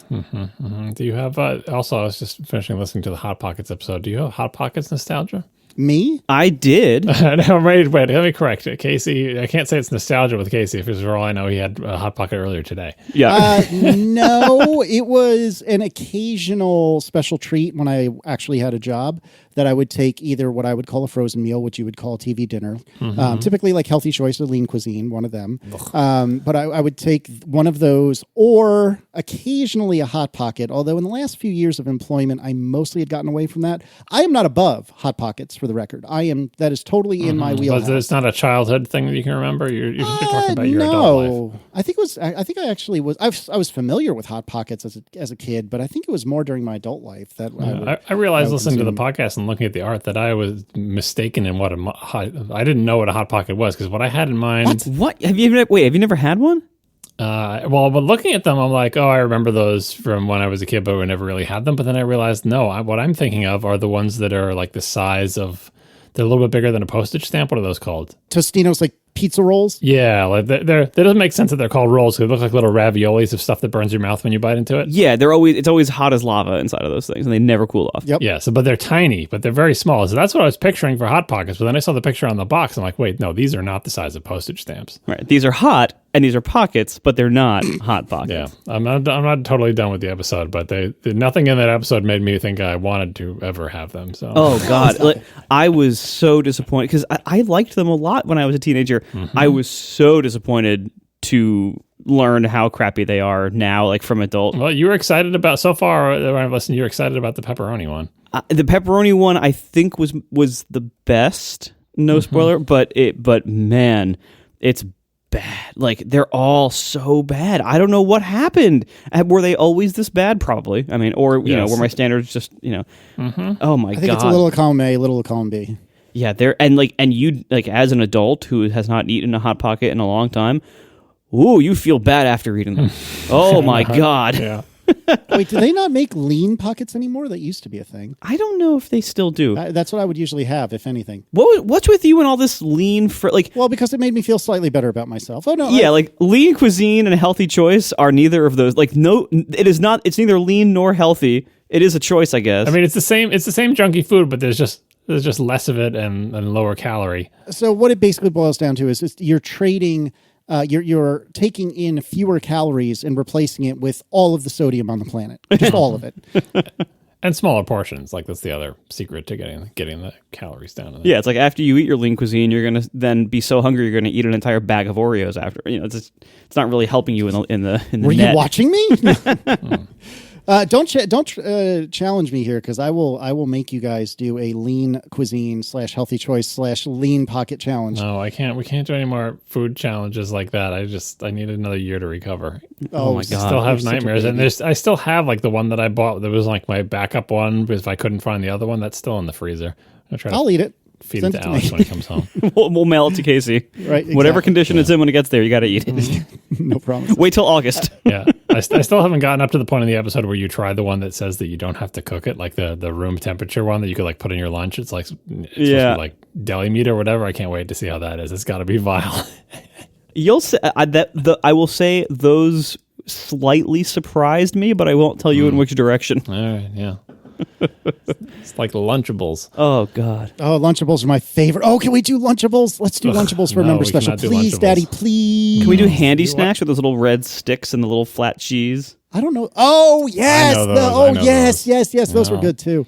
Do you have, also, I was just finishing listening to the Hot Pockets episode. Do you have Hot Pockets nostalgia? Me? I did. No, wait, let me correct it. Casey, I can't say it's nostalgia with Casey, because for all I know, he had a Hot Pocket earlier today. Yeah. No, it was an occasional special treat when I actually had a job that I would take either what I would call a frozen meal, which you would call a TV dinner, typically like Healthy Choice or Lean Cuisine, one of them. But I would take one of those or occasionally a Hot Pocket, although in the last few years of employment, I mostly had gotten away from that. I am not above Hot Pockets, for the record. That is totally in my wheelhouse. But it's not a childhood thing that you can remember? You're talking about your adult life. I think it was. I think I actually was. I was familiar with Hot Pockets as a kid, but I think it was more during my adult life that I realized listening to the podcast and looking at the art that I was mistaken in what I didn't know what a Hot Pocket was, because what I had in mind. What? Have you never had one? Well, but looking at them, I'm like, oh, I remember those from when I was a kid, but we never really had them. But then I realized, no, what I'm thinking of are the ones that are like the size of. They're a little bit bigger than a postage stamp. What are those called? Tostinos, like pizza rolls? Yeah, like that doesn't make sense that they're called rolls, because they look like little raviolis of stuff that burns your mouth when you bite into it. Yeah, it's always hot as lava inside of those things, and they never cool off. Yep. Yeah, but they're tiny, but they're very small. So that's what I was picturing for Hot Pockets. But then I saw the picture on the box. I'm like, wait, no, these are not the size of postage stamps. Right. These are hot, and these are pockets, but they're not Hot Pockets. Yeah, I'm not totally done with the episode, but nothing in that episode made me think I wanted to ever have them. So. Oh God, I was so disappointed because I liked them a lot when I was a teenager. I was so disappointed to learn how crappy they are now, like from adult. Well, you were excited about so far. When I've listened, you're excited about the pepperoni one. The pepperoni one, I think, was the best. No spoiler, but man, it's bad. Like, they're all so bad. I don't know what happened. Were they always this bad? Probably. I mean, or you know, were my standards just Oh my god. I think it's a little column A, a little column B. Yeah, and you as an adult who has not eaten a Hot Pocket in a long time, ooh, you feel bad after eating them. Oh my god. Yeah. Wait, do they not make lean pockets anymore? That used to be a thing. I don't know if they still do. That's what I would usually have, if anything. What's with you and all this lean Well, because it made me feel slightly better about myself. Oh no. Yeah, like lean cuisine and a healthy choice are neither of those. Like, no, it is not. It's neither lean nor healthy. It is a choice, I guess. I mean, it's the same junky food, but there's just less of it and lower calorie. So what it basically boils down to is you're trading. You're taking in fewer calories and replacing it with all of the sodium on the planet, just all of it, and smaller portions. Like, that's the other secret to getting the calories down. Yeah, it's like after you eat your lean cuisine, you're gonna then be so hungry you're gonna eat an entire bag of Oreos after. You know, it's not really helping you in the. Were net. you watching me? Don't challenge me here, because I will make you guys do a lean cuisine / healthy choice / lean pocket challenge. No, I can't. We can't do any more food challenges like that. I need another year to recover. Oh my god! I still have nightmares, and I still have like the one that I bought that was like my backup one, because if I couldn't find the other one, that's still in the freezer. I'll eat it. Feed it to Alex when he comes home. We'll mail it to Casey. Right. Exactly. Whatever condition it's in when it gets there, you got to eat it. No problem. Wait till August. Yeah. I still haven't gotten up to the point in the episode where you try the one that says that you don't have to cook it, like the room temperature one that you could like put in your lunch. It's supposed to be like deli meat or whatever. I can't wait to see how that is. It's got to be vile. You'll say I will say those slightly surprised me, but I won't tell you in which direction. All right. Yeah. It's like Lunchables. Oh god. Oh, Lunchables are my favorite. Oh, can we do Lunchables? Let's do Lunchables for a member special, please, Daddy. Please. Can we do handy snacks with those little red sticks and the little flat cheese? I don't know. Oh yes. Yes. Those were good too.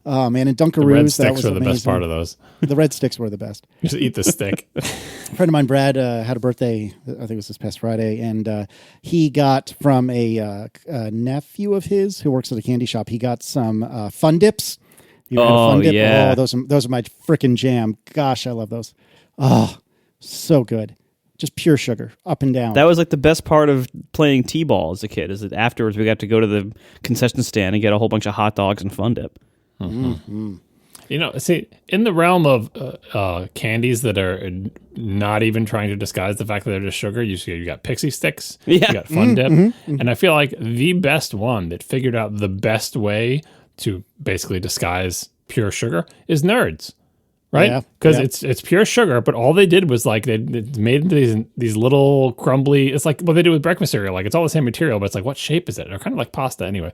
Oh man, and Dunkaroos. The red sticks that was were the amazing. best part of those. The red sticks were the best. You just eat the stick. A friend of mine, Brad, had a birthday. I think it was this past Friday, and he got from a nephew of his who works at a candy shop. He got some Fun Dips. You ever had a Fun Dip? Yeah. Oh, those are my frickin' jam. Gosh, I love those. Oh, so good. Just pure sugar, up and down. That was like the best part of playing T-ball as a kid. Is that afterwards we got to go to the concession stand and get a whole bunch of hot dogs and Fun Dip. Mm-hmm. You know, see, in the realm of candies that are not even trying to disguise the fact that they're just sugar, you got Pixie Sticks, you got Fun Dip, and I feel like the best one that figured out the best way to basically disguise pure sugar is Nerds, right? because it's pure sugar. But all they did was like they made into these little crumbly. It's like what they do with breakfast cereal. Like it's all the same material, but it's like what shape is it? They're kind of like pasta anyway.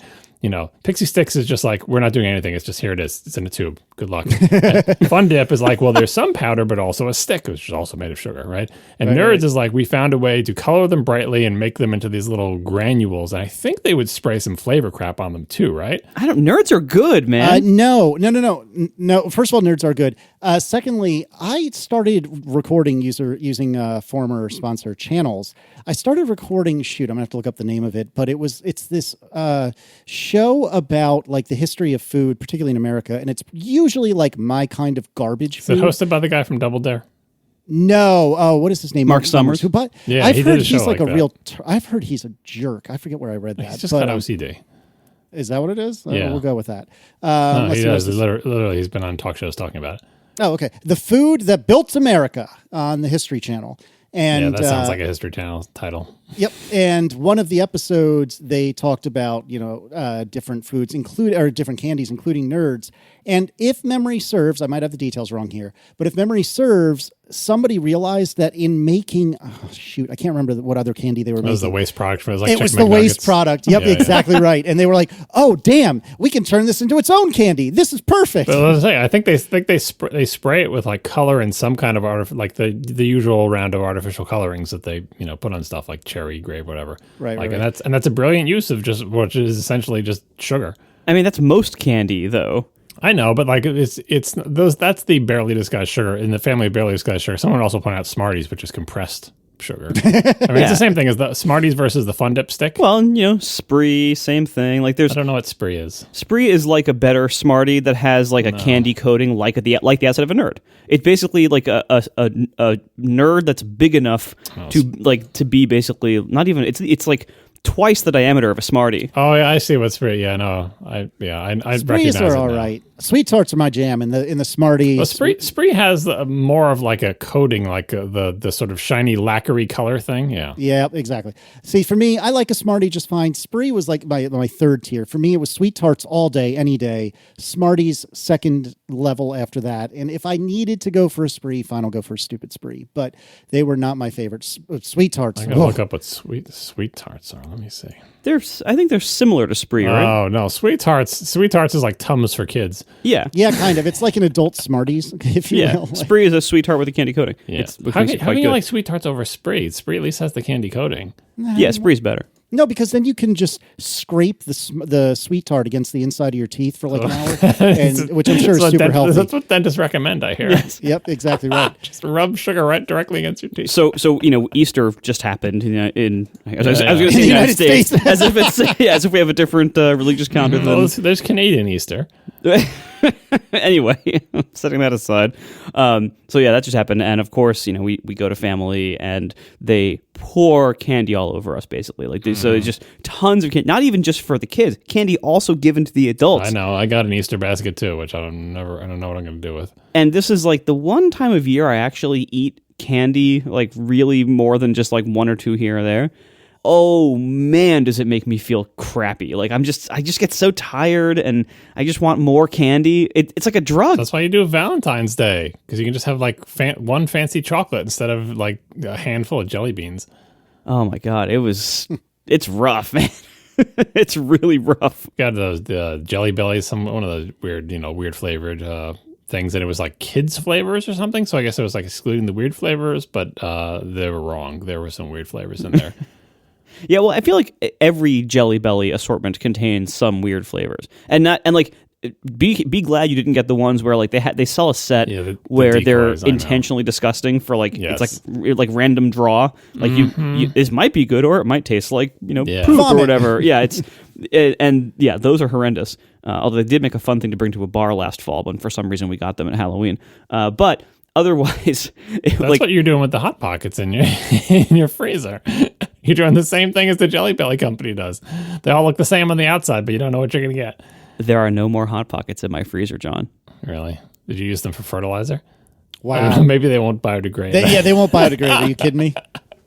Pixie Sticks is just like we're not doing anything. It's just here it is. It's in a tube. Good luck. Fun Dip is like, well, there's some powder, but also a stick, which is also made of sugar, right? And Nerds is like we found a way to color them brightly and make them into these little granules. And I think they would spray some flavor crap on them too, right? Nerds are good, man. No. First of all, Nerds are good. Secondly, I started recording using former sponsor Channels. I started recording. Shoot, I'm gonna have to look up the name of it, but it's this show about like the history of food, particularly in America, and it's usually like my kind of garbage food. Is it hosted by the guy from Double Dare? No. Oh, what is his name? Mark Summers. I've heard he's like a real. I've heard he's a jerk. I forget where I read that. He's just got OCD. Is that what it is? Yeah. We'll go with that. He does. Literally, he's been on talk shows talking about it. Oh, okay. The food that built America on the History Channel. And that sounds like a History Channel title. Yep. And one of the episodes, they talked about, different foods, different candies, including Nerds. And if memory serves, I might have the details wrong here, but if memory serves, somebody realized that in making, I can't remember what other candy they were making. It was the waste product. It was the waste product. Yep, exactly right. And they were like, "Oh, damn, we can turn this into its own candy. This is perfect." But I think they spray it with like color and some kind of like the usual round of artificial colorings that they put on stuff like cherry, grape, whatever. Right. And that's a brilliant use of which is essentially just sugar. I mean, that's most candy though. I know, but like it's those. That's the barely disguised sugar in the family of barely disguised sugar. Someone also pointed out Smarties, which is compressed sugar. I mean, it's the same thing as the Smarties versus the Fun Dip stick. Well, Spree, same thing. Like I don't know what Spree is. Spree is like a better Smartie that has like a candy coating, like the outside of a Nerd. It's basically like a Nerd that's big enough to be basically not even. It's like twice the diameter of a Smartie. Oh yeah, I see what Spree. Yeah, no, I recognize Sprees are it all now. right. Sweet Tarts are my jam in the Smartie. Well, Spree has more of like a coating, like the sort of shiny lacquery color thing. Yeah, exactly. See, for me, I like a Smartie just fine. Spree was like my third tier. For me, it was Sweet Tarts all day, any day. Smarties second level after that. And if I needed to go for a Spree, fine, I'll go for a stupid Spree. But they were not my favorite. Sweet Tarts. I gotta look up what sweet tarts are. Let me see. I think they're similar to Spree, right? Oh no, Sweet Tarts is like Tums for kids. Yeah, kind of. It's like an adult Smarties, if you will. Spree is a Sweet Tart with a candy coating. Yeah. How can you like Sweet Tarts over Spree? Spree at least has the candy coating. Yeah, Spree's better. No, because then you can just scrape the Sweet Tart against the inside of your teeth for like an hour, which I'm sure is super healthy. That's what dentists recommend, I hear. Yes. Yep, exactly right. Just rub sugar right directly against your teeth. So Easter just happened in I was going to say the United States, as if we have a different religious calendar. There's Canadian Easter. Anyway, setting that aside. That just happened. And of course, we go to family and they pour candy all over us, basically. So it's just tons of candy, not even just for the kids, candy also given to the adults. I know. I got an Easter basket too, which I don't know what I'm going to do with. And this is like the one time of year I actually eat candy, like really more than just like one or two here or there. Oh man, does it make me feel crappy. Like I just get so tired and I just want more candy. It's like a drug. That's why you do Valentine's Day, because you can just have like one fancy chocolate instead of like a handful of jelly beans. Oh my God, it's rough, man. It's really rough. Got those Jelly Bellies, one of those weird flavored things, and it was like kids flavors or something. So I guess it was like excluding the weird flavors, but they were wrong. There were some weird flavors in there. Yeah, well, I feel like every Jelly Belly assortment contains some weird flavors, be glad you didn't get the ones where like they sell a set where they're intentionally disgusting for like it's like random draw. Like you this might be good or it might taste like poop or whatever. Yeah, those are horrendous. Although they did make a fun thing to bring to a bar last fall, but for some reason we got them at Halloween. But otherwise, that's what you're doing with the Hot Pockets in your freezer. You're doing the same thing as the Jelly Belly company does. They all look the same on the outside, but you don't know what you're going to get. There are no more Hot Pockets in my freezer, John. Really? Did you use them for fertilizer? Wow. Maybe they won't biodegrade. They won't biodegrade. Are you kidding me?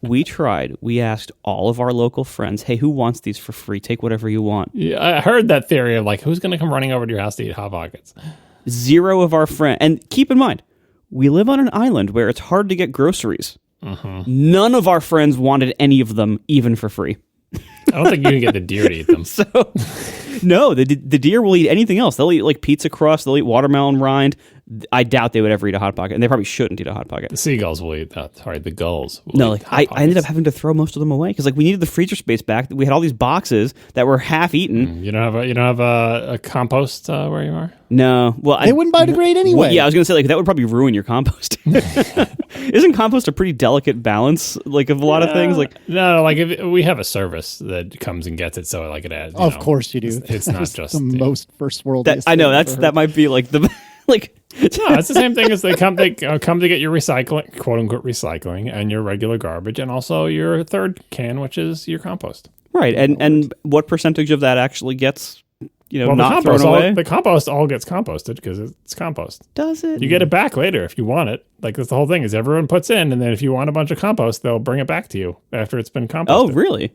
We tried. We asked all of our local friends, hey, who wants these for free? Take whatever you want. Yeah, I heard that theory of like, who's going to come running over to your house to eat Hot Pockets? 0 of our friends. And keep in mind, we live on an island where it's hard to get groceries. None of our friends wanted any of them, even for free. I don't think you can get the deer to eat them. So, no, the deer will eat anything else. They'll eat like pizza crust. They'll eat watermelon rind. I doubt they would ever eat a Hot Pocket, and they probably shouldn't eat a Hot Pocket. The seagulls will eat that. Sorry, the gulls will No, eat like Hot I Pockets. ended up having to throw most of them away because like we needed the freezer space back. We had all these boxes that were half eaten. You don't have a compost where you are? No, well, They wouldn't biodegrade anyway. Well, yeah, I was gonna say like that would probably ruin your compost. Isn't compost a pretty delicate balance, like of a lot of things? Like no, like if we have a service that comes and gets it, so like it adds. Of course you do. It's not just the most first world. I know that might be like the like. No, it's the same thing as they come to get your recycling, quote unquote recycling, and your regular garbage, and also your third can, which is your compost. Right, and what percentage of that actually gets not the thrown away? The compost all gets composted because it's compost. Does it? You get it back later if you want it. Like that's the whole thing is everyone puts in, and then if you want a bunch of compost, they'll bring it back to you after it's been composted. Oh, really?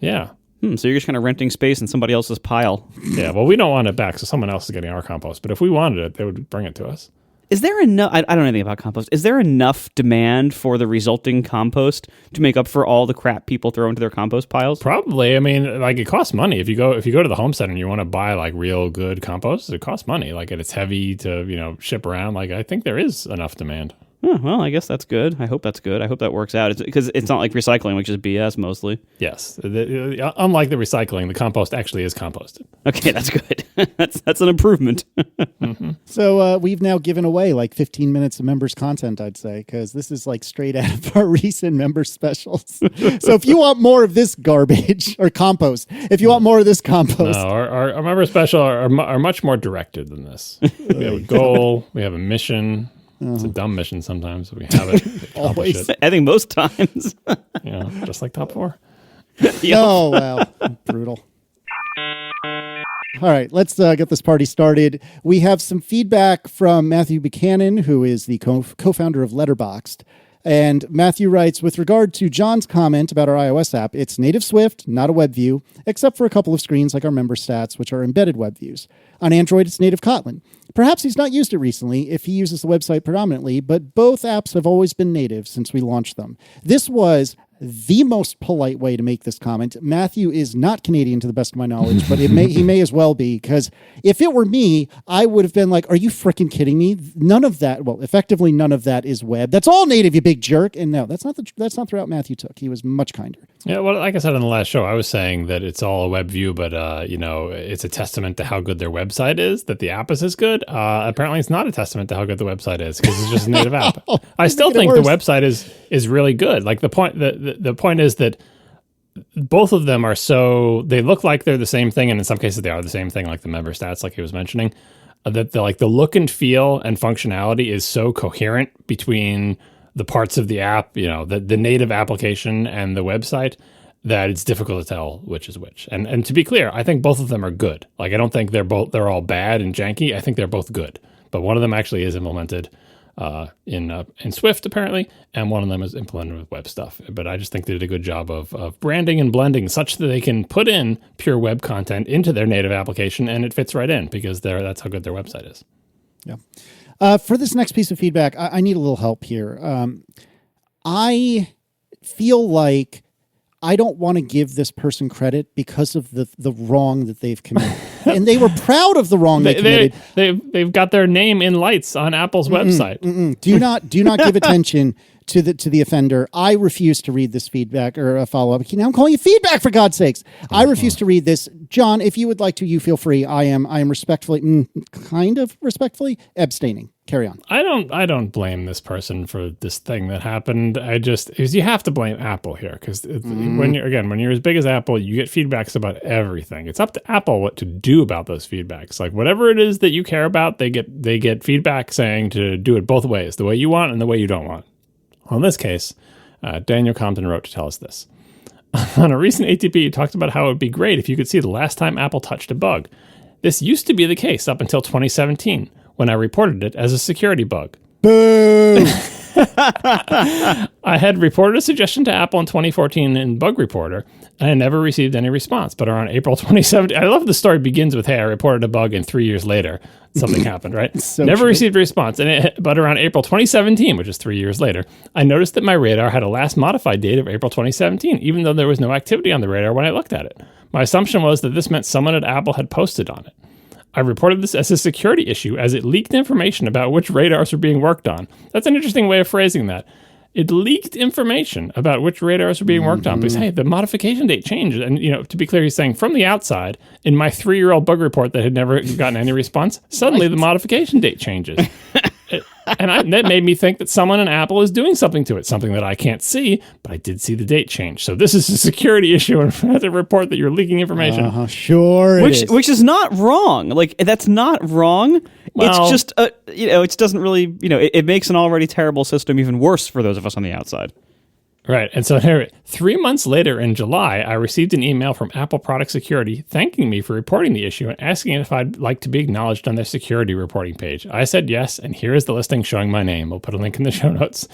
Yeah. So you're just kind of renting space in somebody else's pile. Yeah, well, we don't want it back, so someone else is getting our compost. But if we wanted it, they would bring it to us. Is there enough? I don't know anything about compost. Is there enough demand for the resulting compost to make up for all the crap people throw into their compost piles? Probably. I mean, like it costs money. If you go to the home center and you want to buy like real good compost, it costs money. Like it's heavy to ship around. Like I think there is enough demand. Oh, well, I guess that's good. I hope that's good. I hope that works out. Because it's not like recycling, which is BS mostly. Yes. Unlike the recycling, the compost actually is composted. Okay, that's good. that's an improvement. So we've now given away like 15 minutes of members content, I'd say, because this is like straight out of our recent member specials. So if you want more of this garbage or compost, if you want more of this compost. No, our member special are much more directed than this. We have a goal. We have a mission. It's a dumb mission sometimes, but we have it. Always. I think most times. Just like top 4. Oh, wow. Brutal. All right, let's get this party started. We have some feedback from Matthew Buchanan, who is the co-founder of Letterboxd. And Matthew writes, with regard to John's comment about our iOS app, it's native Swift, not a web view, except for a couple of screens like our member stats, which are embedded web views. On Android, it's native Kotlin. Perhaps he's not used it recently if he uses the website predominantly, but both apps have always been native since we launched them. This was the most polite way to make this comment. Matthew is not Canadian to the best of my knowledge, but he may as well be, because if it were me, I would have been like, are you freaking kidding me? None of that, well, effectively none of that is web. That's all native, you big jerk. And no, that's not the route Matthew took. He was much kinder. Yeah, well, like I said on the last show, I was saying that it's all a web view, but it's a testament to how good their website is that the app is as good. Apparently, it's not a testament to how good the website is because it's just a native app. I still think the website is really good. Like the point is that both of them are they look like they're the same thing, and in some cases they are the same thing, like the member stats, like he was mentioning. That the look and feel and functionality is so coherent between the parts of the app, the native application and the website, that it's difficult to tell which is which. And to be clear, I think both of them are good. Like I don't think they're all bad and janky. I think they're both good. But one of them actually is implemented in Swift apparently, and one of them is implemented with web stuff. But I just think they did a good job of branding and blending such that they can put in pure web content into their native application and it fits right in because that's how good their website is. Yeah. For this next piece of feedback, I need a little help here. I feel like I don't want to give this person credit because of the wrong that they've committed. And they were proud of the wrong they committed. They've got their name in lights on Apple's website. Do not give attention to the offender. I refuse to read this feedback or a follow-up. Now I'm calling you feedback, for God's sakes. I refuse to read this. John, if you would like to, you feel free. I am respectfully, kind of respectfully, abstaining. Carry on. I don't blame this person for this thing that happened. You have to blame Apple here because when you're as big as Apple, you get feedbacks about everything. It's up to Apple what to do about those feedbacks. Like whatever it is that you care about, they get feedback saying to do it both ways, the way you want and the way you don't want. Well, in this case, Daniel Compton wrote to tell us this. On a recent ATP, you talked about how it would be great if you could see the last time Apple touched a bug. This used to be the case up until 2017, when I reported it as a security bug. Boo! I had reported a suggestion to Apple in 2014 in Bug Reporter, and I never received any response. But around April 2017, I love the story begins with, hey, I reported a bug, and 3 years later, something happened, right? So Never true. received a response. But around April 2017, which is 3 years later, I noticed that my radar had a last modified date of April 2017, even though there was no activity on the radar when I looked at it. My assumption was that this meant someone at Apple had posted on it. I reported this as a security issue as it leaked information about which radars were being worked on. That's an interesting way of phrasing that. It leaked information about which radars were being worked on because, hey, the modification date changed. And, to be clear, he's saying from the outside, in my 3-year-old bug report that had never gotten any response, suddenly the modification date changes. That made me think that someone in Apple is doing something to it, something that I can't see, but I did see the date change. So this is a security issue and I have to report that you're leaking information. Sure Which is not wrong. Like, that's not wrong. Well, it's just, it doesn't really, it makes an already terrible system even worse for those of us on the outside. Right. And so here, 3 months later in July, I received an email from Apple Product Security thanking me for reporting the issue and asking if I'd like to be acknowledged on their security reporting page. I said yes, and here is the listing showing my name. We'll put a link in the show notes.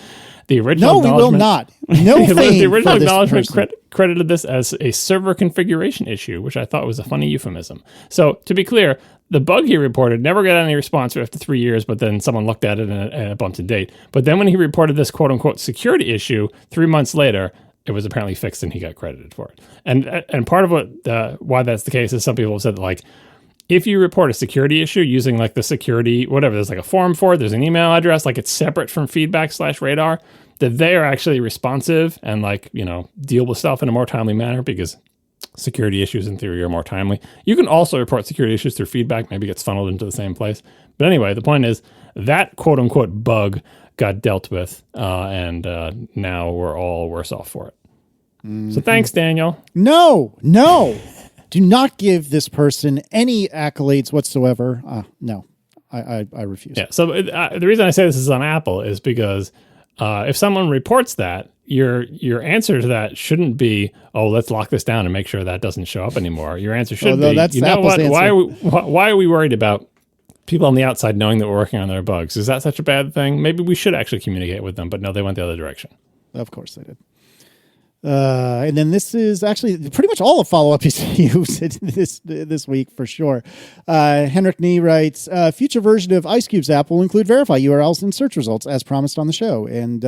The original No, we will not. No fame The original for this acknowledgement person. credited this as a server configuration issue, which I thought was a funny euphemism. So to be clear, the bug he reported never got any response after 3 years, but then someone looked at it and it bumped in date. But then when he reported this quote-unquote security issue 3 months later, it was apparently fixed and he got credited for it. And part of why that's the case is some people have said that, like, if you report a security issue using like the security, whatever, there's like a form for it, there's an email address, like it's separate from feedback/radar, that they are actually responsive and like, deal with stuff in a more timely manner because security issues in theory are more timely. You can also report security issues through feedback, maybe gets funneled into the same place. But anyway, the point is that quote unquote bug got dealt with and now we're all worse off for it. So thanks, Daniel. No. Do not give this person any accolades whatsoever. No, I refuse. Yeah. So the reason I say this is on Apple is because if someone reports that, your answer to that shouldn't be, oh, let's lock this down and make sure that doesn't show up anymore. Your answer should be, that's you know Apple's what? answer. Why are we worried about people on the outside knowing that we're working on their bugs? Is that such a bad thing? Maybe we should actually communicate with them, but no, they went the other direction. Of course they did. And then this is actually pretty much all of follow-up issues this week for sure. Henrik Nee writes, future version of IceCubes app will include verify URLs in search results as promised on the show. And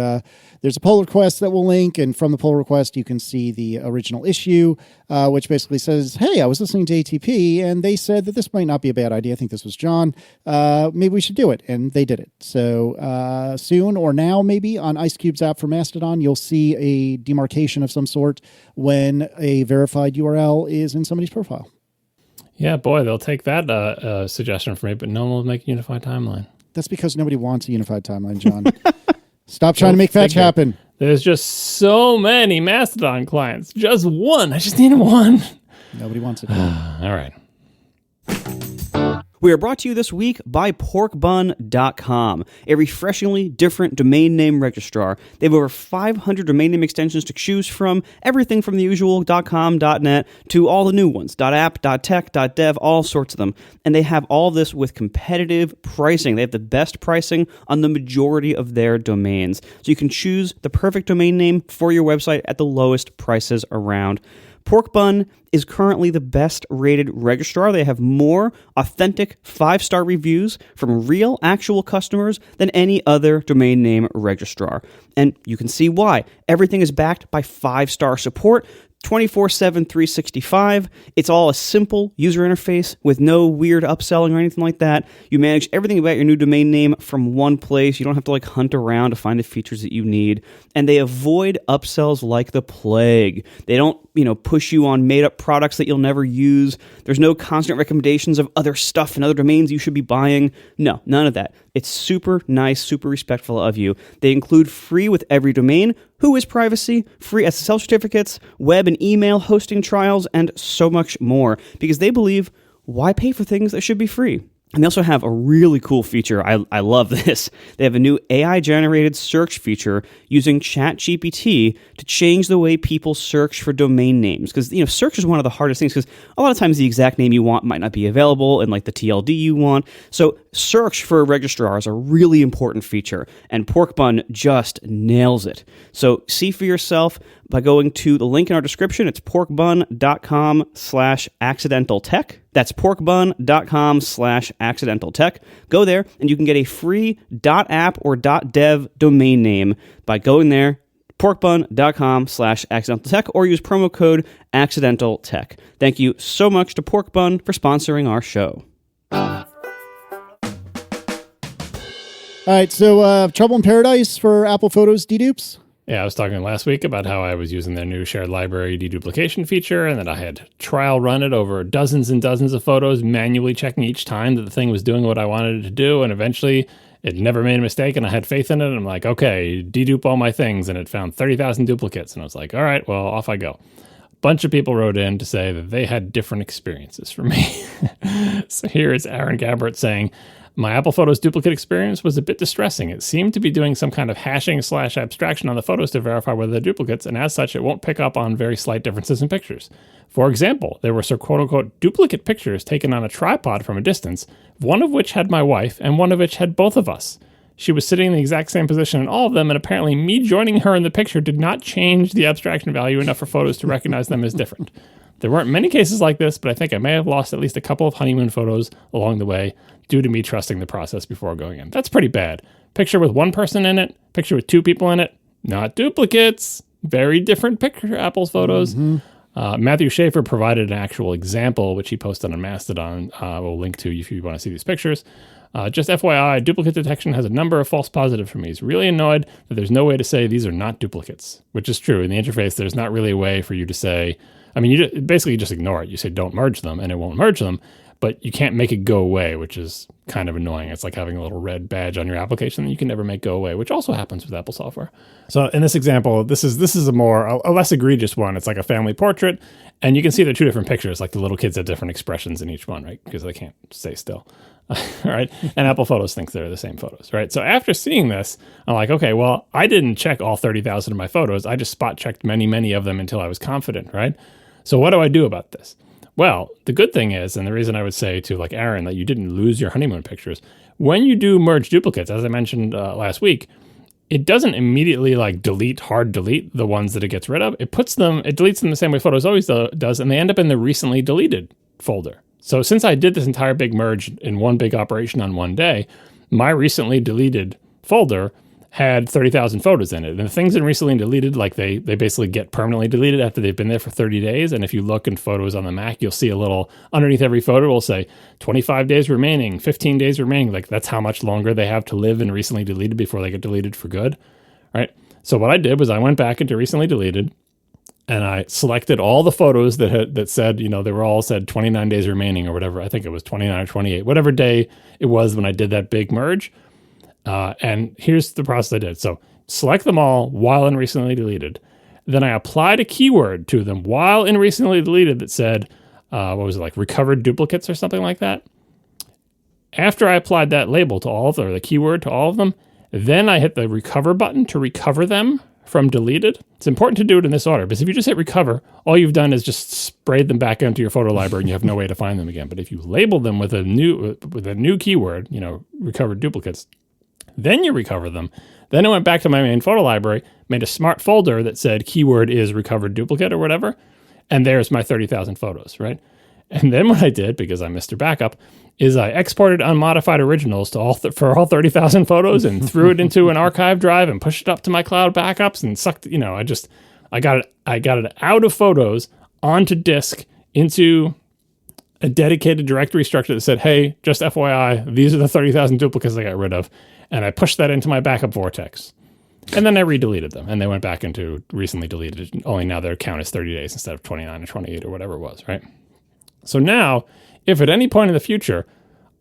there's a pull request that will link. And from the pull request, you can see the original issue, which basically says, hey, I was listening to ATP and they said that this might not be a bad idea. I think this was John. Maybe we should do it. And they did it. So soon or now, maybe on IceCubes app for Mastodon, you'll see a demarcation of some sort when a verified URL is in somebody's profile. Yeah, boy, they'll take that suggestion from me, but no one will make a unified timeline. That's because nobody wants a unified timeline, John. Stop trying to make fetch happen. There's just so many Mastodon clients. Just one. I just need one. Nobody wants it. All right. We are brought to you this week by Porkbun.com, a refreshingly different domain name registrar. They have over 500 domain name extensions to choose from, everything from the usual .com, .net, to all the new ones, .app, .tech, .dev, all sorts of them. And they have all this with competitive pricing. They have the best pricing on the majority of their domains. So you can choose the perfect domain name for your website at the lowest prices around. Porkbun is currently the best rated registrar. They have more authentic 5-star reviews from real, actual customers than any other domain name registrar. And you can see why. Everything is backed by 5-star support, 24/7, 365. It's all a simple user interface with no weird upselling or anything like that. You manage everything about your new domain name from one place. You don't have to hunt around to find the features that you need. And they avoid upsells like the plague. They don't, push you on made-up products that you'll never use. There's no constant recommendations of other stuff and other domains you should be buying. No, none of that. It's super nice, super respectful of you. They include free with every domain, Whois privacy, free SSL certificates, web and email hosting trials, and so much more. Because they believe, why pay for things that should be free? And they also have a really cool feature. I love this. They have a new AI-generated search feature using ChatGPT to change the way people search for domain names. Because, search is one of the hardest things because a lot of times the exact name you want might not be available in the TLD you want. So search for a registrar is a really important feature, and Porkbun just nails it. So see for yourself. by going to the link in our description. It's porkbun.com/accidentaltech. That's porkbun.com/accidentaltech. Go there and you can get a free .app or .dev domain name by going there, porkbun.com/accidentaltech, or use promo code accidentaltech. Thank you so much to Porkbun for sponsoring our show. All right, so Trouble in Paradise for Apple Photos dedupes? Yeah, I was talking last week about how I was using their new shared library deduplication feature and that I had trial run it over dozens and dozens of photos, manually checking each time that the thing was doing what I wanted it to do, and eventually it never made a mistake, and I had faith in it, and I'm like, okay, dedupe all my things, and it found 30,000 duplicates, and I was like, all right, well, off I go. Bunch of people wrote in to say that they had different experiences from me. So here is Aaron Gabbert saying, my Apple Photos duplicate experience was a bit distressing. It seemed to be doing some kind of hashing/abstraction on the photos to verify whether they're duplicates, and as such, it won't pick up on very slight differences in pictures. For example, there were some quote-unquote duplicate pictures taken on a tripod from a distance, one of which had my wife and one of which had both of us. She was sitting in the exact same position in all of them, and apparently me joining her in the picture did not change the abstraction value enough for photos to recognize them as different. There weren't many cases like this, but I think I may have lost at least a couple of honeymoon photos along the way due to me trusting the process before going in. That's pretty bad. Picture with one person in it, picture with two people in it, not duplicates. Very different picture, Apple's photos. Mm-hmm. Matthew Schaefer provided an actual example, which he posted on Mastodon. We'll link to if you want to see these pictures. Just FYI, duplicate detection has a number of false positives for me. He's really annoyed that there's no way to say these are not duplicates, which is true. In the interface, there's not really a way for you to say, I mean, you basically just ignore it. You say don't merge them, and it won't merge them, but you can't make it go away, which is kind of annoying. It's like having a little red badge on your application that you can never make go away, which also happens with Apple software. So in this example, this is a less egregious one. It's like a family portrait, and you can see they're two different pictures. Like the little kids have different expressions in each one, right? Because they can't stay still. Right? And Apple Photos thinks they're the same photos, right? So after seeing this, I'm like, okay, well, I didn't check all 30,000 of my photos. I just spot checked many, many of them until I was confident, right? So what do I do about this? Well, the good thing is, and the reason I would say to like Aaron that you didn't lose your honeymoon pictures, when you do merge duplicates, as I mentioned last week, it doesn't immediately like hard delete the ones that it gets rid of. It deletes them the same way Photos always does, and they end up in the recently deleted folder. So since I did this entire big merge in one big operation on one day, my recently deleted folder had 30,000 photos in it. And the things in recently deleted, like they basically get permanently deleted after they've been there for 30 days. And if you look in Photos on the Mac, you'll see a little, underneath every photo will say 25 days remaining, 15 days remaining. Like that's how much longer they have to live in recently deleted before they get deleted for good, right? So what I did was I went back into recently deleted and I selected all the photos that said, they were all said 29 days remaining or whatever. I think it was 29 or 28, whatever day it was when I did that big merge. And here's the process I did. So select them all while in recently deleted. Then I applied a keyword to them while in recently deleted that said, like recovered duplicates or something like that. After I applied that label to all of them, or the keyword to all of them, then I hit the recover button to recover them from deleted. It's important to do it in this order, because if you just hit recover, all you've done is just sprayed them back into your photo library and you have no way to find them again. But if you label them with a new keyword, recovered duplicates, then you recover them. Then I went back to my main photo library, made a smart folder that said keyword is recovered duplicate or whatever, and there's my 30,000 photos, right? And then what I did, because I'm Mr. Backup, is I exported unmodified originals to for all 30,000 photos and threw it into an archive drive and pushed it up to my cloud backups and sucked, I got it out of Photos onto disk into a dedicated directory structure that said, hey, just FYI, these are the 30,000 duplicates I got rid of. And I pushed that into my backup vortex. And then I redeleted them. And they went back into recently deleted. Only now their count is 30 days instead of 29 or 28 or whatever it was, right? So now, if at any point in the future,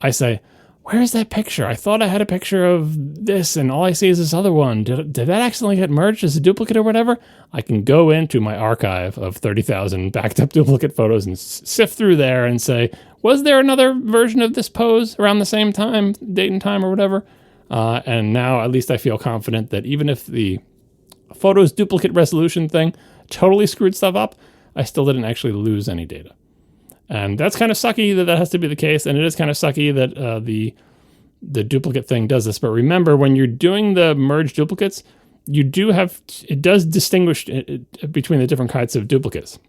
I say, where's that picture? I thought I had a picture of this, and all I see is this other one. Did that accidentally get merged as a duplicate or whatever? I can go into my archive of 30,000 backed up duplicate photos and sift through there and say, was there another version of this pose around the same time, date and time or whatever? And now at least I feel confident that even if the Photos duplicate resolution thing totally screwed stuff up, I still didn't actually lose any data. And that's kind of sucky that has to be the case, and it is kind of sucky that the duplicate thing does this. But remember, when you're doing the merge duplicates, it does distinguish between the different kinds of duplicates.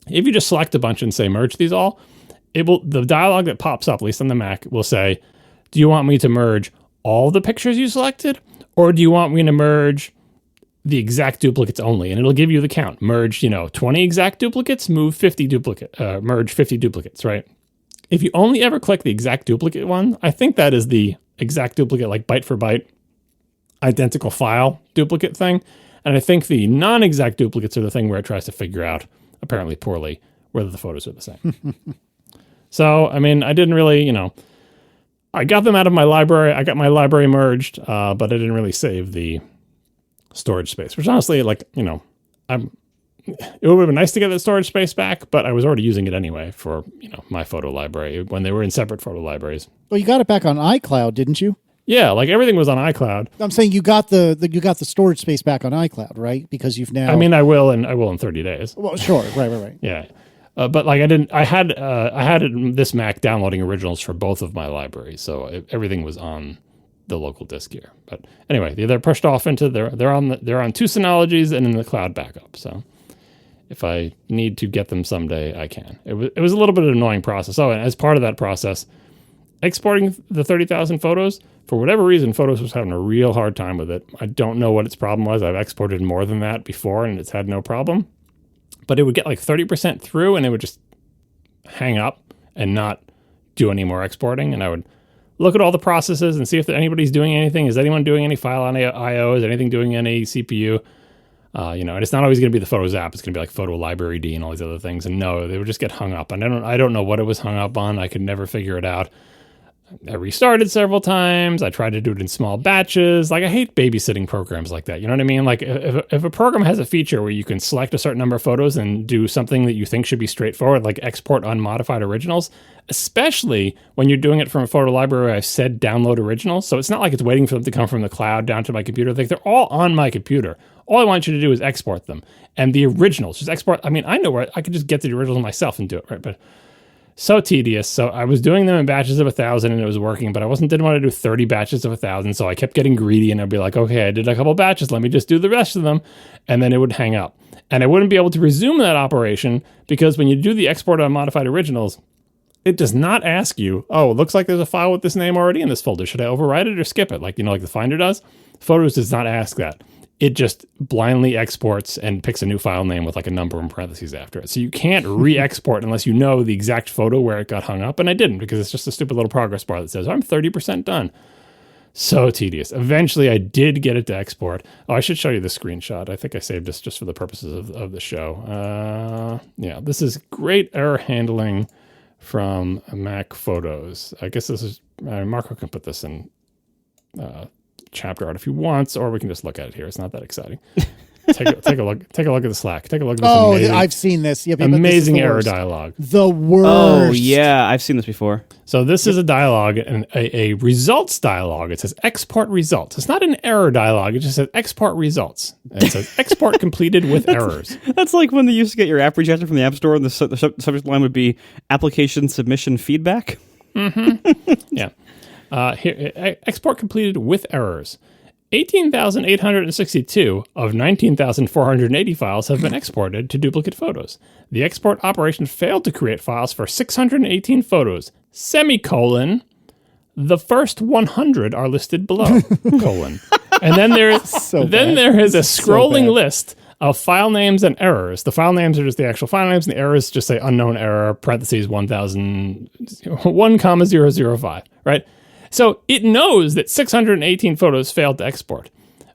If you just select a bunch and say merge these all, the dialog that pops up, at least on the Mac, will say, do you want me to merge all the pictures you selected, or do you want me to merge the exact duplicates only? And it'll give you the count. Merge, 20 exact duplicates, merge 50 duplicates, right? If you only ever click the exact duplicate one, I think that is the exact duplicate, like byte for byte, identical file duplicate thing. And I think the non-exact duplicates are the thing where it tries to figure out, apparently poorly, whether the photos are the same. So, I mean, I didn't really, I got them out of my library. I got my library merged, but I didn't really save the storage space, which honestly, it would have been nice to get that storage space back, but I was already using it anyway for, my photo library when they were in separate photo libraries. Well, you got it back on iCloud, didn't you? Yeah, everything was on iCloud. I'm saying you got the storage space back on iCloud, right? Because you've now. I mean, I will in 30 days. Well, sure, right. Yeah, but I didn't. I had this Mac downloading originals for both of my libraries, so everything was on the local disk here. But anyway, they're pushed off into they're on two Synologies and in the cloud backup. So if I need to get them someday, I can. It was a little bit of an annoying process. Oh, and as part of that process, exporting the 30,000 photos, for whatever reason, Photos was having a real hard time with it. I don't know what its problem was. I've exported more than that before, and it's had no problem. But it would get 30% through, and it would just hang up and not do any more exporting. And I would look at all the processes and see if anybody's doing anything. Is anyone doing any file on I/O? Is anything doing any CPU? And it's not always going to be the Photos app. It's going to be Photo Library D and all these other things. And no, they would just get hung up. And I don't know what it was hung up on. I could never figure it out. I restarted several times. I tried to do it in small batches. I hate babysitting programs like that. You know what I mean? If a program has a feature where you can select a certain number of photos and do something that you think should be straightforward, like export unmodified originals, especially when you're doing it from a photo library where I've said download originals. So it's not like it's waiting for them to come from the cloud down to my computer. They're all on my computer. All I want you to do is export them. And the originals, just export. I mean, I know where I could just get to the originals myself and do it, right? But so tedious. So I was doing them in batches of 1,000 and it was working, but I didn't want to do 30 batches of 1,000. So I kept getting greedy and I'd be like, okay, I did a couple batches. Let me just do the rest of them. And then it would hang up. And I wouldn't be able to resume that operation because when you do the export on modified originals, it does not ask you, oh, it looks like there's a file with this name already in this folder. Should I overwrite it or skip it? Like the Finder does? Photos does not ask that. It just blindly exports and picks a new file name with a number in parentheses after it. So you can't re-export unless you know the exact photo where it got hung up. And I didn't because it's just a stupid little progress bar that says, I'm 30% done. So tedious. Eventually, I did get it to export. Oh, I should show you the screenshot. I think I saved this just for the purposes of the show. Yeah, this is great error handling from Mac Photos. I guess this is, Marco can put this in chapter art if he wants, or we can just look at it here. It's not that exciting. Take a look at the Slack. Take a look at this. Amazing, I've seen this. Yep, amazing error dialogue. The worst. Oh yeah, I've seen this before. So this is a dialogue and a results dialogue. It says export results. It's not an error dialogue. It just says export results. And it says export completed with errors. That's like when they used to get your app rejected from the App Store, and the subject line would be application submission feedback. Mm-hmm. Yeah. Here, export completed with errors. 18,862 of 19,480 files have been exported to duplicate photos. The export operation failed to create files for 618 photos, semicolon. The first 100 are listed below, colon. And then there is a scrolling list of file names and errors. The file names are just the actual file names, and the errors just say unknown error, parentheses 1,005, right? So it knows that 618 photos failed to export,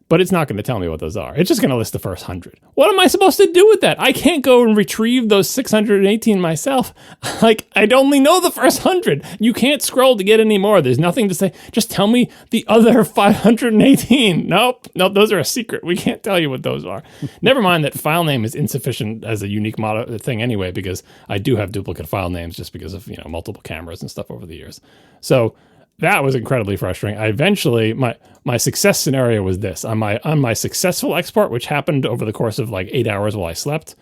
but it's not going to tell me what those are. It's just going to list the first 100. What am I supposed to do with that? I can't go and retrieve those 618 myself. I'd only know the first 100. You can't scroll to get any more. There's nothing to say. Just tell me the other 518. Nope, those are a secret. We can't tell you what those are. Never mind that file name is insufficient as a unique thing anyway, because I do have duplicate file names just because of multiple cameras and stuff over the years. So that was incredibly frustrating. I eventually, my success scenario was this. On my successful export, which happened over the course of 8 hours while I slept,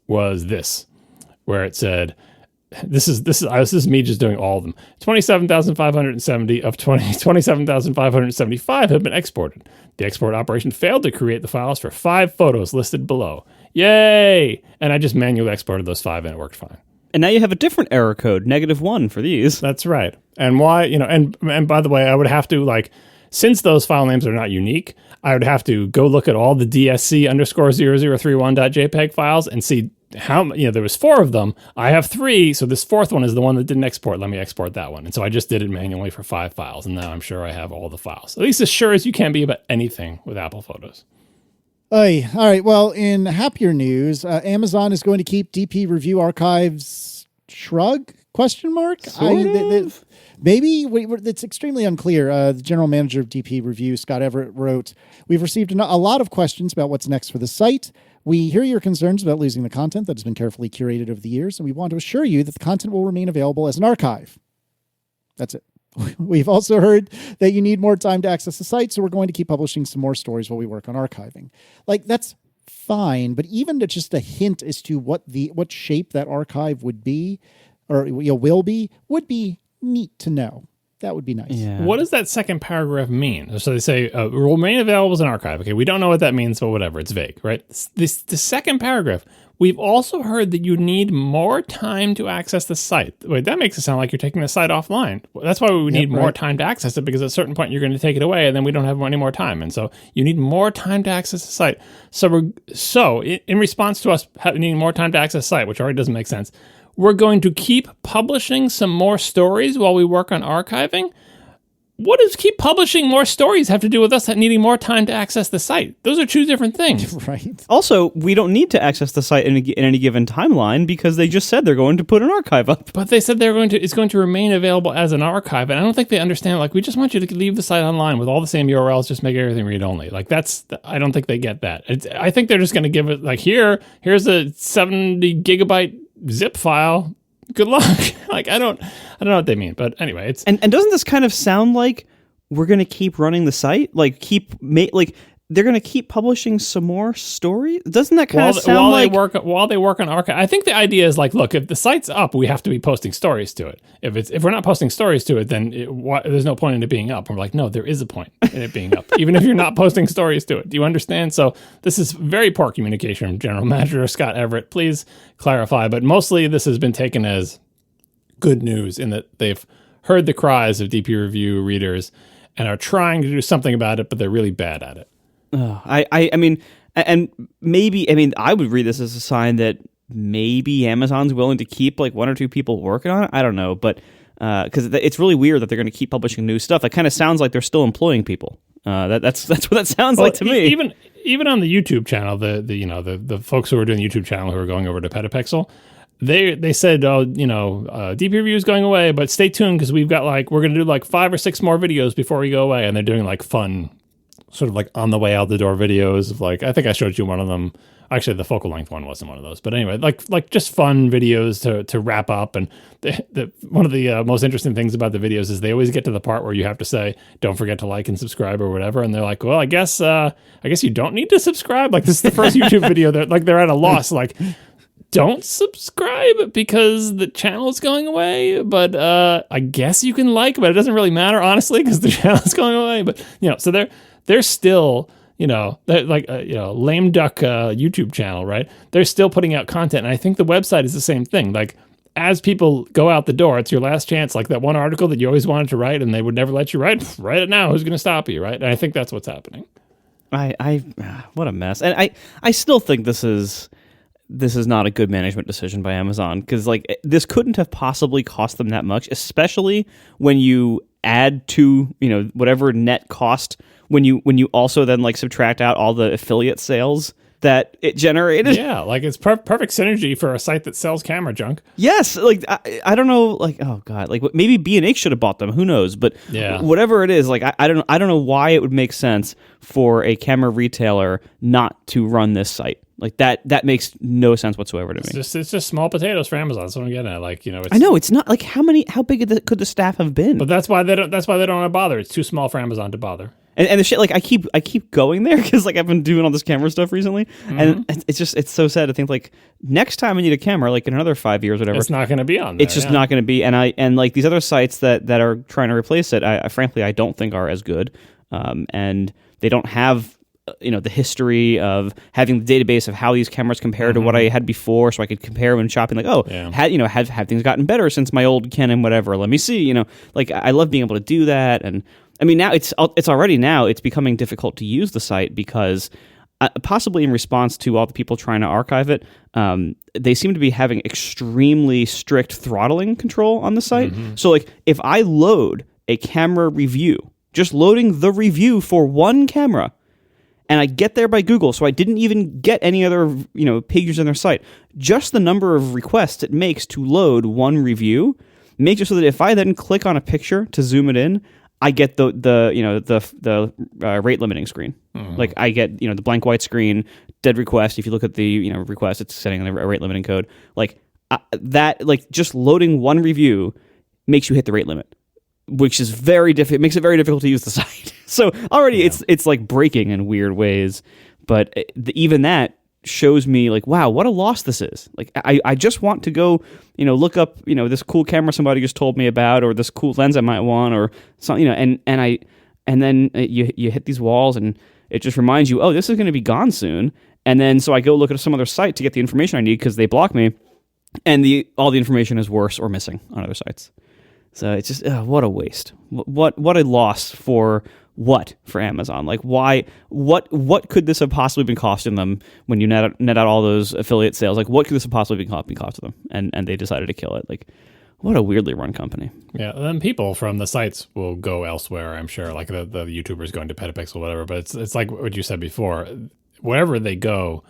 was this, where it said, this is me just doing all of them. 27,570 of 27,575 have been exported. The export operation failed to create the files for 5 photos listed below. Yay! And I just manually exported those 5 and it worked fine. And now you have a different error code, -1 for these. That's right. And why, and by the way, I would have to, like, since those file names are not unique, I would have to go look at all the DSC_0031.jpg files and see how, there was 4 of them. I have 3, so this 4th one is the one that didn't export. Let me export that one. And so I just did it manually for 5 files, and now I'm sure I have all the files. At least as sure as you can be about anything with Apple Photos. All right. Well, in happier news, Amazon is going to keep DPReview archives shrug? ? Maybe it's extremely unclear. The general manager of DPReview, Scott Everett, wrote, "We've received a lot of questions about what's next for the site. We hear your concerns about losing the content that has been carefully curated over the years, and we want to assure you that the content will remain available as an archive." That's it. We've also heard that you need more time to access the site, so we're going to keep publishing some more stories while we work on archiving. Like, that's fine, but even just a hint as to what shape that archive would be, or will be, would be neat to know. That would be nice. Yeah. What does that second paragraph mean? So they say, will remain available as an archive. Okay, we don't know what that means, but whatever. It's vague, right? The second paragraph, we've also heard that you need more time to access the site. Wait, that makes it sound like you're taking the site offline. Well, that's why we need more time to access it, because at a certain point you're going to take it away, and then we don't have any more time. And so you need more time to access the site. So in response to us needing more time to access the site, which already doesn't make sense, we're going to keep publishing some more stories while we work on archiving. What does keep publishing more stories have to do with us needing more time to access the site? Those are 2 different things. Right. Also, we don't need to access the site in any given timeline because they just said they're going to put an archive up. But they said it's going to remain available as an archive, and I don't think they understand. Like, we just want you to leave the site online with all the same URLs, just make everything read-only. Like, I don't think they get that. I think they're just going to give it, like, here's a 70 gigabyte zip file. Good luck. Like, I don't know what they mean, but anyway, it's and doesn't this kind of sound like we're going to keep running the site? Like they're going to keep publishing some more stories? Doesn't that kind of sound like while they work on archive? I think the idea is like, look, if the site's up, we have to be posting stories to it. If we're not posting stories to it, then there's no point in it being up. And we're like, no, there is a point in it being up, even if you're not posting stories to it. Do you understand? So this is very poor communication from General Manager Scott Everett. Please clarify. But mostly this has been taken as good news in that they've heard the cries of DPReview readers and are trying to do something about it, but they're really bad at it. I mean, and maybe, I would read this as a sign that maybe Amazon's willing to keep like 1 or 2 people working on it. I don't know, but because it's really weird that they're going to keep publishing new stuff. It kind of sounds like they're still employing people. That's what that sounds like to me. Even on the YouTube channel, the folks who are doing the YouTube channel who are going over to Petapixel, they said, DPReview is going away, but stay tuned because we're going to do like 5 or 6 more videos before we go away, and they're doing like fun, sort of like on the way out the door videos of like, I think I showed you one of them. Actually, the focal length one wasn't one of those, but anyway, like just fun videos to wrap up. And one of the most interesting things about the videos is they always get to the part where you have to say, don't forget to like and subscribe or whatever. And they're like, well, I guess you don't need to subscribe. Like, this is the first YouTube video that they're at a loss. Like, don't subscribe because the channel is going away, but I guess you can like, but it doesn't really matter, honestly, because the channel is going away. But so they're still, they're like lame duck YouTube channel, right? They're still putting out content, and I think the website is the same thing. Like, as people go out the door, it's your last chance. Like that one article that you always wanted to write, and they would never let you write it now. Who's going to stop you, right? And I think that's what's happening. What a mess, and I still think this is not a good management decision by Amazon, because like this couldn't have possibly cost them that much, especially when you add to whatever net cost when you also then like subtract out all the affiliate sales that it generated. Yeah, like it's perfect synergy for a site that sells camera junk. Yes, like I don't know, like, oh god, like maybe B&H should have bought them. Who knows? But yeah, whatever it is, like I don't know why it would make sense for a camera retailer not to run this site. Like that makes no sense whatsoever to me. It's just small potatoes for Amazon. That's what I'm getting at. Like, I know it's not like how big could the staff have been? But that's why they don't want to bother. It's too small for Amazon to bother. And the shit, like I keep going there because like I've been doing all this camera stuff recently, and it's so sad to think like next time I need a camera, like in another 5 years, or whatever, it's not going to be on there. It's just not going to be, and like these other sites that are trying to replace it, I frankly I don't think are as good, and they don't have the history of having the database of how these cameras compare to what I had before, so I could compare when shopping. Like, have things gotten better since my old Canon? Whatever. Let me see. Like I love being able to do that. And I mean, now it's becoming difficult to use the site because possibly in response to all the people trying to archive it, they seem to be having extremely strict throttling control on the site. So like if I load a camera review, just loading the review for one camera, and I get there by Google, so I didn't even get any other pages on their site. Just the number of requests it makes to load one review makes it so that if I then click on a picture to zoom it in, I get the rate limiting screen. Like I get the blank white screen, dead request. If you look at the request, it's setting a rate limiting code. Like that, like just loading one review makes you hit the rate limit, which is very difficult. It makes it very difficult to use the site. So already it's like breaking in weird ways, but even that shows me like, wow, what a loss this is. Like I just want to go, look up, this cool camera somebody just told me about, or this cool lens I might want, or something, and then you hit these walls and it just reminds you, oh, this is going to be gone soon. And then so I go look at some other site to get the information I need because they block me, and all the information is worse or missing on other sites. So it's just what a waste. What a loss for Amazon. Like why? What could this have possibly been costing them when you net out all those affiliate sales? Like what could this have possibly been costing them? And they decided to kill it. Like what a weirdly run company. Yeah, and then people from the sites will go elsewhere. I'm sure, like the YouTubers going to Petapixel or whatever. But it's like what you said before. Wherever they go,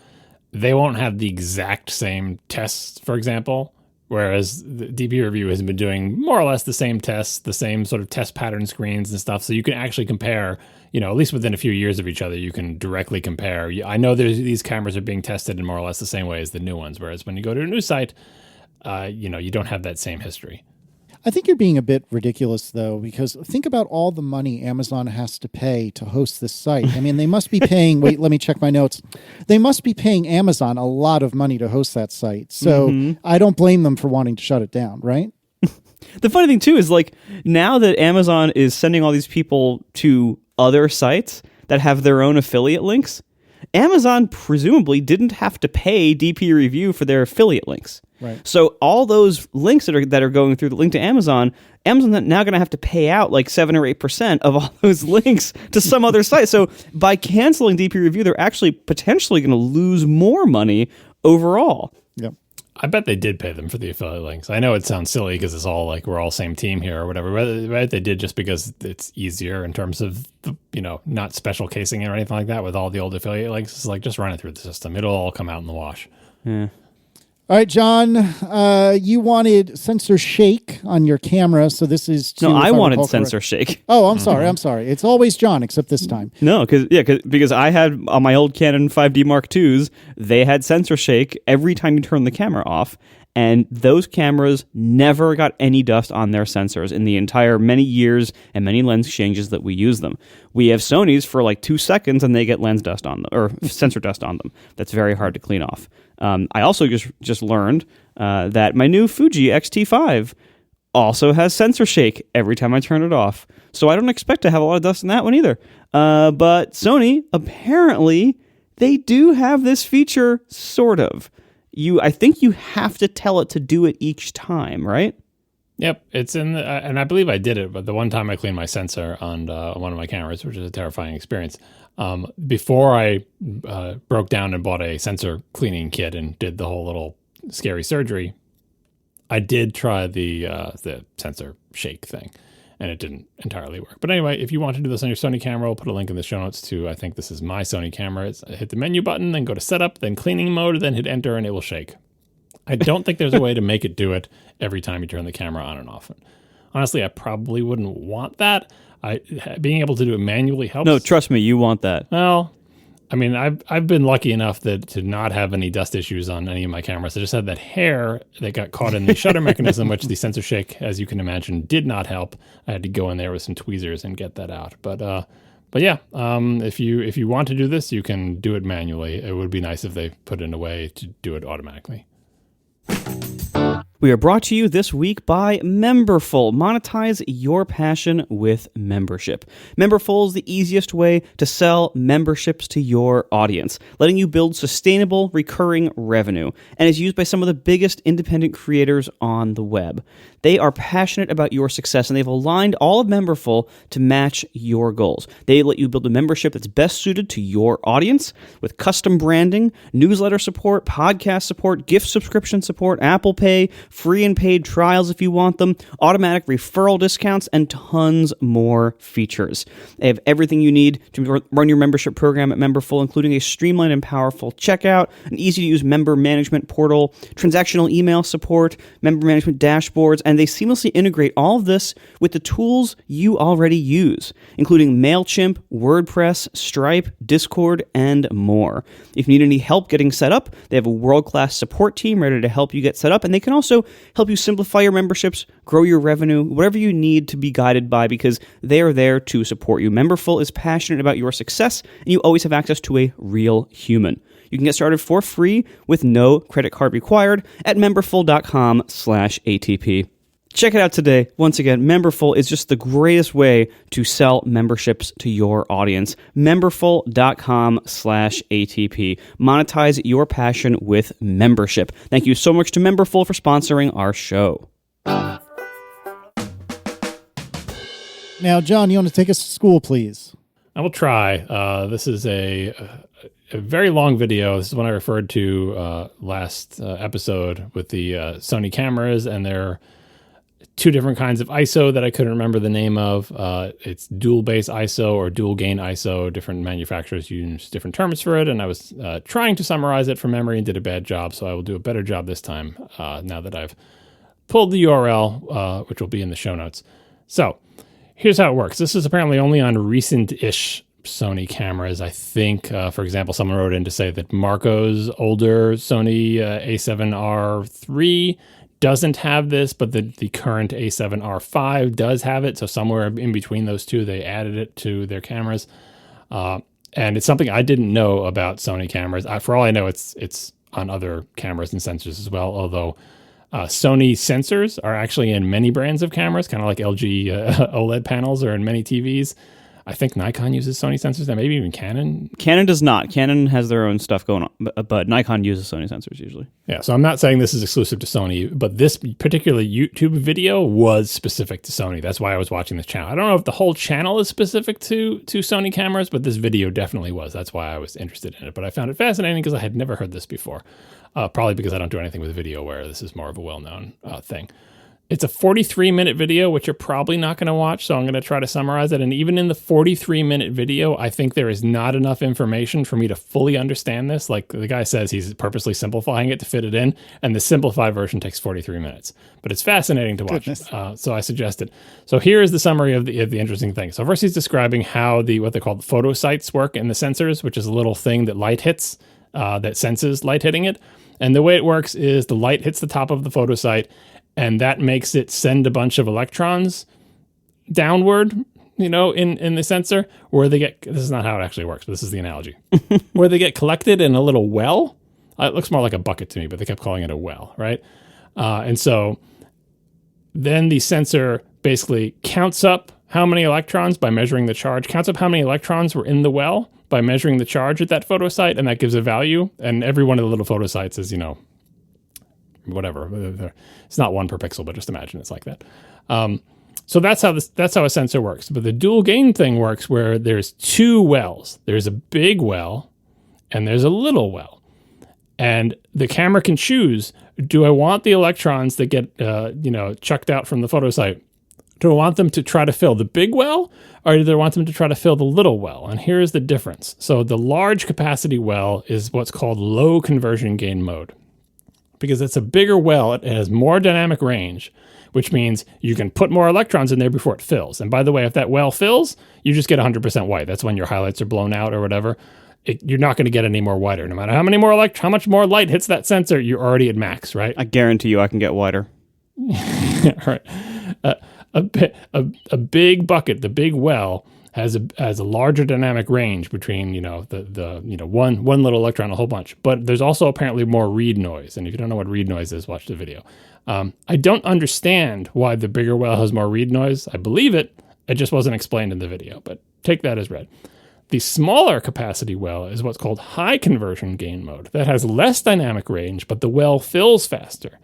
they won't have the exact same tests, for example. Whereas the DPReview has been doing more or less the same tests, the same sort of test pattern screens and stuff. So you can actually compare, at least within a few years of each other, you can directly compare. I know these cameras are being tested in more or less the same way as the new ones. Whereas when you go to a new site, you don't have that same history. I think you're being a bit ridiculous, though, because think about all the money Amazon has to pay to host this site. I mean, they must be paying, wait, let me check my notes. They must be paying Amazon a lot of money to host that site. So I don't blame them for wanting to shut it down, right? The funny thing, too, is like now that Amazon is sending all these people to other sites that have their own affiliate links, Amazon presumably didn't have to pay DPReview for their affiliate links. Right. So all those links that are going through the link to Amazon's now going to have to pay out like 7 or 8% of all those links to some other site. So by canceling DPReview, they're actually potentially going to lose more money overall. Yep. I bet they did pay them for the affiliate links. I know it sounds silly because it's all like we're all same team here or whatever, but they did just because it's easier in terms of not special casing or anything like that with all the old affiliate links. It's like just run it through the system. It'll all come out in the wash. Yeah. All right, John, you wanted sensor shake on your camera, so this is... No, I wanted sensor shake. Oh, I'm sorry. It's always John, except this time. No, because I had, on my old Canon 5D Mark IIs, they had sensor shake every time you turn the camera off, and those cameras never got any dust on their sensors in the entire many years and many lens exchanges that we use them. We have Sonys for like 2 seconds, and they get lens dust on them, or sensor dust on them. That's very hard to clean off. I also just learned that my new Fuji X-T5 also has sensor shake every time I turn it off. So I don't expect to have a lot of dust in that one either. But Sony, apparently, they do have this feature, sort of. I think you have to tell it to do it each time, right? Yep, it's in the, and I believe I did it, but the one time I cleaned my sensor on one of my cameras, which is a terrifying experience, before I broke down and bought a sensor cleaning kit and did the whole little scary surgery, I did try the sensor shake thing, and it didn't entirely work. But anyway, if you want to do this on your Sony camera, I'll put a link in the show notes to, I think this is my Sony camera. Hit the menu button, then go to setup, then cleaning mode, then hit enter, and it will shake. I don't think there's a way to make it do it every time you turn the camera on and off. Honestly, I probably wouldn't want that. Being able to do it manually helps. No, trust me, you want that. Well, I mean, I've been lucky enough to not have any dust issues on any of my cameras. I just had that hair that got caught in the shutter mechanism, which the sensor shake, as you can imagine, did not help. I had to go in there with some tweezers and get that out. But But yeah, if you want to do this, you can do it manually. It would be nice if they put in a way to do it automatically. We are brought to you this week by Memberful. Monetize your passion with membership. Memberful is the easiest way to sell memberships to your audience, letting you build sustainable, recurring revenue, and is used by some of the biggest independent creators on the web. They are passionate about your success, and they've aligned all of Memberful to match your goals. They let you build a membership that's best suited to your audience with custom branding, newsletter support, podcast support, gift subscription support, Apple Pay, free and paid trials if you want them, automatic referral discounts, and tons more features. They have everything you need to run your membership program at Memberful, including a streamlined and powerful checkout, an easy-to-use member management portal, transactional email support, member management dashboards, and they seamlessly integrate all of this with the tools you already use, including MailChimp, WordPress, Stripe, Discord, and more. If you need any help getting set up, they have a world-class support team ready to help you get set up, and they can also help you simplify your memberships, grow your revenue, whatever you need to be guided by, because they are there to support you. Memberful is passionate about your success, and you always have access to a real human. You can get started for free with no credit card required at memberful.com/ATP. Check it out today. Once again, Memberful is just the greatest way to sell memberships to your audience. Memberful.com/ATP. Monetize your passion with membership. Thank you so much to Memberful for sponsoring our show. Now, John, you want to take us to school, please? I will try. This is a very long video. This is one I referred to last episode with the Sony cameras, and they're two different kinds of ISO that I couldn't remember the name of. It's dual base ISO or dual gain ISO. Different manufacturers use different terms for it, and I was trying to summarize it from memory and did a bad job, so I will do a better job this time now that I've pulled the URL, which will be in the show notes. So here's how it works. This is apparently only on recent-ish Sony cameras. I think, for example, someone wrote in to say that Marco's older Sony A7R3 doesn't have this, but the current A7R5 does have it. So somewhere in between those two, they added it to their cameras. And it's something I didn't know about Sony cameras. For all I know, it's on other cameras and sensors as well, although Sony sensors are actually in many brands of cameras, kind of like LG OLED panels are in many TVs. I think Nikon uses Sony sensors, and maybe even Canon. Canon does not. Canon has their own stuff going on, but Nikon uses Sony sensors usually. Yeah, so I'm not saying this is exclusive to Sony, but this particular YouTube video was specific to Sony. That's why I was watching this channel. I don't know if the whole channel is specific to Sony cameras, but this video definitely was. That's why I was interested in it. But I found it fascinating because I had never heard this before. Probably because I don't do anything with video where this is more of a well-known thing. It's a 43-minute video, which you're probably not going to watch, so I'm going to try to summarize it. And even in the 43-minute video, I think there is not enough information for me to fully understand this. Like the guy says, he's purposely simplifying it to fit it in, and the simplified version takes 43 minutes. But it's fascinating to watch, so I suggest it. So here is the summary of the interesting thing. So first he's describing how what they call the photo sites work in the sensors, which is a little thing that light hits, that senses light hitting it. And the way it works is the light hits the top of the photo site, and that makes it send a bunch of electrons downward, in the sensor, where they get, this is not how it actually works, but this is the analogy, where they get collected in a little well. It looks more like a bucket to me, but they kept calling it a well, right? And so then the sensor basically counts up how many electrons by measuring the charge, counts up how many electrons were in the well by measuring the charge at that photo site, and that gives a value. And every one of the little photo sites is, whatever. It's not one per pixel, but just imagine it's like that. So that's how a sensor works. But the dual gain thing works where there's two wells. There's a big well and there's a little well. And the camera can choose, do I want the electrons that get chucked out from the photo site? Do I want them to try to fill the big well, or do I want them to try to fill the little well? And here's the difference. So the large capacity well is what's called low conversion gain mode, because it's a bigger well. It has more dynamic range, which means you can put more electrons in there before it fills. And by the way, if that well fills, you just get 100% white. That's when your highlights are blown out or whatever. You're not going to get any more whiter. No matter how much more light hits that sensor, you're already at max, right? I guarantee you I can get whiter. Right. A big bucket, the big well, has a larger dynamic range between the one little electron and a whole bunch. But there's also apparently more read noise. And if you don't know what read noise is, watch the video. I don't understand why the bigger well has more read noise. I believe it. It just wasn't explained in the video, but take that as read. The smaller capacity well is what's called high conversion gain mode. That has less dynamic range, but the well fills faster.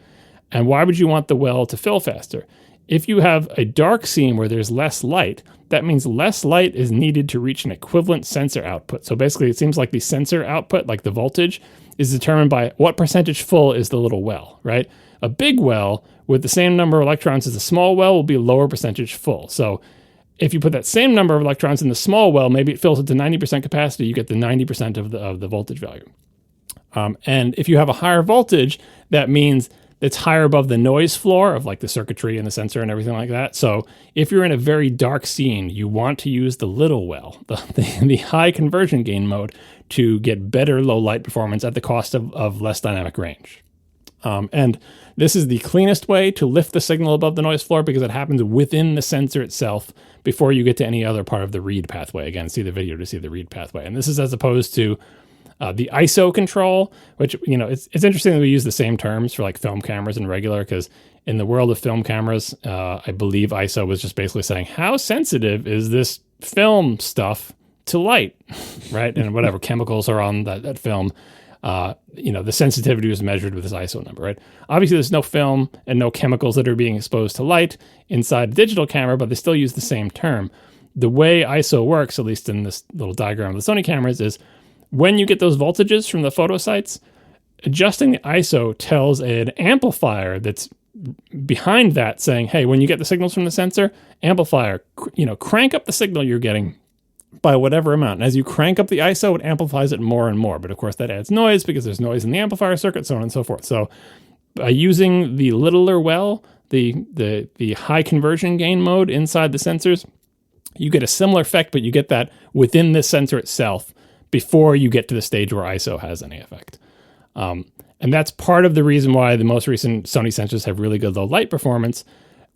And why would you want the well to fill faster? If you have a dark scene where there's less light, that means less light is needed to reach an equivalent sensor output. So basically, it seems like the sensor output, like the voltage, is determined by what percentage full is the little well, right? A big well with the same number of electrons as a small well will be a lower percentage full. So if you put that same number of electrons in the small well, maybe it fills it to 90% capacity, you get the 90% of the voltage value. And if you have a higher voltage, that means it's higher above the noise floor of like the circuitry and the sensor and everything like that. So if you're in a very dark scene, you want to use the little well, the high conversion gain mode, to get better low light performance at the cost of less dynamic range. And this is the cleanest way to lift the signal above the noise floor because it happens within the sensor itself before you get to any other part of the read pathway. Again, see the video to see the read pathway. And this is as opposed to the ISO control, which, it's interesting that we use the same terms for like film cameras and regular, because in the world of film cameras, I believe ISO was just basically saying, how sensitive is this film stuff to light, right? And whatever chemicals are on that film, the sensitivity was measured with this ISO number, right? Obviously, there's no film and no chemicals that are being exposed to light inside a digital camera, but they still use the same term. The way ISO works, at least in this little diagram of the Sony cameras, is when you get those voltages from the photo sites, adjusting the ISO tells an amplifier that's behind that saying, hey, when you get the signals from the sensor, amplifier, crank up the signal you're getting by whatever amount. And as you crank up the ISO, it amplifies it more and more. But of course, that adds noise because there's noise in the amplifier circuit, so on and so forth. So by using the littler well, the high conversion gain mode inside the sensors, you get a similar effect, but you get that within the sensor itself before you get to the stage where ISO has any effect. And that's part of the reason why the most recent Sony sensors have really good low light performance.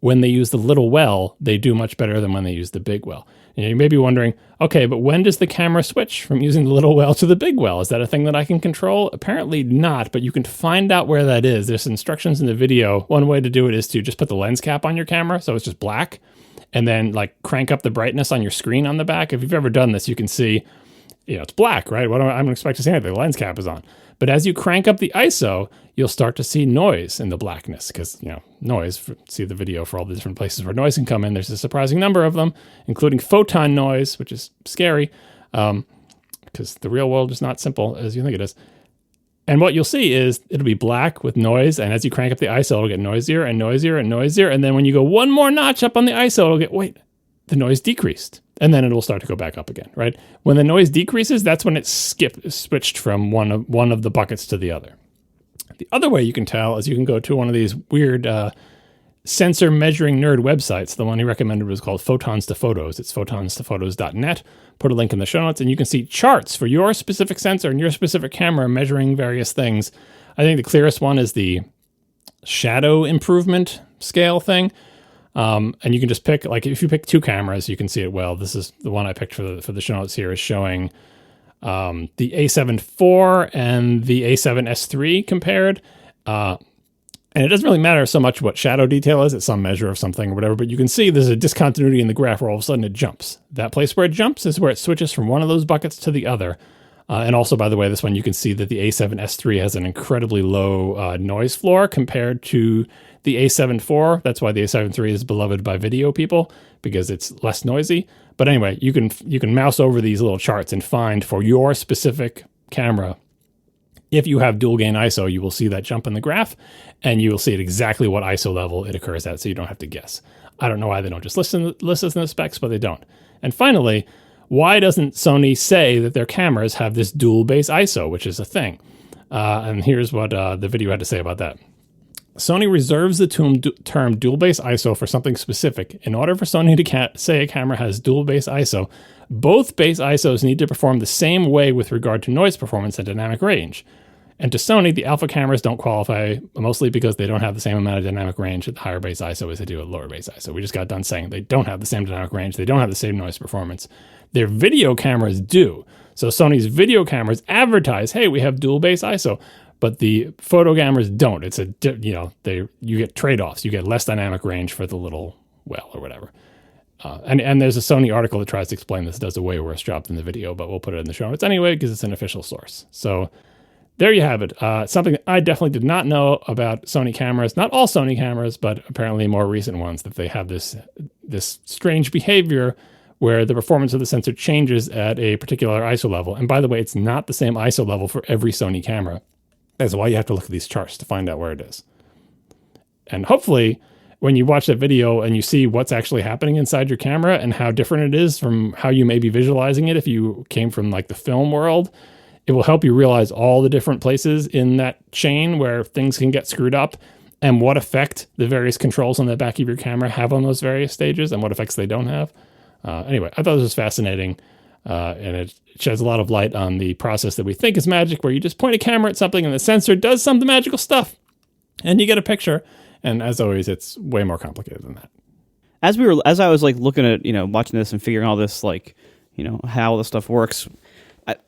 When they use the little well, they do much better than when they use the big well. And you may be wondering, okay, but when does the camera switch from using the little well to the big well? Is that a thing that I can control? Apparently not, but you can find out where that is. There's instructions in the video. One way to do it is to just put the lens cap on your camera, so it's just black, and then like crank up the brightness on your screen on the back. If you've ever done this, you can see, it's black, right? What I'm expecting to see anything. The lens cap is on. But as you crank up the ISO, you'll start to see noise in the blackness because, noise, see the video for all the different places where noise can come in. There's a surprising number of them, including photon noise, which is scary because the real world is not simple as you think it is. And what you'll see is it'll be black with noise. And as you crank up the ISO, it'll get noisier and noisier and noisier. And then when you go one more notch up on the ISO, it'll get, the noise decreased. And then it will start to go back up again, right? When the noise decreases, that's when it switched from one of the buckets to the other. The other way you can tell is you can go to one of these weird sensor measuring nerd websites. The one he recommended was called Photons to Photos. It's photonstophotos.net. Put a link in the show notes, and you can see charts for your specific sensor and your specific camera measuring various things. I think the clearest one is the shadow improvement scale thing. And you can just pick, like if you pick two cameras, you can see it well. This is the one I picked for the show notes here is showing the A7 IV and the A7 S3 compared. And it doesn't really matter so much what shadow detail is. It's some measure of something or whatever, but you can see there's a discontinuity in the graph where all of a sudden it jumps. That place where it jumps is where it switches from one of those buckets to the other. And also, by the way, this one you can see that the A7 S3 has an incredibly low noise floor compared to the A7 IV. That's why the A7 III is beloved by video people, because it's less noisy. But anyway, you can mouse over these little charts and find for your specific camera, if you have dual gain ISO, you will see that jump in the graph, and you will see at exactly what ISO level it occurs at, so you don't have to guess. I don't know why they don't just list in the specs, but they don't. And finally, why doesn't Sony say that their cameras have this dual base ISO, which is a thing? And here's what the video had to say about that. Sony reserves the term dual base ISO for something specific. In order for Sony to say a camera has dual base ISO, both base ISOs need to perform the same way with regard to noise performance and dynamic range. And to Sony, the alpha cameras don't qualify, mostly because they don't have the same amount of dynamic range at the higher base ISO as they do at lower base ISO. We just got done saying they don't have the same dynamic range. They don't have the same noise performance. Their video cameras do. So Sony's video cameras advertise, hey, we have dual base ISO, but the photo cameras don't. It's you get trade-offs. You get less dynamic range for the little well or whatever. And there's a Sony article that tries to explain this. It does a way worse job than the video, but we'll put it in the show notes anyway because it's an official source. So there you have it. Something that I definitely did not know about Sony cameras. Not all Sony cameras, but apparently more recent ones, that they have this strange behavior where the performance of the sensor changes at a particular ISO level. And by the way, it's not the same ISO level for every Sony camera. That's why you have to look at these charts to find out where it is. And hopefully, when you watch that video and you see what's actually happening inside your camera and how different it is from how you may be visualizing it if you came from like the film world, it will help you realize all the different places in that chain where things can get screwed up and what effect the various controls on the back of your camera have on those various stages and what effects they don't have. Anyway, I thought this was fascinating, and it sheds a lot of light on the process that we think is magic, where you just point a camera at something and the sensor does some of the magical stuff, and you get a picture. And as always, it's way more complicated than that. As I was like looking at, watching this and figuring all this, like, how the stuff works,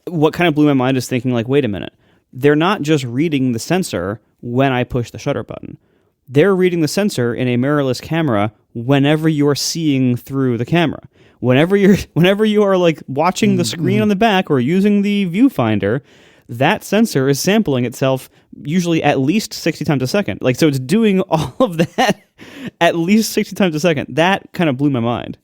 what kind of blew my mind is thinking, like, wait a minute, they're not just reading the sensor when I push the shutter button. They're reading the sensor in a mirrorless camera whenever you're seeing through the camera. Whenever you are like watching the screen on the back or using the viewfinder, that sensor is sampling itself usually at least 60 times a second. Like, so it's doing all of that at least 60 times a second. That kind of blew my mind.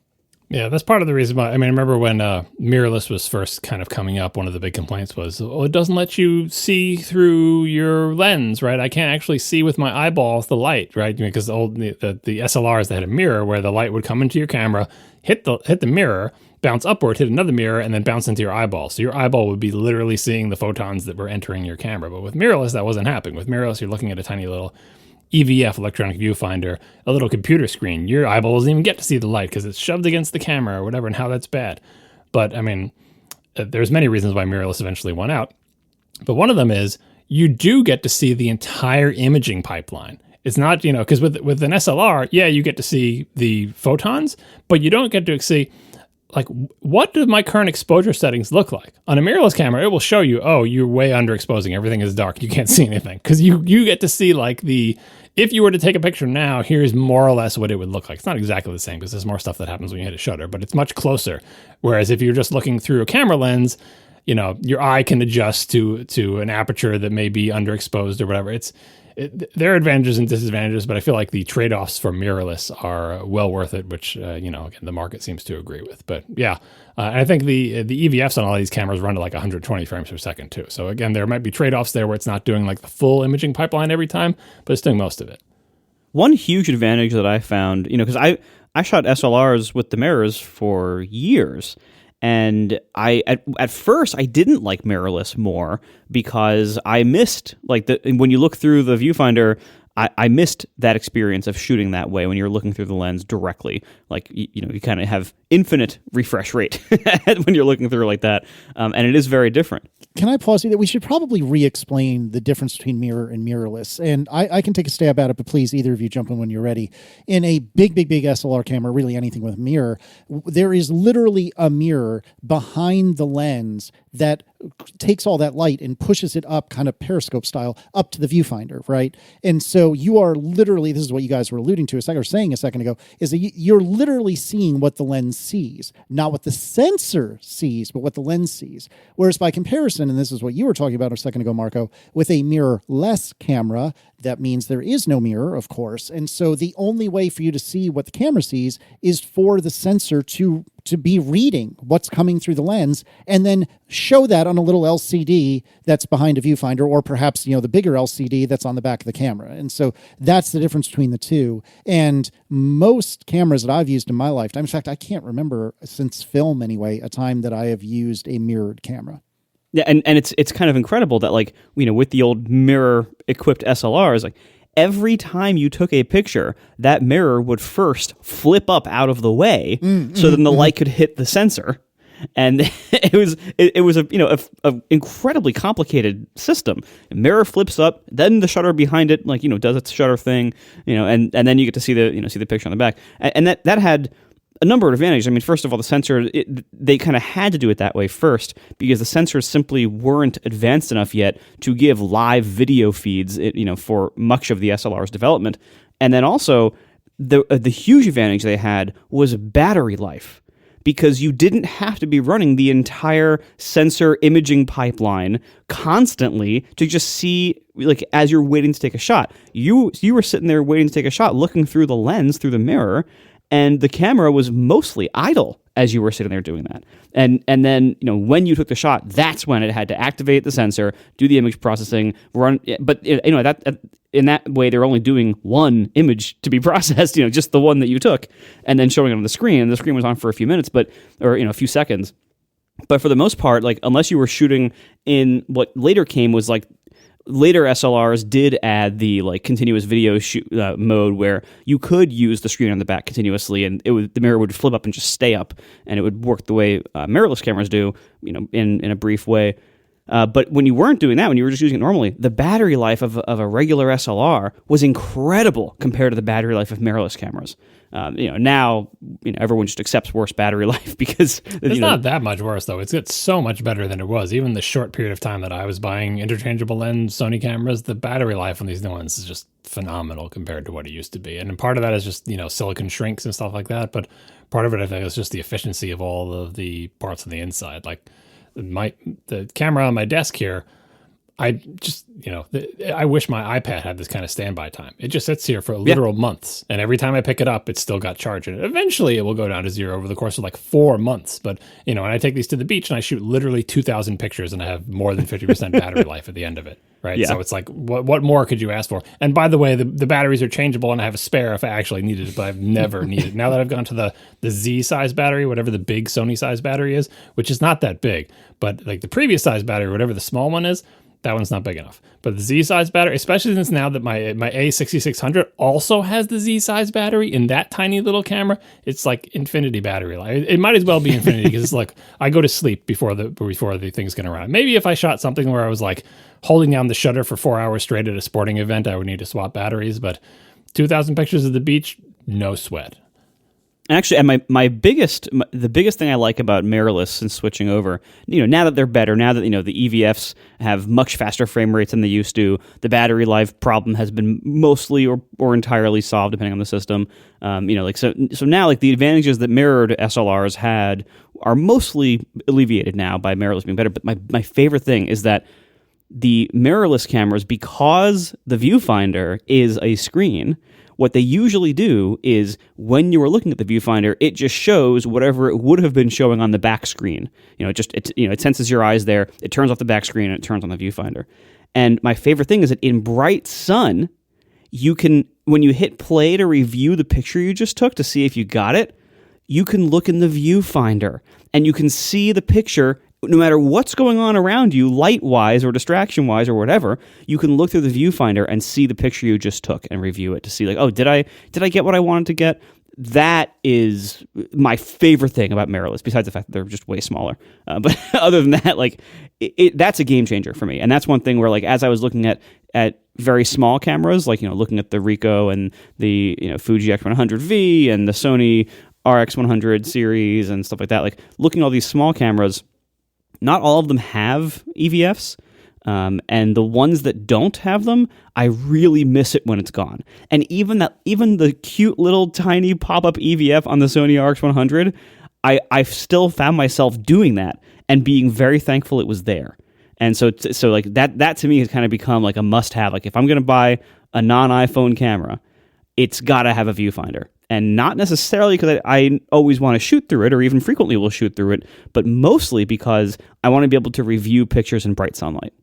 Yeah, that's part of the reason why. I mean, I remember when mirrorless was first kind of coming up, one of the big complaints was, it doesn't let you see through your lens, right? I can't actually see with my eyeballs the light, right? Because the SLRs, they had a mirror where the light would come into your camera, hit the mirror, bounce upward, hit another mirror, and then bounce into your eyeball. So your eyeball would be literally seeing the photons that were entering your camera. But with mirrorless, that wasn't happening. With mirrorless, you're looking at a tiny little EVF, electronic viewfinder, a little computer screen. Your eyeball doesn't even get to see the light because it's shoved against the camera or whatever, and how that's bad. But I mean, there's many reasons why mirrorless eventually won out. But one of them is you do get to see the entire imaging pipeline. It's not, because with an SLR, yeah, you get to see the photons, but you don't get to see, like, what do my current exposure settings look like? On a mirrorless camera, it will show you, oh, you're way underexposing. Everything is dark. You can't see anything. Because you get to see, like, if you were to take a picture now, here's more or less what it would look like. It's not exactly the same because there's more stuff that happens when you hit a shutter, but it's much closer. Whereas if you're just looking through a camera lens, your eye can adjust to an aperture that may be underexposed or whatever. There are advantages and disadvantages, but I feel like the trade-offs for mirrorless are well worth it, which, again, the market seems to agree with. But yeah, I think the EVFs on all these cameras run to like 120 frames per second too. So again, there might be trade-offs there where it's not doing like the full imaging pipeline every time, but it's doing most of it. One huge advantage that I found, because I shot SLRs with the mirrors for years. And at first I didn't like mirrorless more because I missed, like, when you look through the viewfinder, I missed that experience of shooting that way when you're looking through the lens directly. Like, you kind of have infinite refresh rate when you're looking through like that, and it is very different. Can I pause you that we should probably re-explain the difference between mirror and mirrorless? And I can take a stab at it, but please, either of you jump in when you're ready. In a big SLR camera, really anything with a mirror, there is literally a mirror behind the lens that takes all that light and pushes it up, kind of periscope style, up to the viewfinder, right? And so you are literally, this is what you guys were alluding to saying a second ago, is that you're literally seeing what the lens sees, not what the sensor sees, but what the lens sees. Whereas by comparison, and this is what you were talking about a second ago, Marco, with a mirrorless camera, that means there is no mirror, of course. And so the only way for you to see what the camera sees is for the sensor to be reading what's coming through the lens and then show that on a little LCD that's behind a viewfinder, or perhaps, the bigger LCD that's on the back of the camera. And so that's the difference between the two. And most cameras that I've used in my lifetime, in fact, I can't remember since film anyway, a time that I have used a mirrored camera. Yeah, and it's kind of incredible that, like, with the old mirror-equipped SLRs, like, every time you took a picture, that mirror would first flip up out of the way so then the light could hit the sensor. And it was a incredibly complicated system. A mirror flips up, then the shutter behind it does its shutter thing, and then you get to see the picture on the back. And that had a number of advantages. I mean, first of all, the sensor, they kind of had to do it that way first because the sensors simply weren't advanced enough yet to give live video feeds, for much of the SLR's development. And then also, the huge advantage they had was battery life, because you didn't have to be running the entire sensor imaging pipeline constantly to just see, as you're waiting to take a shot. You were sitting there waiting to take a shot, looking through the lens, through the mirror, and the camera was mostly idle as you were sitting there doing that. And then, when you took the shot, that's when it had to activate the sensor, do the image processing, run. But, that in that way, they're only doing one image to be processed, just the one that you took, and then showing it on the screen. And the screen was on for a few minutes, or a few seconds. But for the most part, unless you were shooting in what later came was later SLRs did add the continuous video shoot mode where you could use the screen on the back continuously, and the mirror would flip up and just stay up, and it would work the way mirrorless cameras do, in a brief way. But when you weren't doing that, when you were just using it normally, the battery life of a regular SLR was incredible compared to the battery life of mirrorless cameras. Now everyone just accepts worse battery life because it's not that much worse though. It's so much better than it was. Even the short period of time that I was buying interchangeable lens Sony cameras, the battery life on these new ones is just phenomenal compared to what it used to be. And part of that is just silicon shrinks and stuff like that. But part of it I think is just the efficiency of all of the parts on the inside. The camera on my desk here, I just, I wish my iPad had this kind of standby time. It just sits here for literal months. And every time I pick it up, it's still got charge in it. Eventually, it will go down to zero over the course of 4 months. But, and I take these to the beach and I shoot literally 2,000 pictures and I have more than 50% battery life at the end of it. Right. Yeah. So it's what more could you ask for? And by the way, the batteries are changeable and I have a spare if I actually needed it, but I've never needed it. Now that I've gone to the Z size battery, whatever the big Sony size battery is, which is not that big, but the previous size battery, whatever the small one is, that one's not big enough. But the Z-size battery, especially since now that my A6600 also has the Z-size battery in that tiny little camera, it's like infinity battery life. It might as well be infinity because it's I go to sleep before the thing's going to run. Maybe if I shot something where I was holding down the shutter for 4 hours straight at a sporting event, I would need to swap batteries. But 2,000 pictures of the beach, no sweat. Actually, and the biggest thing I like about mirrorless since switching over, now that they're better, now that the EVFs have much faster frame rates than they used to, the battery life problem has been mostly or entirely solved depending on the system. So now the advantages that mirrored SLRs had are mostly alleviated now by mirrorless being better. But my favorite thing is that the mirrorless cameras, because the viewfinder is a screen, what they usually do is when you are looking at the viewfinder, it just shows whatever it would have been showing on the back screen. It senses your eyes there, it turns off the back screen, and it turns on the viewfinder. And my favorite thing is that in bright sun, you can, when you hit play to review the picture you just took to see if you got it, you can look in the viewfinder and you can see the picture. No matter what's going on around you, light-wise or distraction-wise or whatever, you can look through the viewfinder and see the picture you just took and review it to see, did I get what I wanted to get? That is my favorite thing about mirrorless, besides the fact that they're just way smaller. But other than that, that's a game changer for me. And that's one thing where, as I was looking at very small cameras, looking at the Ricoh and the Fuji X100V and the Sony RX100 series and stuff like that, looking at all these small cameras, not all of them have EVFs, and the ones that don't have them, I really miss it when it's gone. And even the cute little tiny pop-up EVF on the Sony RX100, I've still found myself doing that and being very thankful it was there. And so that to me has kind of become a must-have. If I'm going to buy a non-iPhone camera, it's got to have a viewfinder. And not necessarily because I always want to shoot through it or even frequently will shoot through it, but mostly because I want to be able to review pictures in bright sunlight.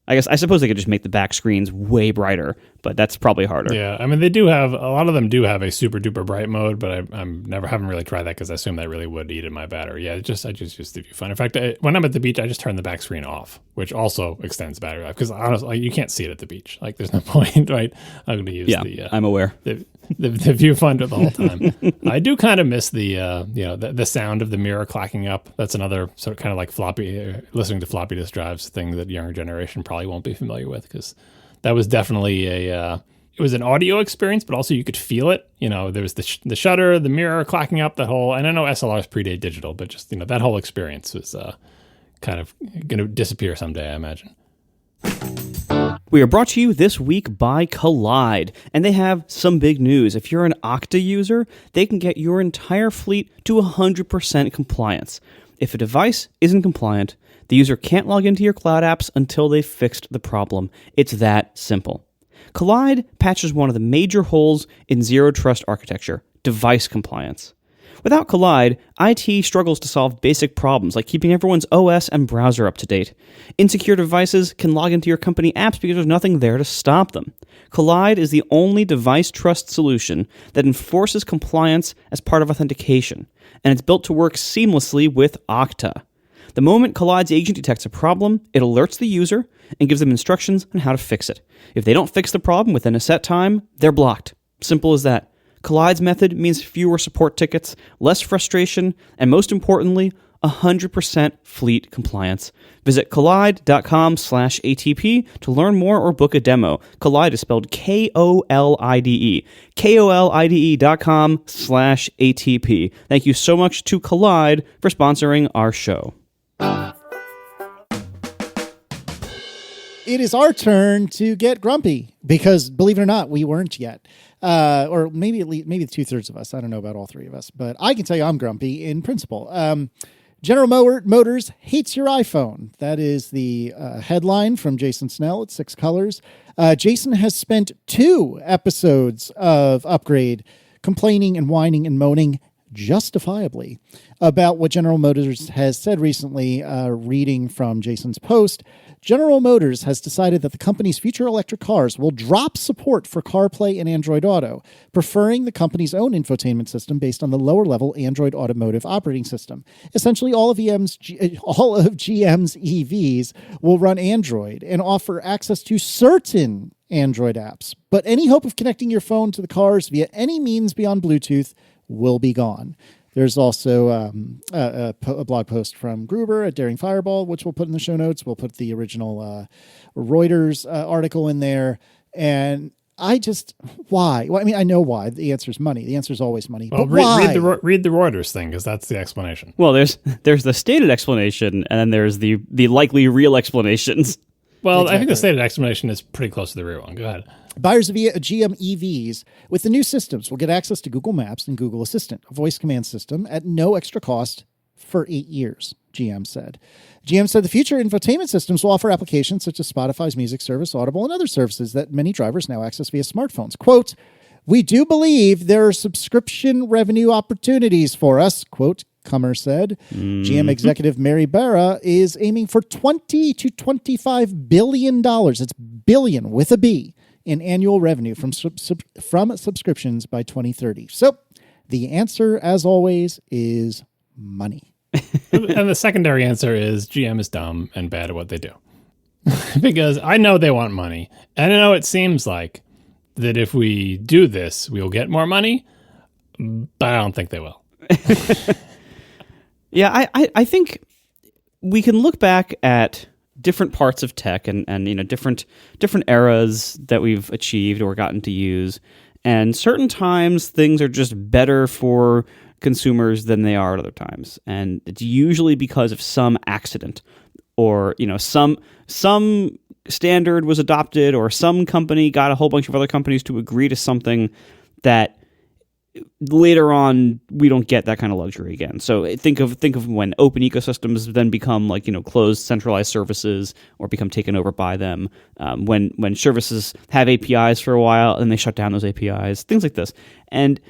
I suppose they could just make the back screens way brighter, but that's probably harder. Yeah, I mean, a lot of them do have a super duper bright mode, but I haven't really tried that because I assume that really would eat at my battery. Yeah, I just use the viewfinder. In fact, when I'm at the beach, I just turn the back screen off, which also extends battery life because honestly, you can't see it at the beach. There's no point, right? I'm going to use I'm aware. the viewfinder the whole time. I do kind of miss the sound of the mirror clacking up. That's another sort of kind of like listening to floppy disk drives thing that younger generation probably won't be familiar with, because that was definitely it was an audio experience, but also you could feel it. There was the shutter, the mirror clacking up, that whole, and I know SLRs predate digital, but just, that whole experience was kind of going to disappear someday, I imagine. We are brought to you this week by Kolide, and they have some big news. If you're an Okta user, they can get your entire fleet to 100% compliance. If a device isn't compliant, the user can't log into your cloud apps until they've fixed the problem. It's that simple. Kolide patches one of the major holes in zero trust architecture: device compliance. Without Kolide, IT struggles to solve basic problems like keeping everyone's OS and browser up to date. Insecure devices can log into your company apps because there's nothing there to stop them. Kolide is the only device trust solution that enforces compliance as part of authentication, and it's built to work seamlessly with Okta. The moment Kollide's agent detects a problem, it alerts the user and gives them instructions on how to fix it. If they don't fix the problem within a set time, they're blocked. Simple as that. Kollide's method means fewer support tickets, less frustration, and most importantly, 100% fleet compliance. Visit Kolide.com/ATP to learn more or book a demo. Kolide is spelled Kolide. Kolide.com/ATP. Thank you so much to Kolide for sponsoring our show. It is our turn to get grumpy because, believe it or not, we weren't yet. Or maybe at least maybe 2/3 of us. I don't know about all three of us, but I can tell you I'm grumpy in principle. General Motors hates your iPhone. That is the headline from Jason Snell at Six Colors. Jason has spent 2 episodes of Upgrade complaining and whining and moaning justifiably about what General Motors has said recently. Reading from Jason's post, General Motors has decided that the company's future electric cars will drop support for CarPlay and Android Auto, preferring the company's own infotainment system based on the lower-level Android Automotive operating system. Essentially, all of GM's EVs will run Android and offer access to certain Android apps, but any hope of connecting your phone to the cars via any means beyond Bluetooth will be gone. There's also a blog post from Gruber at Daring Fireball, which we'll put in the show notes. We'll put the original Reuters article in there. And I just, why? Well, I mean, I know why. The answer is money. The answer is always money. Well, but why? Read the Reuters thing, because that's the explanation. Well, there's the stated explanation, and then there's the likely real explanations. Well, exactly. I think the stated explanation is pretty close to the real one. Go ahead. Buyers of GM EVs with the new systems will get access to Google Maps and Google Assistant, a voice command system, at no extra cost for 8 years, GM said. GM said the future infotainment systems will offer applications such as Spotify's music service, Audible, and other services that many drivers now access via smartphones. Quote, "We do believe there are subscription revenue opportunities for us," quote, Kummer said. GM executive Mary Barra is aiming for $20 to $25 billion. It's billion with a B in annual revenue from subscriptions by 2030. So the answer, as always, is money. And the secondary answer is GM is dumb and bad at what they do. Because I know they want money. And I know it seems like that if we do this, we'll get more money, but I don't think they will. Yeah, I think we can look back at different parts of tech and different eras that we've achieved or gotten to use, and certain times things are just better for consumers than they are at other times, and it's usually because of some accident or some standard was adopted or some company got a whole bunch of other companies to agree to something that later on we don't get that kind of luxury again. So think of when open ecosystems then become closed centralized services or become taken over by them, when services have APIs for a while and they shut down those APIs, things like this. And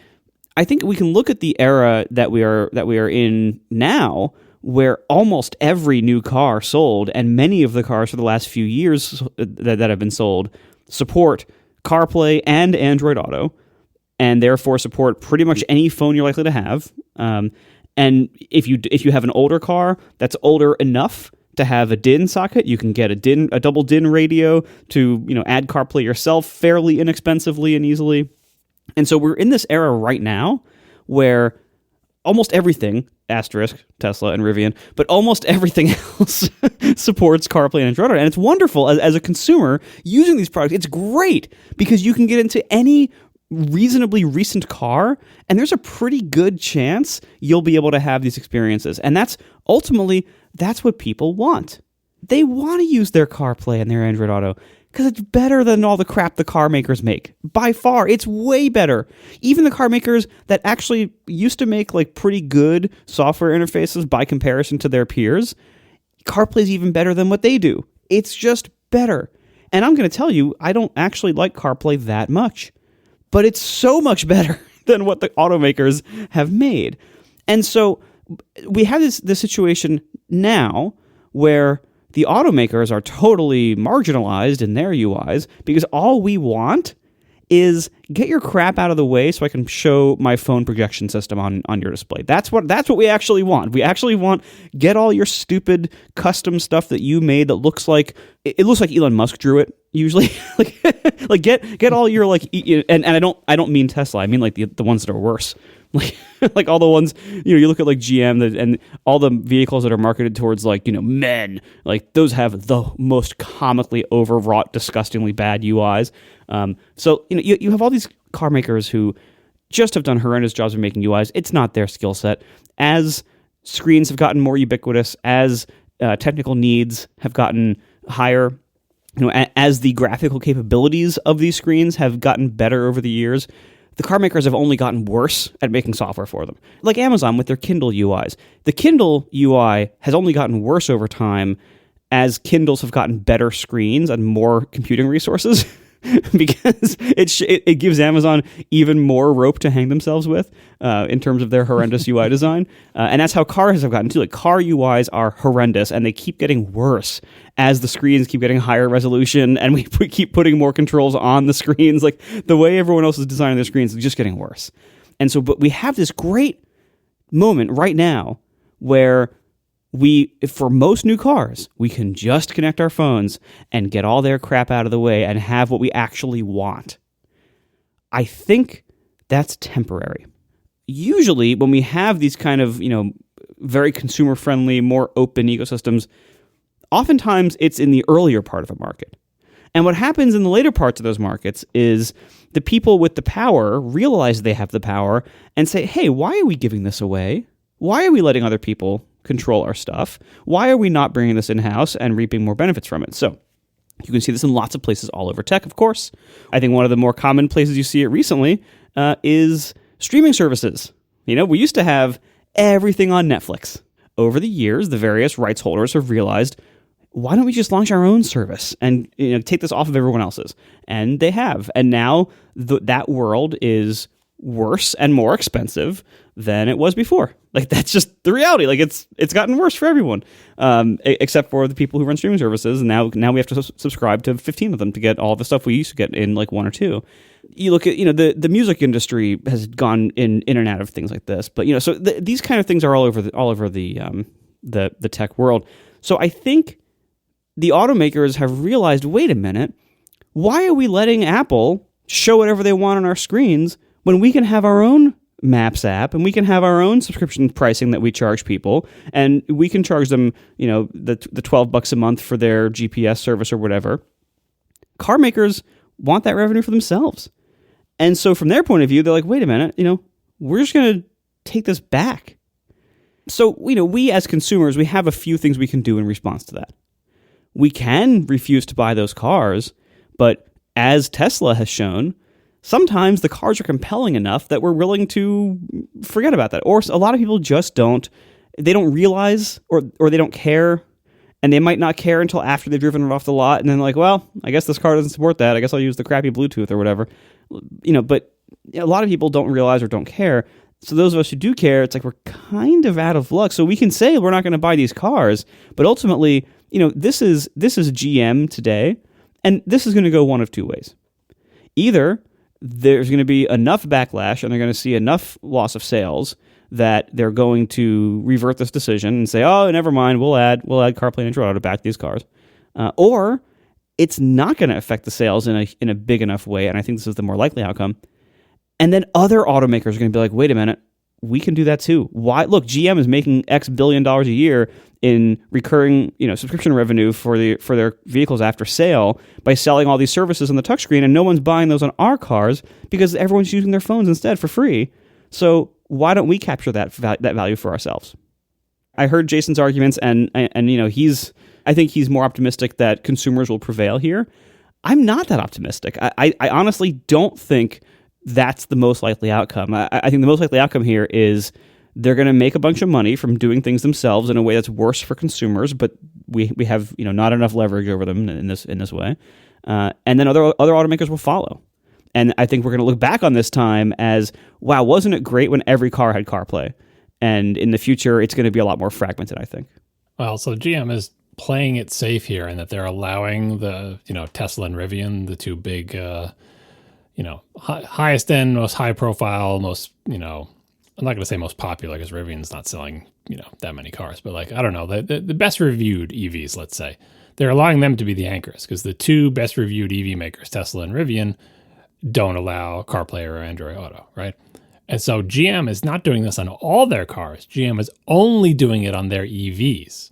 I think we can look at the era that we are in now, where almost every new car sold, and many of the cars for the last few years that have been sold, support CarPlay and Android Auto, and therefore support pretty much any phone you're likely to have. And if you have an older car that's older enough to have a DIN socket, you can get a double DIN radio to add CarPlay yourself fairly inexpensively and easily. And so we're in this era right now where almost everything, asterisk, Tesla and Rivian, but almost everything else supports CarPlay and Android Auto. And it's wonderful as a consumer using these products. It's great because you can get into any reasonably recent car, and there's a pretty good chance you'll be able to have these experiences. And that's what people want. They want to use their CarPlay and their Android Auto because it's better than all the crap the car makers make. By far, it's way better. Even the car makers that actually used to make like pretty good software interfaces by comparison to their peers, CarPlay's even better than what they do. It's just better. And I'm going to tell you, I don't actually like CarPlay that much, but it's so much better than what the automakers have made. And so we have this situation now where the automakers are totally marginalized in their UIs because all we want is get your crap out of the way so I can show my phone projection system on your display. That's what we actually want. We actually want get all your stupid custom stuff that you made that looks like it looks like Elon Musk drew it usually. like get all your like and I don't mean Tesla. I mean like the ones that are worse. Like all the ones, you look at like GM and all the vehicles that are marketed towards like, men, like those have the most comically overwrought, disgustingly bad UIs. So, you have all these car makers who just have done horrendous jobs of making UIs. It's not their skill set. As screens have gotten more ubiquitous, as technical needs have gotten higher, as the graphical capabilities of these screens have gotten better over the years, the car makers have only gotten worse at making software for them. Like Amazon with their Kindle UIs. The Kindle UI has only gotten worse over time as Kindles have gotten better screens and more computing resources because it gives Amazon even more rope to hang themselves with in terms of their horrendous UI design. And that's how cars have gotten too. Like car UIs are horrendous and they keep getting worse as the screens keep getting higher resolution and we keep putting more controls on the screens. Like the way everyone else is designing their screens is just getting worse. And so, but we have this great moment right now where for most new cars, we can just connect our phones and get all their crap out of the way and have what we actually want. I think that's temporary. Usually when we have these kind of, very consumer-friendly, more open ecosystems, oftentimes it's in the earlier part of a market. And what happens in the later parts of those markets is the people with the power realize they have the power and say, hey, why are we giving this away? Why are we letting other people control our stuff? Why are we not bringing this in-house and reaping more benefits from it? So you can see this in lots of places all over tech, of course. I think one of the more common places you see it recently is streaming services. We used to have everything on Netflix. Over the years, the various rights holders have realized, why don't we just launch our own service and take this off of everyone else's? And they have. And now that world is worse and more expensive than it was before. Like that's just the reality. Like it's gotten worse for everyone, except for the people who run streaming services. And now we have to subscribe to 15 of them to get all the stuff we used to get in like one or two. You look at the music industry has gone in and out of things like this, but so these kind of things are all over the tech world. So I think the automakers have realized, wait a minute, why are we letting Apple show whatever they want on our screens when we can have our own Maps app and we can have our own subscription pricing that we charge people and we can charge them, the $12 a month for their GPS service or whatever. Car makers want that revenue for themselves. And so from their point of view, they're like, wait a minute, we're just going to take this back. So, we as consumers, we have a few things we can do in response to that. We can refuse to buy those cars, but as Tesla has shown, sometimes the cars are compelling enough that we're willing to forget about that. Or a lot of people just don't realize or they don't care, and they might not care until after they've driven it off the lot, and then like, well, I guess this car doesn't support that. I guess I'll use the crappy Bluetooth or whatever. But a lot of people don't realize or don't care. So those of us who do care, it's like we're kind of out of luck. So we can say we're not going to buy these cars, but ultimately, this is GM today, and this is going to go one of two ways. Either there's going to be enough backlash and they're going to see enough loss of sales that they're going to revert this decision and say, oh, never mind, we'll add CarPlay and Android Auto back to these cars. Or it's not going to affect the sales in a big enough way, and I think this is the more likely outcome, And then other automakers are going to be like, wait a minute, we can do that too. Why? Look, GM is making X billion dollars a year in recurring, subscription revenue for their vehicles after sale by selling all these services on the touchscreen, and no one's buying those on our cars because everyone's using their phones instead for free. So why don't we capture that value for ourselves? I heard Jason's arguments, and I think he's more optimistic that consumers will prevail here. I'm not that optimistic. I honestly don't think that's the most likely outcome. I think the most likely outcome here is they're going to make a bunch of money from doing things themselves in a way that's worse for consumers, but we have not enough leverage over them in this way, and then other automakers will follow. And I think we're going to look back on this time as, wow, wasn't it great when every car had CarPlay? And in the future, it's going to be a lot more fragmented, I think. Well, so GM is playing it safe here in that they're allowing the Tesla and Rivian, the two big highest end, most high profile, most I'm not going to say most popular because Rivian's not selling that many cars, but I don't know, the best reviewed EVs, let's say, they're allowing them to be the anchors because the two best reviewed EV makers, Tesla and Rivian, don't allow CarPlay or Android Auto, right? And so GM is not doing this on all their cars. GM is only doing it on their EVs.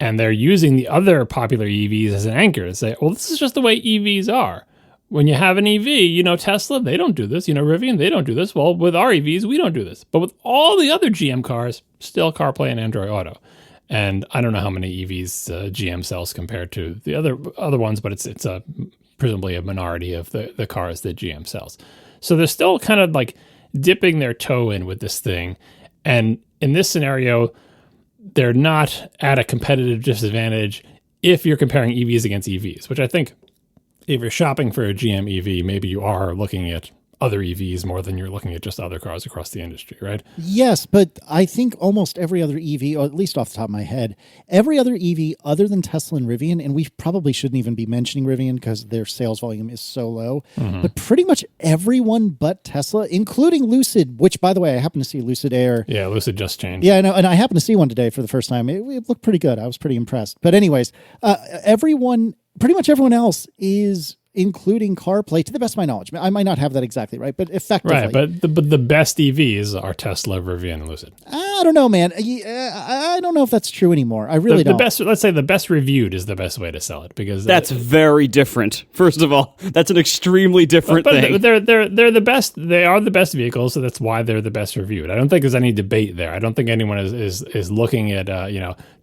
And they're using the other popular EVs as an anchor to say, well, this is just the way EVs are. When you have an EV, Tesla, they don't do this. Rivian, they don't do this. Well, with our EVs, we don't do this. But with all the other GM cars, still CarPlay and Android Auto. And I don't know how many EVs GM sells compared to the other ones, but it's presumably a minority of the cars that GM sells. So they're still kind of dipping their toe in with this thing. And in this scenario, they're not at a competitive disadvantage if you're comparing EVs against EVs, which I think if you're shopping for a GM EV, maybe you are looking at other EVs more than you're looking at just other cars across the industry, right? Yes, but I think almost every other EV, or at least off the top of my head, every other EV other than Tesla and Rivian, and we probably shouldn't even be mentioning Rivian because their sales volume is so low, but pretty much everyone but Tesla, including Lucid, which, by the way, I happen to see Lucid Air. Yeah, Lucid just changed. Yeah, I know, and I happened to see one today for the first time. It looked pretty good. I was pretty impressed. But anyways, pretty much everyone else is including CarPlay, to the best of my knowledge. I might not have that exactly right, but effectively. Right, but the best EVs are Tesla, Rivian, and Lucid. I don't know, man. I don't know if that's true anymore. I really don't. Let's say the best reviewed is the best way to sell it because that's very different. First of all, that's an extremely different thing. They're the best. They are the best vehicles, so that's why they're the best reviewed. I don't think there's any debate there. I don't think anyone is looking at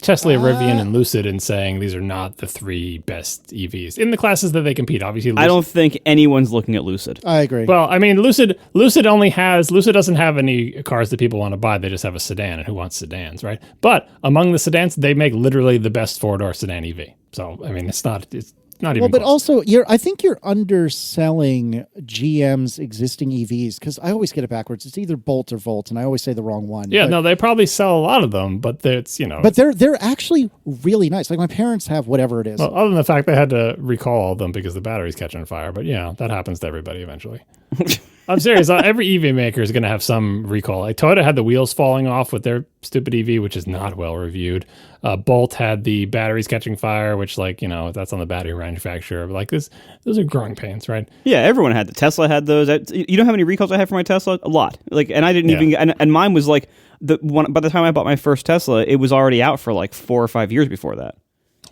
Tesla, Rivian, and Lucid and saying these are not the three best EVs in the classes that they compete. Obviously, Lucid. I don't think anyone's looking at Lucid. I agree. Well, I mean, Lucid doesn't have any cars that people want to buy. They just have a sedan, and who wants sedans, right? But among the sedans, they make literally the best four-door sedan EV. So, I mean, it's not even well, but close. also, I think you're underselling GM's existing EVs because I always get it backwards. It's either Bolt or Volt, and I always say the wrong one. Yeah, no, they probably sell a lot of them, but it's But they're actually really nice. Like my parents have whatever it is. Well, other than the fact they had to recall all of them because the battery's catching fire, but that happens to everybody eventually. I'm serious. Every EV maker is going to have some recall. Like Toyota had the wheels falling off with their stupid EV, which is not well reviewed. Bolt had the batteries catching fire, which that's on the battery manufacturer. But those are growing pains, right? Yeah, everyone had the Tesla had those. You know how many recalls I had for my Tesla? A lot. And I didn't even. And mine was by the time I bought my first Tesla, it was already out for 4 or 5 years before that.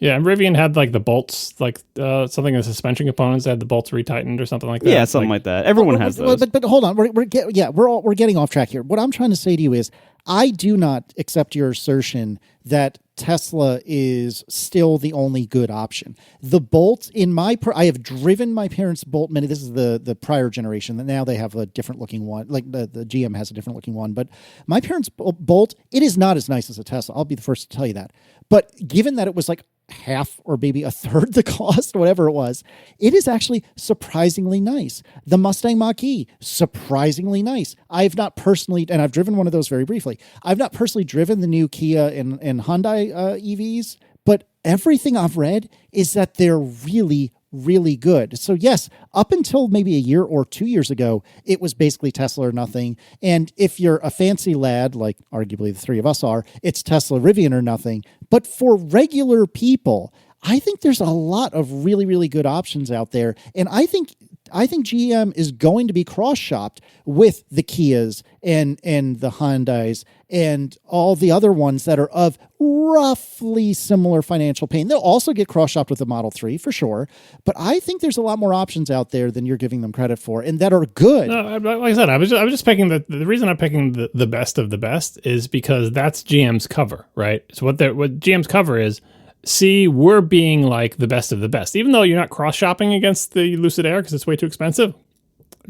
Yeah, and Rivian had the bolts, something in the suspension components had the bolts retightened or something like that. Yeah, something like that. Everyone has those. But hold on, we're getting off track here. What I'm trying to say to you is, I do not accept your assertion that Tesla is still the only good option. The Bolt I have driven my parents' Bolt Mini. This is the prior generation. That now they have a different looking one. Like the GM has a different looking one. But my parents' Bolt, it is not as nice as a Tesla. I'll be the first to tell you that. But given that it was half or maybe a third the cost, whatever it was, it is actually surprisingly nice. The Mustang Mach-E, surprisingly nice. I've not personally, and I've driven one of those very briefly, I've not personally driven the new Kia and Hyundai EVs, but everything I've read is that they're really, really good. So yes, up until maybe a year or 2 years ago, it was basically Tesla or nothing. And if you're a fancy lad, like arguably the three of us are, it's Tesla, Rivian or nothing. But for regular people, I think there's a lot of really, really good options out there. And I think I think GM is going to be cross-shopped with the Kias and the Hyundais and all the other ones that are of roughly similar financial pain. They'll also get cross-shopped with the Model 3 for sure, but I think there's a lot more options out there than you're giving them credit for, and that are good. No, like I said, I was just picking the reason I'm picking the best of the best is because that's GM's cover, right? So what GM's cover is, see, we're being like the best of the best, even though you're not cross-shopping against the Lucid Air because it's way too expensive.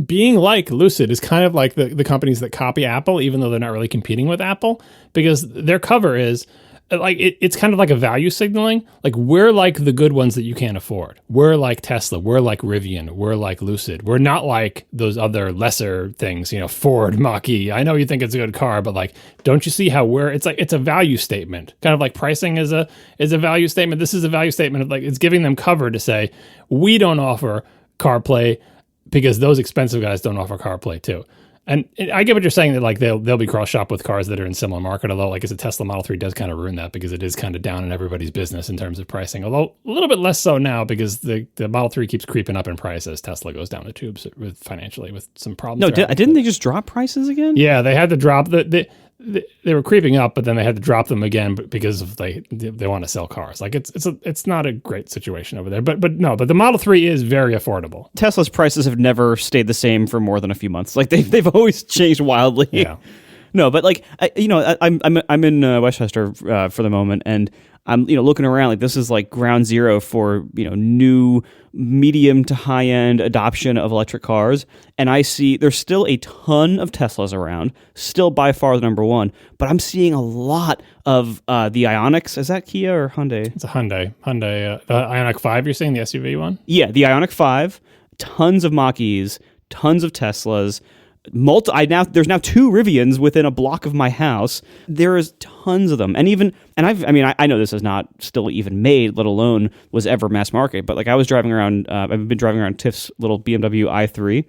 Being like Lucid is kind of like the companies that copy Apple, even though they're not really competing with Apple, because their cover is like it's kind of like a value signaling. Like, we're like the good ones that you can't afford. We're like Tesla. We're like Rivian. We're like Lucid. We're not like those other lesser things, Ford Mach-E. I know you think it's a good car, but like, don't you see how it's a value statement? Kind of like pricing is a value statement. This is a value statement of like, it's giving them cover to say, we don't offer CarPlay because those expensive guys don't offer CarPlay too. And I get what you're saying, that like they'll be cross-shopped with cars that are in similar market, although like as a Tesla Model 3 does kind of ruin that because it is kind of down in everybody's business in terms of pricing, although a little bit less so now because the Model 3 keeps creeping up in price as Tesla goes down the tubes financially with some problems. No, didn't they just drop prices again? Yeah, they had to drop they were creeping up, but then they had to drop them again because of they want to sell cars. Like it's not a great situation over there. But the Model 3 is very affordable. Tesla's prices have never stayed the same for more than a few months. Like they've always changed wildly. Yeah. No, but like I'm in Westchester for the moment, and I'm looking around like this is like ground zero for new medium to high end adoption of electric cars, and I see there's still a ton of Teslas around, still by far the number one, but I'm seeing a lot of the Ioniqs. Is that Kia or Hyundai? It's a Hyundai. The Ioniq 5. You're saying the SUV one? Yeah, the Ioniq 5. Tons of Mach-Es, tons of Teslas. There's now 2 Rivians within a block of my house. There is tons of them, and I know this is not still even made, let alone was ever mass market. But like I was driving around, I've been driving around Tiff's little BMW i3.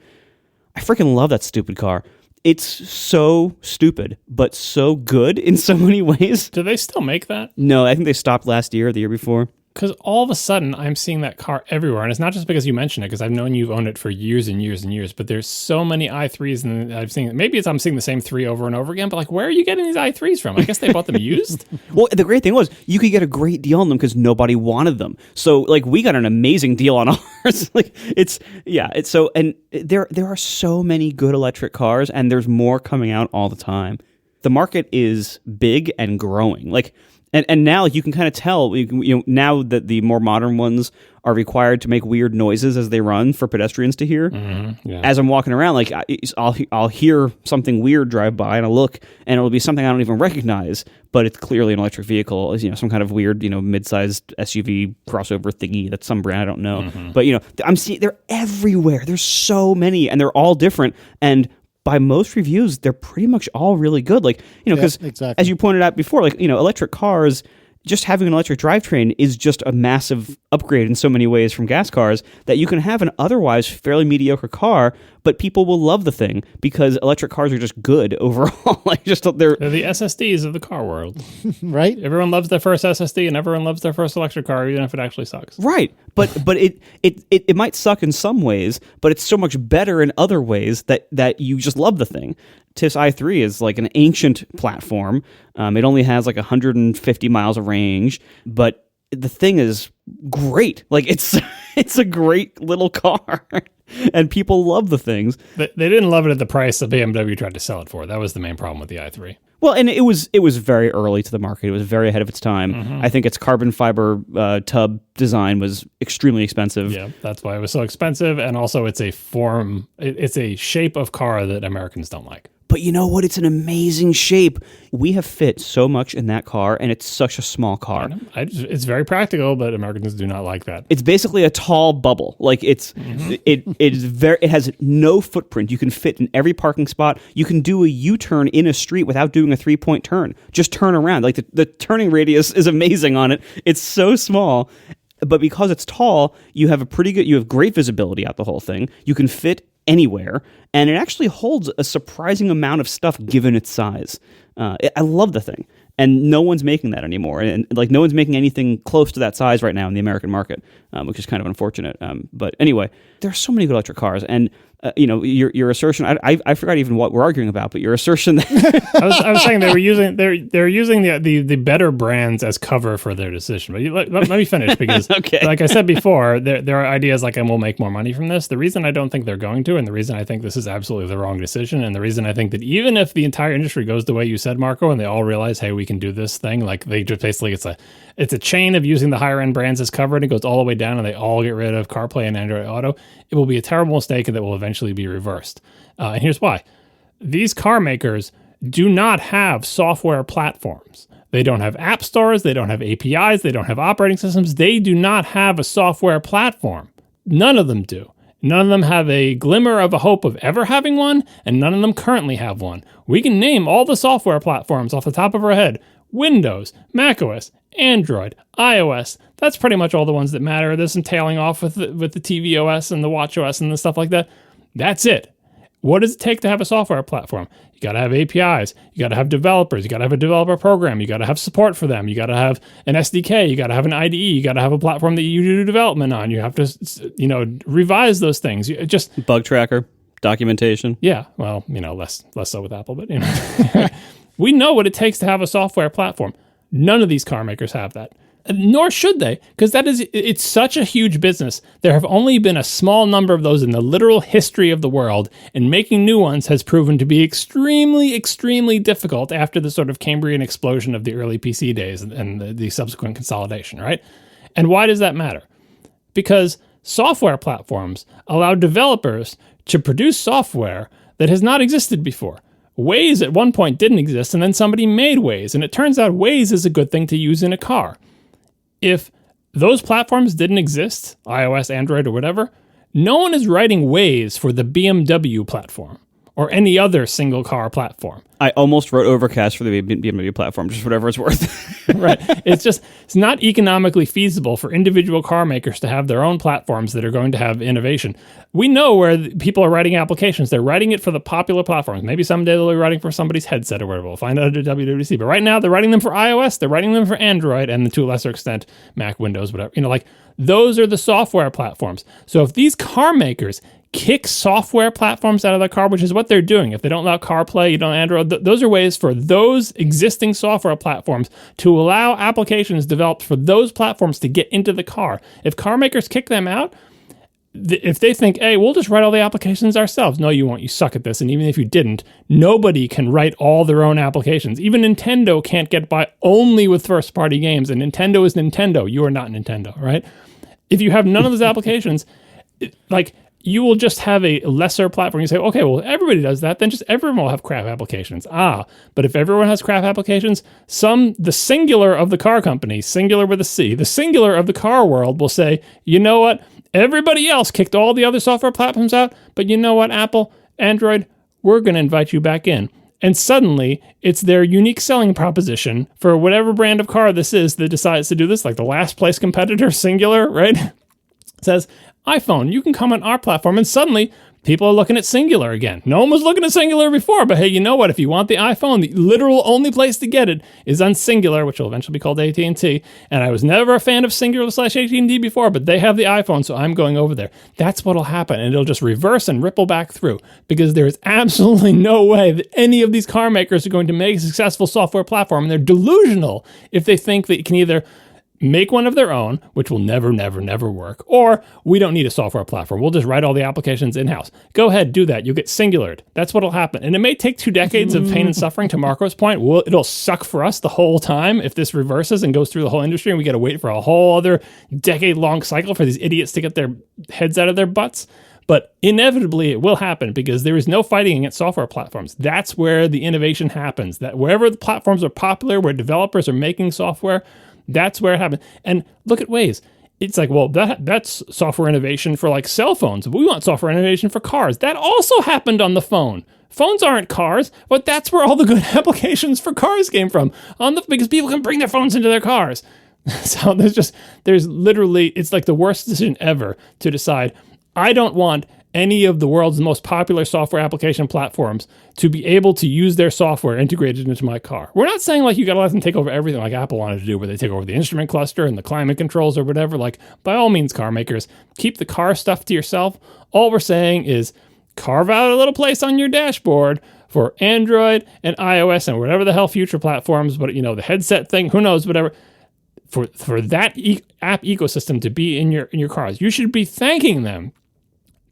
I freaking love that stupid car. It's so stupid, but so good in so many ways. Do they still make that? No, I think they stopped last year or the year before. Because all of a sudden, I'm seeing that car everywhere. And it's not just because you mentioned it, because I've known you've owned it for years and years and years. But there's so many i3s, and I've seen, maybe I'm seeing the same 3 over and over again. But like, where are you getting these i3s from? I guess they bought them used. Well, the great thing was, you could get a great deal on them because nobody wanted them. So like, we got an amazing deal on ours. Like, and there are so many good electric cars, and there's more coming out all the time. The market is big and growing. Like, And now you can kind of tell, now that the more modern ones are required to make weird noises as they run for pedestrians to hear. Mm-hmm, yeah. As I'm walking around, like I'll hear something weird drive by, and I'll look, and it'll be something I don't even recognize, but it's clearly an electric vehicle. Some kind of weird, mid-sized SUV crossover thingy. That's some brand I don't know. Mm-hmm. But I'm seeing they're everywhere. There's so many, and they're all different. And by most reviews, they're pretty much all really good. Like, because exactly. As you pointed out before, like, electric cars, just having an electric drivetrain is just a massive upgrade in so many ways from gas cars that you can have an otherwise fairly mediocre car, but people will love the thing because electric cars are just good overall. Like, they're the SSDs of the car world. Right? Everyone loves their first SSD and everyone loves their first electric car, even if it actually sucks. Right. But it might suck in some ways, but it's so much better in other ways that you just love the thing. Tiff's i3 is like an ancient platform. It only has like 150 miles of range, but the thing is great. Like, it's a great little car, and people love the things. They didn't love it at the price that BMW tried to sell it for. That was the main problem with the i3. Well, and it was very early to the market. It was very ahead of its time. Mm-hmm. I think its carbon fiber tub design was extremely expensive. Yeah, that's why it was so expensive, and also it's a shape of car that Americans don't like. But you know what? It's an amazing shape. We have fit so much in that car, and it's such a small car. It's very practical, but Americans do not like that. It's basically a tall bubble. Like, it has no footprint. You can fit in every parking spot. You can do a U-turn in a street without doing a 3-point turn. Just turn around. Like, the turning radius is amazing on it. It's so small. But because it's tall, you have great visibility out the whole thing. You can fit anywhere, and it actually holds a surprising amount of stuff given its size. I love the thing. And no one's making that anymore. And like no one's making anything close to that size right now in the American market, which is kind of unfortunate. But anyway, there are so many good electric cars. And your assertion, I forgot even what we're arguing about, but your assertion that I was saying they're using the better brands as cover for their decision. But let me finish, because okay. Like I said before, there are ideas like, and we'll make more money from this. The reason I don't think they're going to, and the reason I think this is absolutely the wrong decision, and the reason I think that even if the entire industry goes the way you said, Marco, and they all realize, hey, we can do this thing, like they just basically, it's a chain of using the higher end brands as cover, and it goes all the way down, and they all get rid of CarPlay and Android Auto. It will be a terrible mistake that will eventually be reversed. And here's why. These car makers do not have software platforms. They don't have app stores. They don't have APIs. They don't have operating systems. They do not have a software platform. None of them do. None of them have a glimmer of a hope of ever having one, and none of them currently have one. We can name all the software platforms off the top of our head. Windows, macOS, Android, iOS. That's pretty much all the ones that matter. There's some tailing off with the tvOS and the watchOS and the stuff like that. That's it. What does it take to have a software platform? You got to have APIs. You got to have developers. You got to have a developer program. You got to have support for them. You got to have an SDK. You got to have an IDE. You got to have a platform that you do development on. You have to, revise those things. You just bug tracker, documentation. Yeah. Well, less so with Apple, but we know what it takes to have a software platform. None of these car makers have that. Nor should they, because it's such a huge business. There have only been a small number of those in the literal history of the world, and making new ones has proven to be extremely, extremely difficult after the sort of Cambrian explosion of the early PC days and the subsequent consolidation, right? And why does that matter? Because software platforms allow developers to produce software that has not existed before. Waze at one point didn't exist, and then somebody made Waze, and it turns out Waze is a good thing to use in a car. If those platforms didn't exist, iOS, Android, or whatever, no one is writing Waze for the BMW platform or any other single car platform. I almost wrote Overcast for the BMW platform, just whatever it's worth. Right. It's not economically feasible for individual car makers to have their own platforms that are going to have innovation. We know where people are writing applications. They're writing it for the popular platforms. Maybe someday they'll be writing for somebody's headset or whatever. We'll find out at WWDC. But right now, they're writing them for iOS, they're writing them for Android, and to a lesser extent, Mac, Windows, whatever. Those are the software platforms. So if these car makers kick software platforms out of the car, which is what they're doing. If they don't allow CarPlay, you don't Android, those are ways for those existing software platforms to allow applications developed for those platforms to get into the car. If car makers kick them out, if they think, hey, we'll just write all the applications ourselves. No, you won't. You suck at this. And even if you didn't, nobody can write all their own applications. Even Nintendo can't get by only with first-party games. And Nintendo is Nintendo. You are not Nintendo, right? If you have none of those applications, you will just have a lesser platform. You say, okay, well, everybody does that. Then just everyone will have crap applications. But if everyone has crap applications, the singular of the car company, singular with a C, the singular of the car world will say, you know what? Everybody else kicked all the other software platforms out. But you know what, Apple, Android, we're going to invite you back in. And suddenly, it's their unique selling proposition for whatever brand of car this is that decides to do this, like the last place competitor, singular, right? Says, iPhone, you can come on our platform, and suddenly people are looking at Singular again. No one was looking at Singular before, but hey, you know what? If you want the iPhone, the literal only place to get it is on Singular, which will eventually be called AT&T. And I was never a fan of Singular/AT&T before, but they have the iPhone, so I'm going over there. That's what'll happen, and it'll just reverse and ripple back through, because there is absolutely no way that any of these car makers are going to make a successful software platform, and they're delusional if they think that you can either make one of their own, which will never, never, never work, or we don't need a software platform. We'll just write all the applications in-house. Go ahead, do that. You'll get singulared. That's what'll happen. And it may take 2 decades of pain and suffering, to Marco's point. It'll suck for us the whole time if this reverses and goes through the whole industry, and we got to wait for a whole other decade-long cycle for these idiots to get their heads out of their butts. But inevitably, it will happen, because there is no fighting against software platforms. That's where the innovation happens. That wherever the platforms are popular, where developers are making software, that's where it happens. And look at Waze. It's like, well, that's software innovation for like cell phones. We want software innovation for cars. That also happened on the phone. Phones aren't cars, but that's where all the good applications for cars came from. Because people can bring their phones into their cars. So there's literally, it's like the worst decision ever to decide, I don't want any of the world's most popular software application platforms to be able to use their software integrated into my car. We're not saying like you got to let them take over everything like Apple wanted to do, where they take over the instrument cluster and the climate controls or whatever. Like, by all means, car makers, keep the car stuff to yourself. All we're saying is carve out a little place on your dashboard for Android and iOS and whatever the hell future platforms, but the headset thing, who knows, whatever. For that app ecosystem to be in your cars, you should be thanking them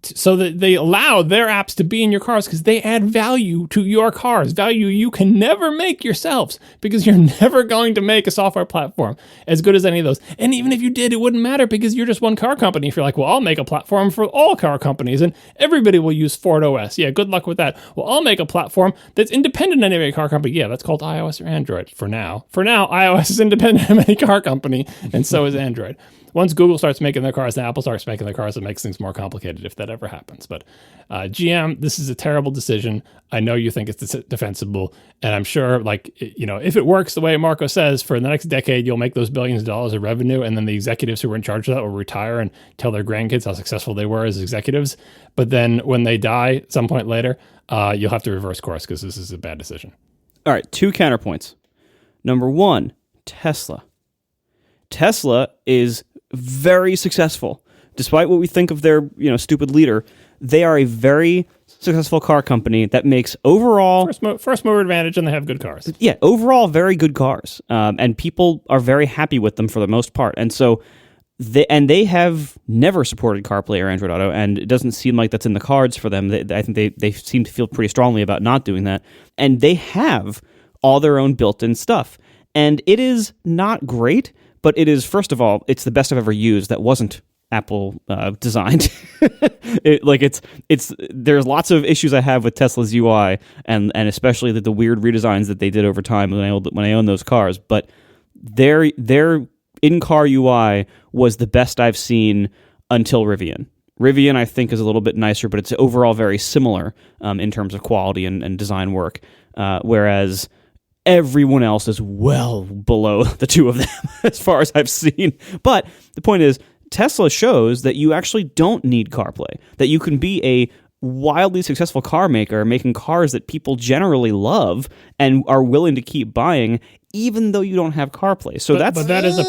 so that they allow their apps to be in your cars, because they add value to your cars, value you can never make yourselves, because you're never going to make a software platform as good as any of those. And even if you did, it wouldn't matter, because you're just one car company. If you're like, well, I'll make a platform for all car companies and everybody will use Ford OS. Yeah, good luck with that. Well, I'll make a platform that's independent of any car company. Yeah, that's called iOS or Android for now. For now, iOS is independent of any car company, and so is Android. Once Google starts making their cars and Apple starts making their cars, it makes things more complicated if that ever happens. But GM, this is a terrible decision. I know you think it's defensible, and I'm sure, if it works the way Marco says, for the next decade, you'll make those billions of dollars of revenue, and then the executives who were in charge of that will retire and tell their grandkids how successful they were as executives. But then when they die at some point later, you'll have to reverse course, because this is a bad decision. All right, 2 counterpoints. Number 1, Tesla. Tesla is very successful. Despite what we think of their, stupid leader, they are a very successful car company that makes overall first mover advantage, and they have good cars. Yeah, overall very good cars, and people are very happy with them for the most part. And so, they have never supported CarPlay or Android Auto, and it doesn't seem like that's in the cards for them. I think they seem to feel pretty strongly about not doing that, and they have all their own built-in stuff, and it is not great. But it is, first of all, it's the best I've ever used that wasn't Apple designed. There's lots of issues I have with Tesla's UI, and especially the weird redesigns that they did over time when I owned those cars. But their in-car UI was the best I've seen until Rivian. Rivian, I think, is a little bit nicer, but it's overall very similar in terms of quality and design work, whereas everyone else is well below the two of them as far as I've seen. But the point is, Tesla shows that you actually don't need CarPlay, that you can be a wildly successful car maker making cars that people generally love and are willing to keep buying, even though you don't have CarPlay. So that is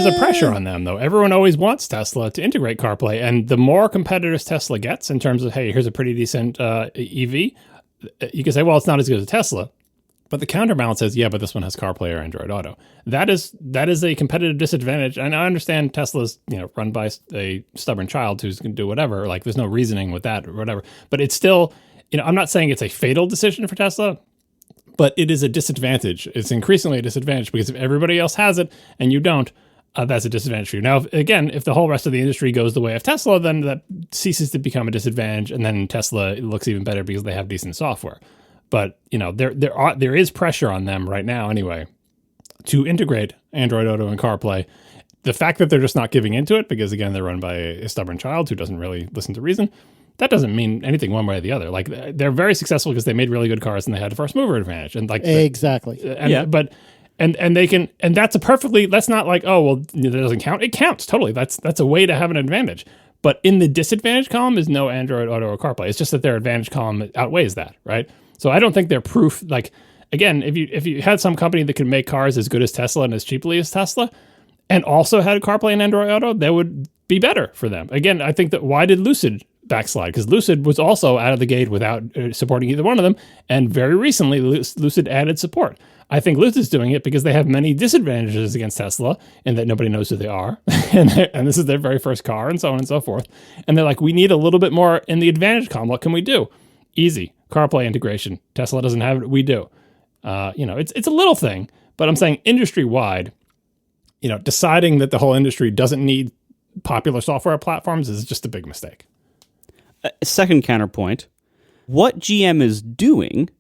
a pressure on them, though. Everyone always wants Tesla to integrate CarPlay, and the more competitors Tesla gets in terms of, hey, here's a pretty decent EV, you can say, well, it's not as good as Tesla. But the counterbalance says, yeah, but this one has CarPlay or Android Auto. That is a competitive disadvantage. And I understand Tesla's, run by a stubborn child who's going to do whatever. Like, there's no reasoning with that or whatever. But it's still, I'm not saying it's a fatal decision for Tesla, but it is a disadvantage. It's increasingly a disadvantage, because if everybody else has it and you don't, that's a disadvantage for you. Now, if the whole rest of the industry goes the way of Tesla, then that ceases to become a disadvantage, and then Tesla looks even better because they have decent software. But there is pressure on them right now anyway to integrate Android Auto and CarPlay. The fact that they're just not giving into it, because again they're run by a stubborn child who doesn't really listen to reason, that doesn't mean anything one way or the other. Like, they're very successful because they made really good cars and they had a first mover advantage. And exactly. And they can, and that's that's not like, oh well, that doesn't count. It counts totally. That's a way to have an advantage. But in the disadvantage column is no Android Auto or CarPlay. It's just that their advantage column outweighs that, right? So I don't think they're proof. Like, again, if you had some company that could make cars as good as Tesla and as cheaply as Tesla, and also had CarPlay and Android Auto, that would be better for them. Again, I think that, why did Lucid backslide? Because Lucid was also out of the gate without supporting either one of them, and very recently Lucid added support. I think Lucid's doing it because they have many disadvantages against Tesla, in that nobody knows who they are, and this is their very first car, and so on and so forth. And they're like, we need a little bit more in the advantage column. What can we do? Easy. CarPlay integration. Tesla doesn't have it. We do. It's a little thing, but I'm saying industry-wide, deciding that the whole industry doesn't need popular software platforms is just a big mistake. Second counterpoint, what GM is doing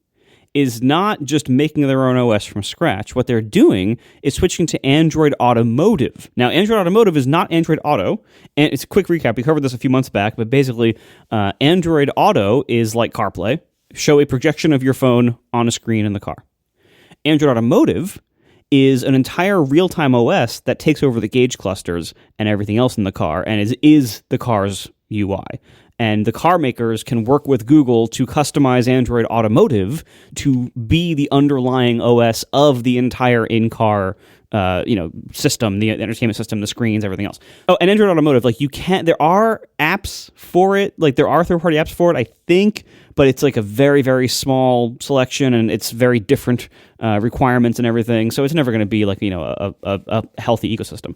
is not just making their own OS from scratch. What they're doing is switching to Android Automotive. Now, Android Automotive is not Android Auto, and it's a quick recap. We covered this a few months back, but basically, Android Auto is like CarPlay. Show a projection of your phone on a screen in the car. Android Automotive is an entire real-time OS that takes over the gauge clusters and everything else in the car, and is the car's UI. And the car makers can work with Google to customize Android Automotive to be the underlying OS of the entire in-car system, the entertainment system, the screens, everything else. Oh, and Android Automotive, like there are apps for it, like there are third-party apps for it, I think, but it's like a very, very small selection, and it's very different requirements and everything. So it's never going to be like a healthy ecosystem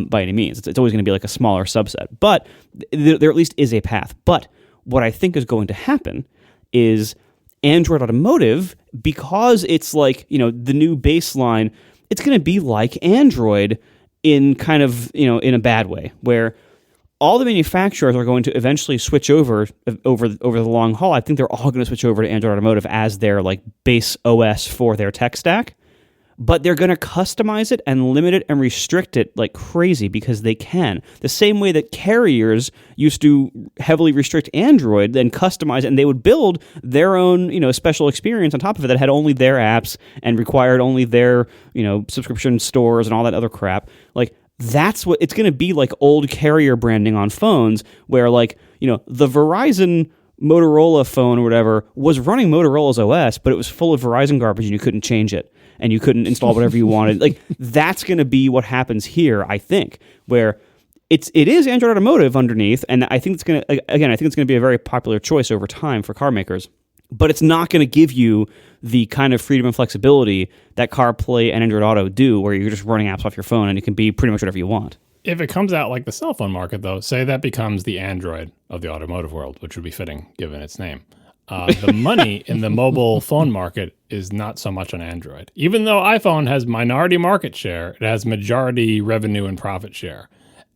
by any means. It's always going to be like a smaller subset. But there at least is a path. But what I think is going to happen is Android Automotive, because it's like the new baseline. It's going to be like Android in kind of, in a bad way, where all the manufacturers are going to eventually switch over the long haul. I think they're all going to switch over to Android Automotive as their like base OS for their tech stack. But they're going to customize it and limit it and restrict it like crazy because they can. The same way that carriers used to heavily restrict Android, then customize it, and they would build their own, special experience on top of it that had only their apps and required only their, subscription stores and all that other crap. Like, that's what it's going to be, like old carrier branding on phones where like, the Verizon Motorola phone or whatever was running Motorola's OS, but it was full of Verizon garbage and you couldn't change it. And you couldn't install whatever you wanted. Like, that's going to be what happens here, I think, where it is Android Automotive underneath, and I think it's going to be a very popular choice over time for car makers. But it's not going to give you the kind of freedom and flexibility that CarPlay and Android Auto do, where you're just running apps off your phone and it can be pretty much whatever you want. If it comes out like the cell phone market, though, say that becomes the Android of the automotive world, which would be fitting given its name. The money in the mobile phone market is not so much on Android. Even though iPhone has minority market share, it has majority revenue and profit share.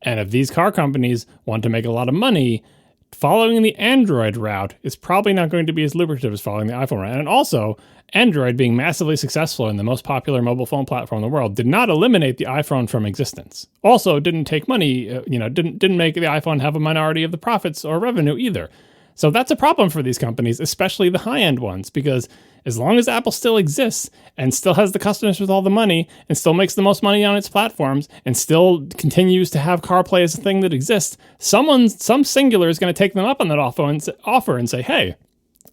And if these car companies want to make a lot of money, following the Android route is probably not going to be as lucrative as following the iPhone route. And also, Android being massively successful in the most popular mobile phone platform in the world did not eliminate the iPhone from existence. Also, didn't take money, didn't make the iPhone have a minority of the profits or revenue either. So that's a problem for these companies, especially the high-end ones, because as long as Apple still exists and still has the customers with all the money and still makes the most money on its platforms and still continues to have CarPlay as a thing that exists, some singular is going to take them up on that offer and say, hey,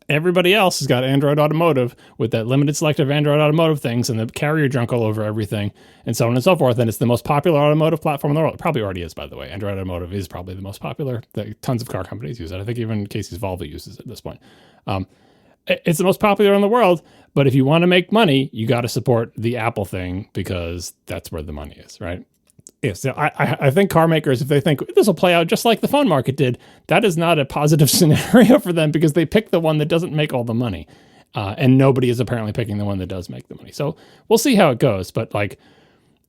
everybody else has got Android Automotive with that limited selective Android Automotive things and the carrier junk all over everything and so on and so forth. And it's the most popular automotive platform in the world. It probably already is, by the way. Android Automotive is probably the most popular. Tons of car companies use it. I think even Casey's Volvo uses it at this point. It's the most popular in the world. But if you want to make money, you got to support the Apple thing because that's where the money is, right? Yeah, so I think car makers, if they think this will play out just like the phone market did, that is not a positive scenario for them because they pick the one that doesn't make all the money. And nobody is apparently picking the one that does make the money. So we'll see how it goes. But like,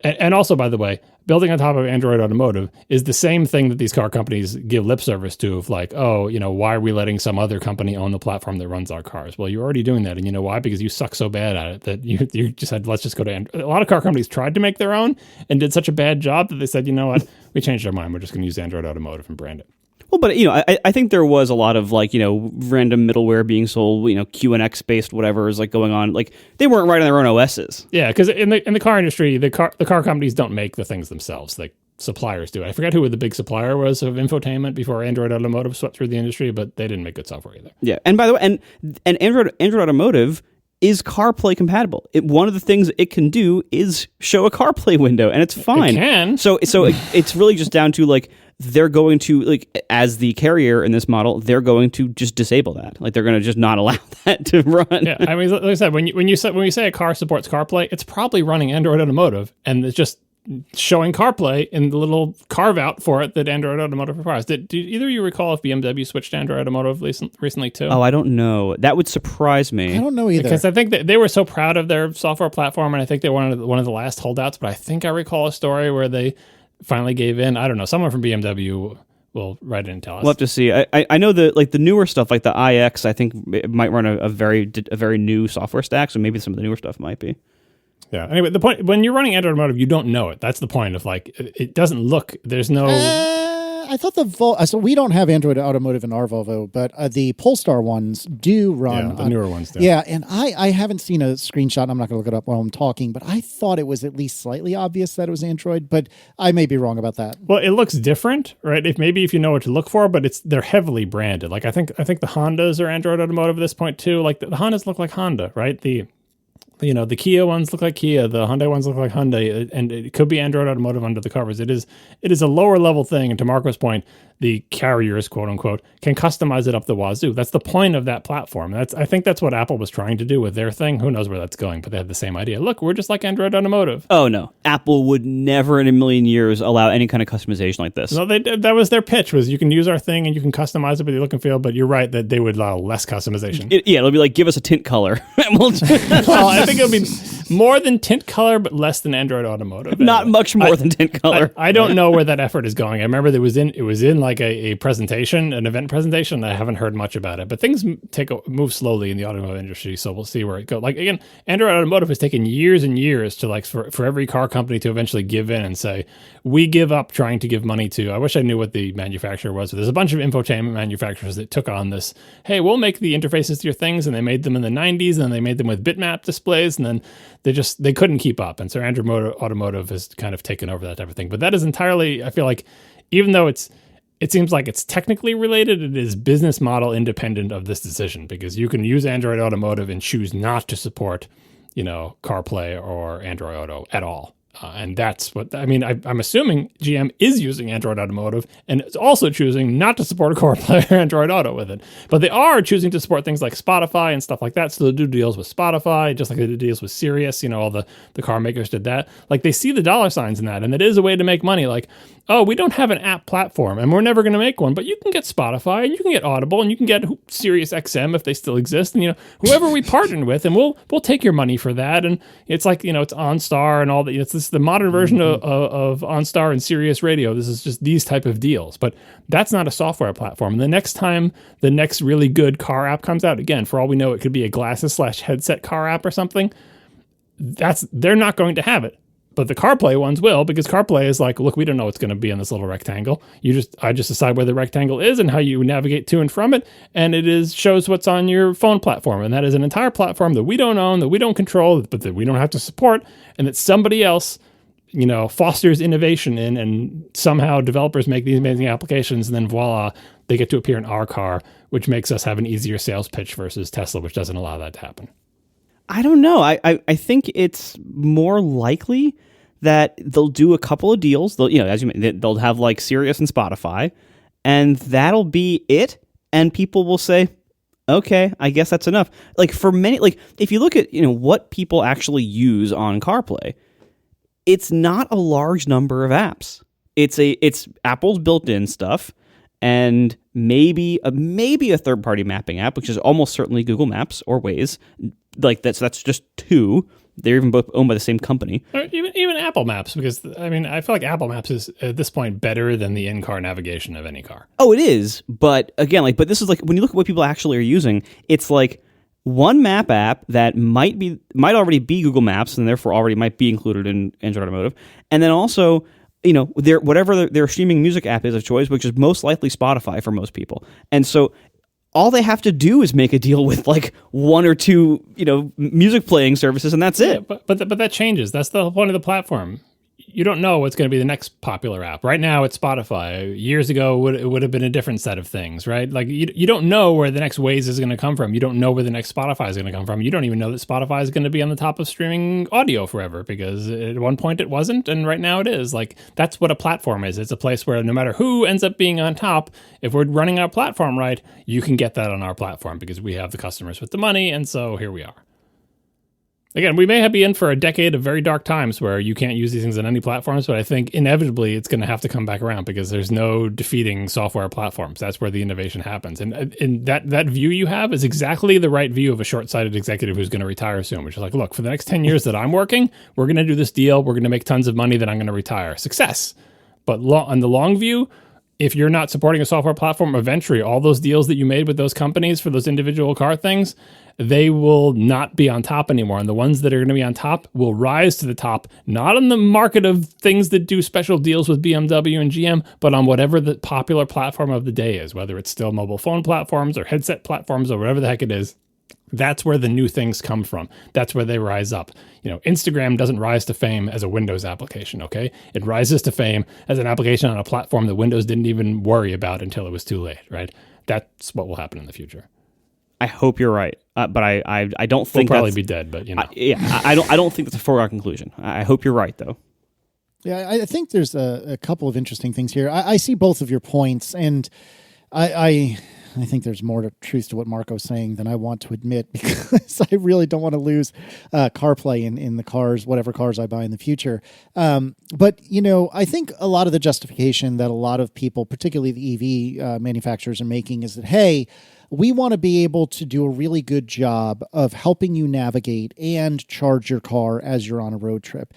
and also, by the way, building on top of Android Automotive is the same thing that these car companies give lip service to of like, oh, why are we letting some other company own the platform that runs our cars? Well, you're already doing that. And you know why? Because you suck so bad at it that you just said, let's just go to Android. A lot of car companies tried to make their own and did such a bad job that they said, you know what? We changed our mind. We're just going to use Android Automotive and brand it. Well, but I think there was a lot of like random middleware being sold, QNX based whatever is like going on. Like they weren't writing their own OSs. Yeah, because in the car industry, the car companies don't make the things themselves. Like suppliers do. I forget who the big supplier was of infotainment before Android Automotive swept through the industry, but they didn't make good software either. Yeah, and by the way, and Android Automotive is CarPlay compatible. One of the things it can do is show a CarPlay window, and it's fine. It can. So it's really just down to like they're going to like as the carrier in this model, they're going to just disable that. Like they're going to just not allow that to run. Yeah, I mean, like I said, when you say a car supports CarPlay, it's probably running Android Automotive, and it's just showing CarPlay in the little carve out for it that Android Automotive requires. Did either of you recall if BMW switched to Android Automotive recently too? Oh, I don't know. That would surprise me. I don't know either. Because I think that they were so proud of their software platform, and I think they were one of the last holdouts. But I think I recall a story where they finally gave in. I don't know. Someone from BMW will write it and tell us. We'll have to see. I know that like the newer stuff, like the iX, I think it might run a very new software stack. So maybe some of the newer stuff might be. Yeah. Anyway, the point when you're running Android Automotive, you don't know it. That's the point of like it doesn't look. There's no. I thought so we don't have Android Automotive in our Volvo, but the Polestar ones do run. Yeah, the newer ones do. Yeah, and I haven't seen a screenshot. I'm not going to look it up while I'm talking, but I thought it was at least slightly obvious that it was Android, but I may be wrong about that. Well, it looks different, right? If you know what to look for, but they're heavily branded. Like I think the Hondas are Android Automotive at this point too. Like the Hondas look like Honda, right? The Kia ones look like Kia, the Hyundai ones look like Hyundai, and it could be Android Automotive under the covers. It is a lower level thing, and to Marco's point, the carriers, quote unquote, can customize it up the wazoo. That's the point of that platform. I think that's what Apple was trying to do with their thing. Who knows where that's going, but they had the same idea. Look, we're just like Android Automotive. Oh no, Apple would never in a million years allow any kind of customization like this. No, that was their pitch, was you can use our thing and you can customize it with your look and feel, but you're right that they would allow less customization. It'll be like, give us a tint color. Well, I think it'll be more than tint color, but less than Android Automotive. Not much more than tint color. I don't know where that effort is going. I remember it was in like a presentation, an event presentation. I haven't heard much about it, but things move slowly in the automotive industry, so we'll see where it goes. Like again, Android Automotive has taken years and years to like for every car company to eventually give in and say, we give up trying to give money to. I wish I knew what the manufacturer was, but there's a bunch of infotainment manufacturers that took on this. Hey, we'll make the interfaces to your things, and they made them in the 90s, and then they made them with bitmap displays, and then they couldn't keep up, and so Android Automotive has kind of taken over that type of thing. But that is entirely, I feel like, even though it seems like it's technically related, it is business model independent of this decision, because you can use Android Automotive and choose not to support, CarPlay or Android Auto at all. And that's what, I'm assuming GM is using Android Automotive and it's also choosing not to support a CarPlay or Android Auto with it. But they are choosing to support things like Spotify and stuff like that. So they'll do deals with Spotify, just like they did deals with Sirius. All the car makers did that. Like they see the dollar signs in that, and it is a way to make money. Like, oh, we don't have an app platform and we're never going to make one, but you can get Spotify and you can get Audible and you can get Sirius XM if they still exist. And, whoever we partnered with, and we'll take your money for that. And it's like, it's OnStar and all that. It's the modern version of OnStar and Sirius Radio. This is just these type of deals, but that's not a software platform. And the next time the next really good car app comes out, again, for all we know, it could be a glasses/headset car app or something. They're not going to have it. But the CarPlay ones will, because CarPlay is like, look, we don't know what's going to be in this little rectangle. I just decide where the rectangle is and how you navigate to and from it, and shows what's on your phone platform. And that is an entire platform that we don't own, that we don't control, but that we don't have to support, and that somebody else, fosters innovation in, and somehow developers make these amazing applications, and then voila, they get to appear in our car, which makes us have an easier sales pitch versus Tesla, which doesn't allow that to happen. I don't know. I think it's more likely that they'll do a couple of deals. They'll, as you mentioned, they'll have like Sirius and Spotify, and that'll be it. And people will say, okay, I guess that's enough. Like for many, like if you look at, what people actually use on CarPlay, it's not a large number of apps. It's Apple's built-in stuff, and maybe a third-party mapping app, which is almost certainly Google Maps or Waze. Like that's just two. They're even both owned by the same company. Or even Apple Maps, because I feel like Apple Maps is at this point better than the in-car navigation of any car. Oh, it is. But again, but this is like when you look at what people actually are using, it's like one map app that might already be Google Maps and therefore already might be included in Android Automotive, and then also their streaming music app is of choice, which is most likely Spotify for most people, and so all they have to do is make a deal with like one or two, music playing services, and that's it. But that changes. That's the whole point of the platform. You don't know what's going to be the next popular app. Right now, it's Spotify. Years ago, it would have been a different set of things, right? Like you don't know where the next Waze is going to come from. You don't know where the next Spotify is going to come from. You don't even know that Spotify is going to be on the top of streaming audio forever, because at one point it wasn't, and right now it is. Like that's what a platform is. It's a place where no matter who ends up being on top, if we're running our platform right, you can get that on our platform because we have the customers with the money, and so here we are. Again, we may be in for a decade of very dark times where you can't use these things on any platforms, but I think inevitably it's going to have to come back around because there's no defeating software platforms. That's where the innovation happens. And that view you have is exactly the right view of a short-sighted executive who's going to retire soon, which is like, look, for the next 10 years that I'm working, we're going to do this deal. We're going to make tons of money, then I'm going to retire. Success. But on the long view, if you're not supporting a software platform, eventually all those deals that you made with those companies for those individual car things, they will not be on top anymore. And the ones that are going to be on top will rise to the top, not on the market of things that do special deals with BMW and GM, but on whatever the popular platform of the day is, whether it's still mobile phone platforms or headset platforms or whatever the heck it is. That's where the new things come from. That's where they rise up. Instagram doesn't rise to fame as a Windows application, okay? It rises to fame as an application on a platform that Windows didn't even worry about until it was too late, right? That's what will happen in the future. I hope you're right, but I don't think we'll probably be dead. But I don't think that's a foregone conclusion. I hope you're right, though. Yeah, I think there's a couple of interesting things here. I see both of your points, and I think there's more truth to what Marco's saying than I want to admit, because I really don't want to lose CarPlay in the cars, whatever cars I buy in the future. But, I think a lot of the justification that a lot of people, particularly the EV manufacturers, are making is that, hey, we want to be able to do a really good job of helping you navigate and charge your car as you're on a road trip.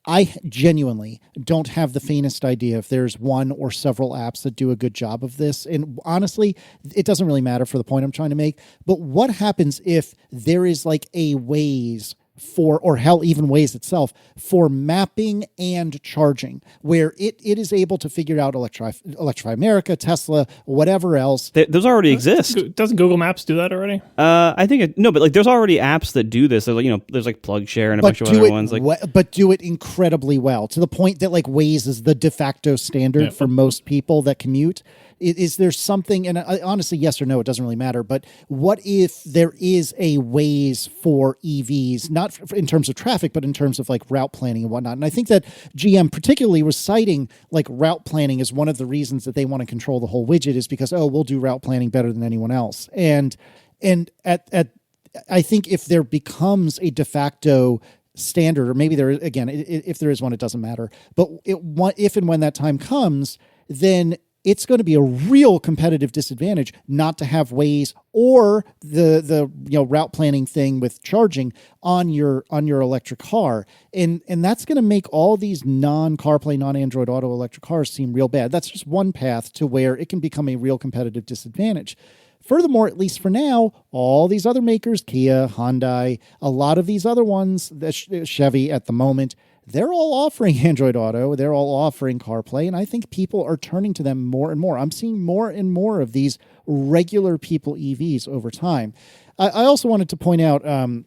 I genuinely don't have the faintest idea if there's one or several apps that do a good job of this. And honestly, it doesn't really matter for the point I'm trying to make. But what happens if there is like a Waze or hell, even Waze itself, for mapping and charging, where it is able to figure out Electrify America, Tesla, whatever else. Those already exist. Doesn't Google Maps do that already? I think but there's already apps that do this. There's like Plug Share and a bunch of other ones. But do it incredibly well, to the point that like Waze is the de facto standard for most people that commute. Is there something, and honestly, yes or no, it doesn't really matter, but what if there is a Waze for EVs, not in terms of traffic, but in terms of like route planning and whatnot? And I think that GM particularly was citing like route planning as one of the reasons that they want to control the whole widget, is because, we'll do route planning better than anyone else. And I think if there becomes a de facto standard, or maybe there is, again, if there is one, it doesn't matter, but if and when that time comes, then it's going to be a real competitive disadvantage not to have Waze or the route planning thing with charging on your electric car, and that's going to make all these non-CarPlay, non-Android Auto electric cars seem real bad. That's just one path to where it can become a real competitive disadvantage. Furthermore, at least for now, all these other makers, Kia, Hyundai, a lot of these other ones, Chevy at the moment, they're all offering Android Auto. They're all offering CarPlay, and I think people are turning to them more and more. I'm seeing more and more of these regular people EVs over time. I also wanted to point out,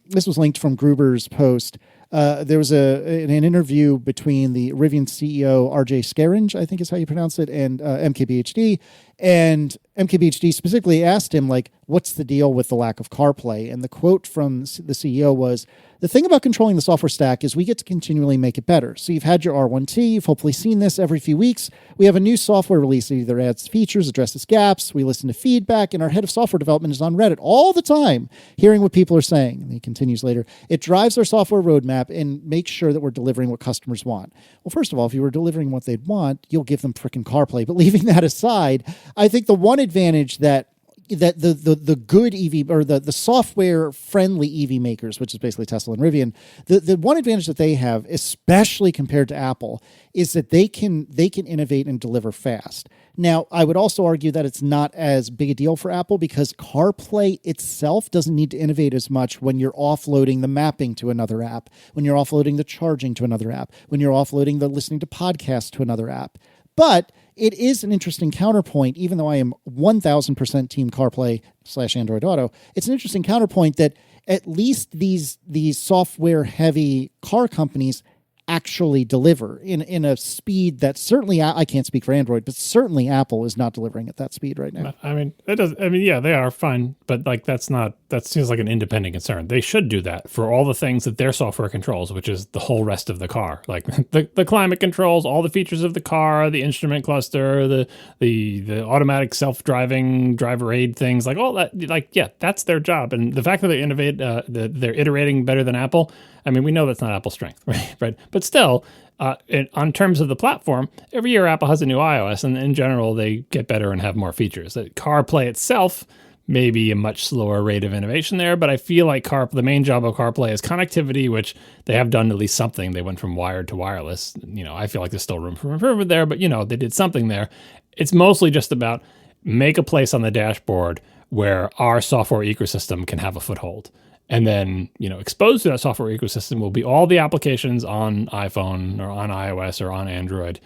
this was linked from Gruber's post. There was an interview between the Rivian CEO, RJ Scaringe, I think is how you pronounce it, and MKBHD. And MKBHD specifically asked him, like, what's the deal with the lack of CarPlay? And the quote from the CEO was, "The thing about controlling the software stack is we get to continually make it better. So you've had your R1T, you've hopefully seen this every few weeks. We have a new software release that either adds features, addresses gaps, we listen to feedback, and our head of software development is on Reddit all the time, hearing what people are saying." And he continues later, "It drives our software roadmap and makes sure that we're delivering what customers want." Well, first of all, if you were delivering what they'd want, you'll give them frickin' CarPlay. But leaving that aside, I think the one advantage that the good EV, or the software friendly EV makers, which is basically Tesla and Rivian, the one advantage that they have, especially compared to Apple, is that they can innovate and deliver fast. Now, I would also argue that it's not as big a deal for Apple, because CarPlay itself doesn't need to innovate as much when you're offloading the mapping to another app, when you're offloading the charging to another app, when you're offloading the listening to podcasts to another app. But it is an interesting counterpoint, even though I am 1000% team CarPlay / Android Auto. It's an interesting counterpoint that at least these software heavy car companies actually deliver in a speed that certainly, I can't speak for Android, but certainly Apple is not delivering at that speed right now. I mean, it does. I mean, yeah, they are fine, but like that seems like an independent concern. They should do that for all the things that their software controls, which is the whole rest of the car, like the climate controls, all the features of the car, the instrument cluster, the automatic self-driving driver aid things, like all that. Like, yeah, that's their job. And the fact that they innovate, they're iterating better than Apple. I mean, we know that's not Apple's strength, right? But still, on terms of the platform, every year Apple has a new iOS, and in general, they get better and have more features. CarPlay itself maybe a much slower rate of innovation there, but I feel like the main job of CarPlay is connectivity, which they have done at least something. They went from wired to wireless. I feel like there's still room for improvement there, but they did something there. It's mostly just about make a place on the dashboard where our software ecosystem can have a foothold. And then, exposed to that software ecosystem will be all the applications on iPhone or on iOS or on Android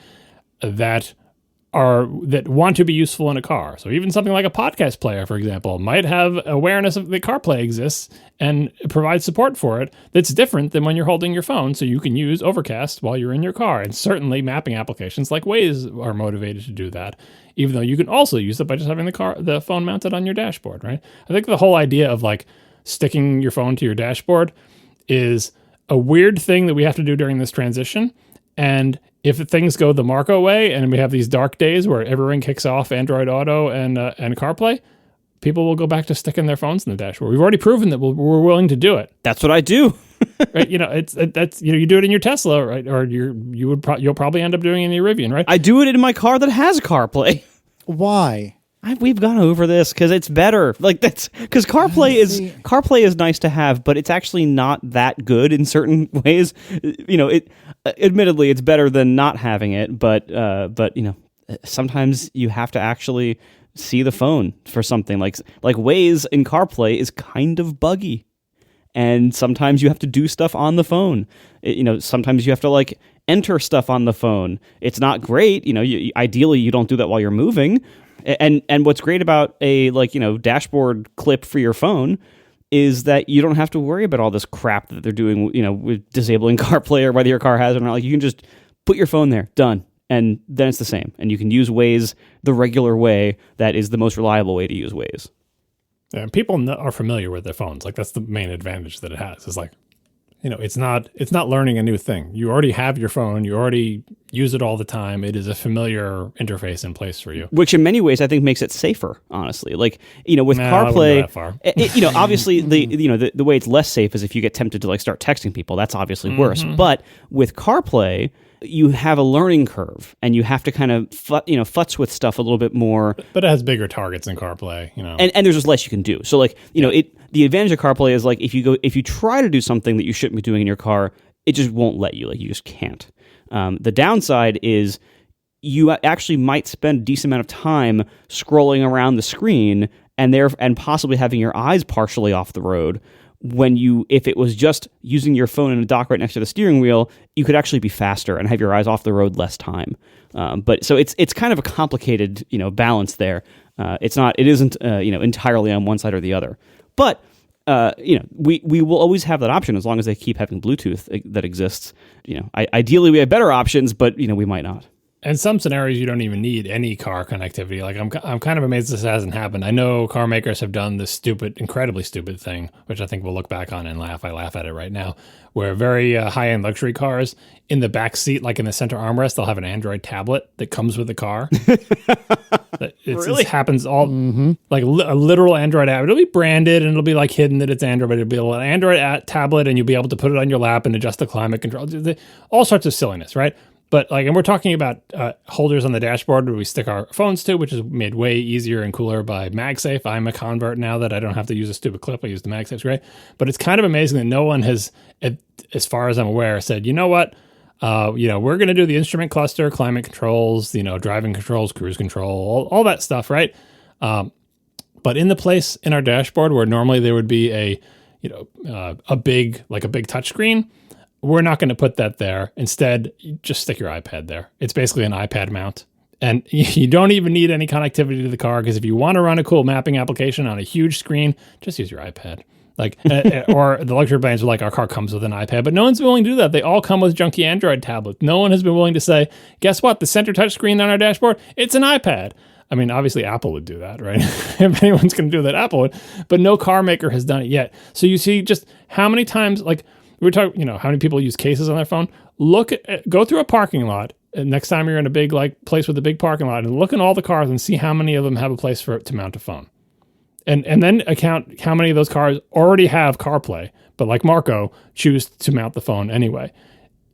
that want to be useful in a car. So even something like a podcast player, for example, might have awareness of that CarPlay exists and provide support for it that's different than when you're holding your phone, so you can use Overcast while you're in your car. And certainly mapping applications like Waze are motivated to do that, even though you can also use it by just having the phone mounted on your dashboard, right? I think the whole idea of sticking your phone to your dashboard is a weird thing that we have to do during this transition. And if things go the Marco way and we have these dark days where everyone kicks off Android Auto and CarPlay, people will go back to sticking their phones in the dashboard. We've already proven that we're willing to do it. That's what I do. Right? You do it in your Tesla, right? Or you'll probably end up doing it in your Rivian, right? I do it in my car that has CarPlay. Why? We've gone over this because it's better. That's because CarPlay is nice to have, but it's actually not that good in certain ways. Admittedly, it's better than not having it, but sometimes you have to actually see the phone for something like Waze in CarPlay is kind of buggy, and sometimes you have to do stuff on the phone. Sometimes you have to enter stuff on the phone. It's not great. Ideally you don't do that while you're moving. And what's great about a dashboard clip for your phone is that you don't have to worry about all this crap that they're doing, with disabling CarPlay or whether your car has it or not. You can just put your phone there, done, and then it's the same. And you can use Waze the regular way that is the most reliable way to use Waze. Yeah, and people are familiar with their phones. That's the main advantage that it has. It's it's not learning a new thing. You already have your phone. You already use it all the time. It is a familiar interface in place for you. Which in many ways I think makes it safer, honestly. With CarPlay, obviously the way it's less safe is if you get tempted to start texting people. That's obviously worse. But with CarPlay, you have a learning curve, and you have to kind of futz with stuff a little bit more. But it has bigger targets in CarPlay, and there's just less you can do. So the advantage of CarPlay is if you try to do something that you shouldn't be doing in your car, it just won't let you. You just can't. The downside is you actually might spend a decent amount of time scrolling around the screen and possibly having your eyes partially off the road. If it was just using your phone in a dock right next to the steering wheel, you could actually be faster and have your eyes off the road less time. But so it's kind of a complicated balance there. It isn't entirely on one side or the other. But we will always have that option as long as they keep having Bluetooth that exists. Ideally we have better options, but we might not. In some scenarios, you don't even need any car connectivity. I'm kind of amazed this hasn't happened. I know car makers have done this incredibly stupid thing, which I think we'll look back on and laugh. I laugh at it right now, where very high-end luxury cars, in the back seat, in the center armrest, they'll have an Android tablet that comes with the car. It happens all, a literal Android app. It'll be branded and it'll be hidden that it's Android, but it'll be an Android tablet, and you'll be able to put it on your lap and adjust the climate control. All sorts of silliness, right? But and we're talking about holders on the dashboard where we stick our phones to, which is made way easier and cooler by MagSafe. I'm a convert now that I don't have to use a stupid clip. I use the MagSafe, right? But it's kind of amazing that no one has, as far as I'm aware, said, you know what, we're going to do the instrument cluster, climate controls, driving controls, cruise control, all that stuff, right? But in the place in our dashboard where normally there would be a big touchscreen, we're not going to put that there. Instead, you just stick your iPad there. It's basically an iPad mount. And you don't even need any connectivity to the car, because if you want to run a cool mapping application on a huge screen, just use your iPad. Or the luxury brands are our car comes with an iPad, but no one's willing to do that. They all come with junky Android tablets. No one has been willing to say, guess what? The center touchscreen on our dashboard, it's an iPad. I mean, obviously Apple would do that, right? If anyone's going to do that, Apple would. But no car maker has done it yet. So you see just how many times, we're talking, how many people use cases on their phone. Go through a parking lot next time you're in a big place with a big parking lot, and look at all the cars and see how many of them have a place to mount a phone, and then account how many of those cars already have CarPlay, but like Marco, choose to mount the phone anyway.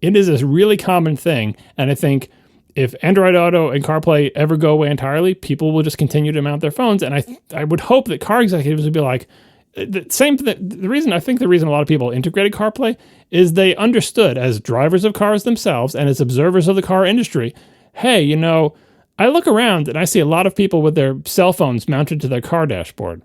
It is a really common thing, and I think if Android Auto and CarPlay ever go away entirely, people will just continue to mount their phones. And I would hope that car executives would be like, the reason a lot of people integrated CarPlay is they understood as drivers of cars themselves and as observers of the car industry, hey, you know, I look around and I see a lot of people with their cell phones mounted to their car dashboard.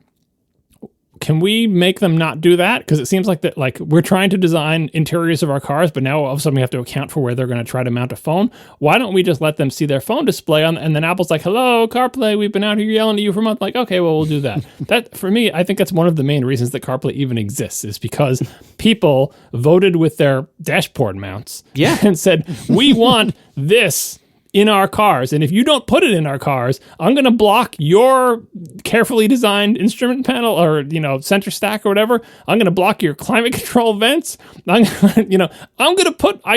Can we make them not do that? Because it seems like that, like we're trying to design interiors of our cars, but now all of a sudden we have to account for where they're going to try to mount a phone. Why don't we just let them see their phone display on? And then Apple's like, "Hello, CarPlay, we've been out here yelling at you for a month." Like, okay, well, we'll do that. That for me, I think that's one of the main reasons that CarPlay even exists is because people voted with their dashboard mounts, and said, "We want this in our cars, and if you don't put it in our cars, I'm going to block your carefully designed instrument panel or, you know, center stack or whatever. I'm going to block your climate control vents. I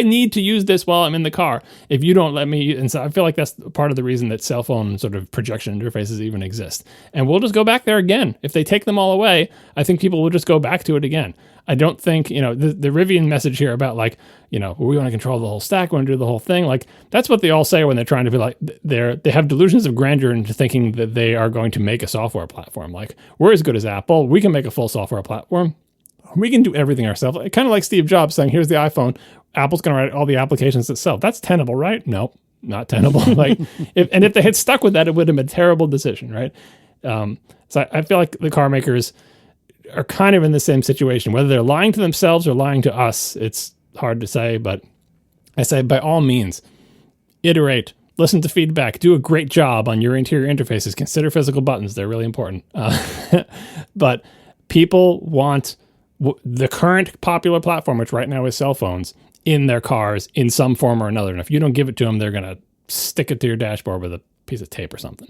need to use this while I'm in the car if you don't let me." And so I feel like that's part of the reason that cell phone sort of projection interfaces even exist. And we'll just go back there again. If they take them all away, I think people will just go back to it again. I don't think, you know, the Rivian message here about like, you know, we want to control the whole stack, we want to do the whole thing. Like, that's what they all say when they're trying to be like, they have delusions of grandeur into thinking that they are going to make a software platform. Like, we're as good as Apple. We can make a full software platform. We can do everything ourselves. Kind of like Steve Jobs saying, here's the iPhone. Apple's going to write all the applications itself. That's tenable, right? No, not tenable. Like, if they had stuck with that, it would have been a terrible decision, right? So I feel like the car makers are kind of in the same situation. Whether they're lying to themselves or lying to us, it's hard to say, but I say by all means, iterate, listen to feedback, do a great job on your interior interfaces, consider physical buttons. They're really important. But people want the current popular platform, which right now is cell phones, in their cars in some form or another. And if you don't give it to them, they're going to stick it to your dashboard with a piece of tape or something.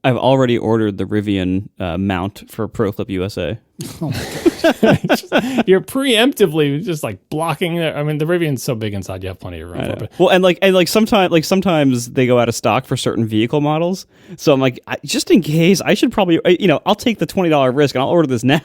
I've already ordered the Rivian mount for ProClip USA. Oh my God. You're preemptively just like blocking it. I mean, the Rivian's so big inside, you have plenty of room for it. Well, and sometimes they go out of stock for certain vehicle models. So I'm like, just in case, I should probably, I'll take the $20 risk and I'll order this now.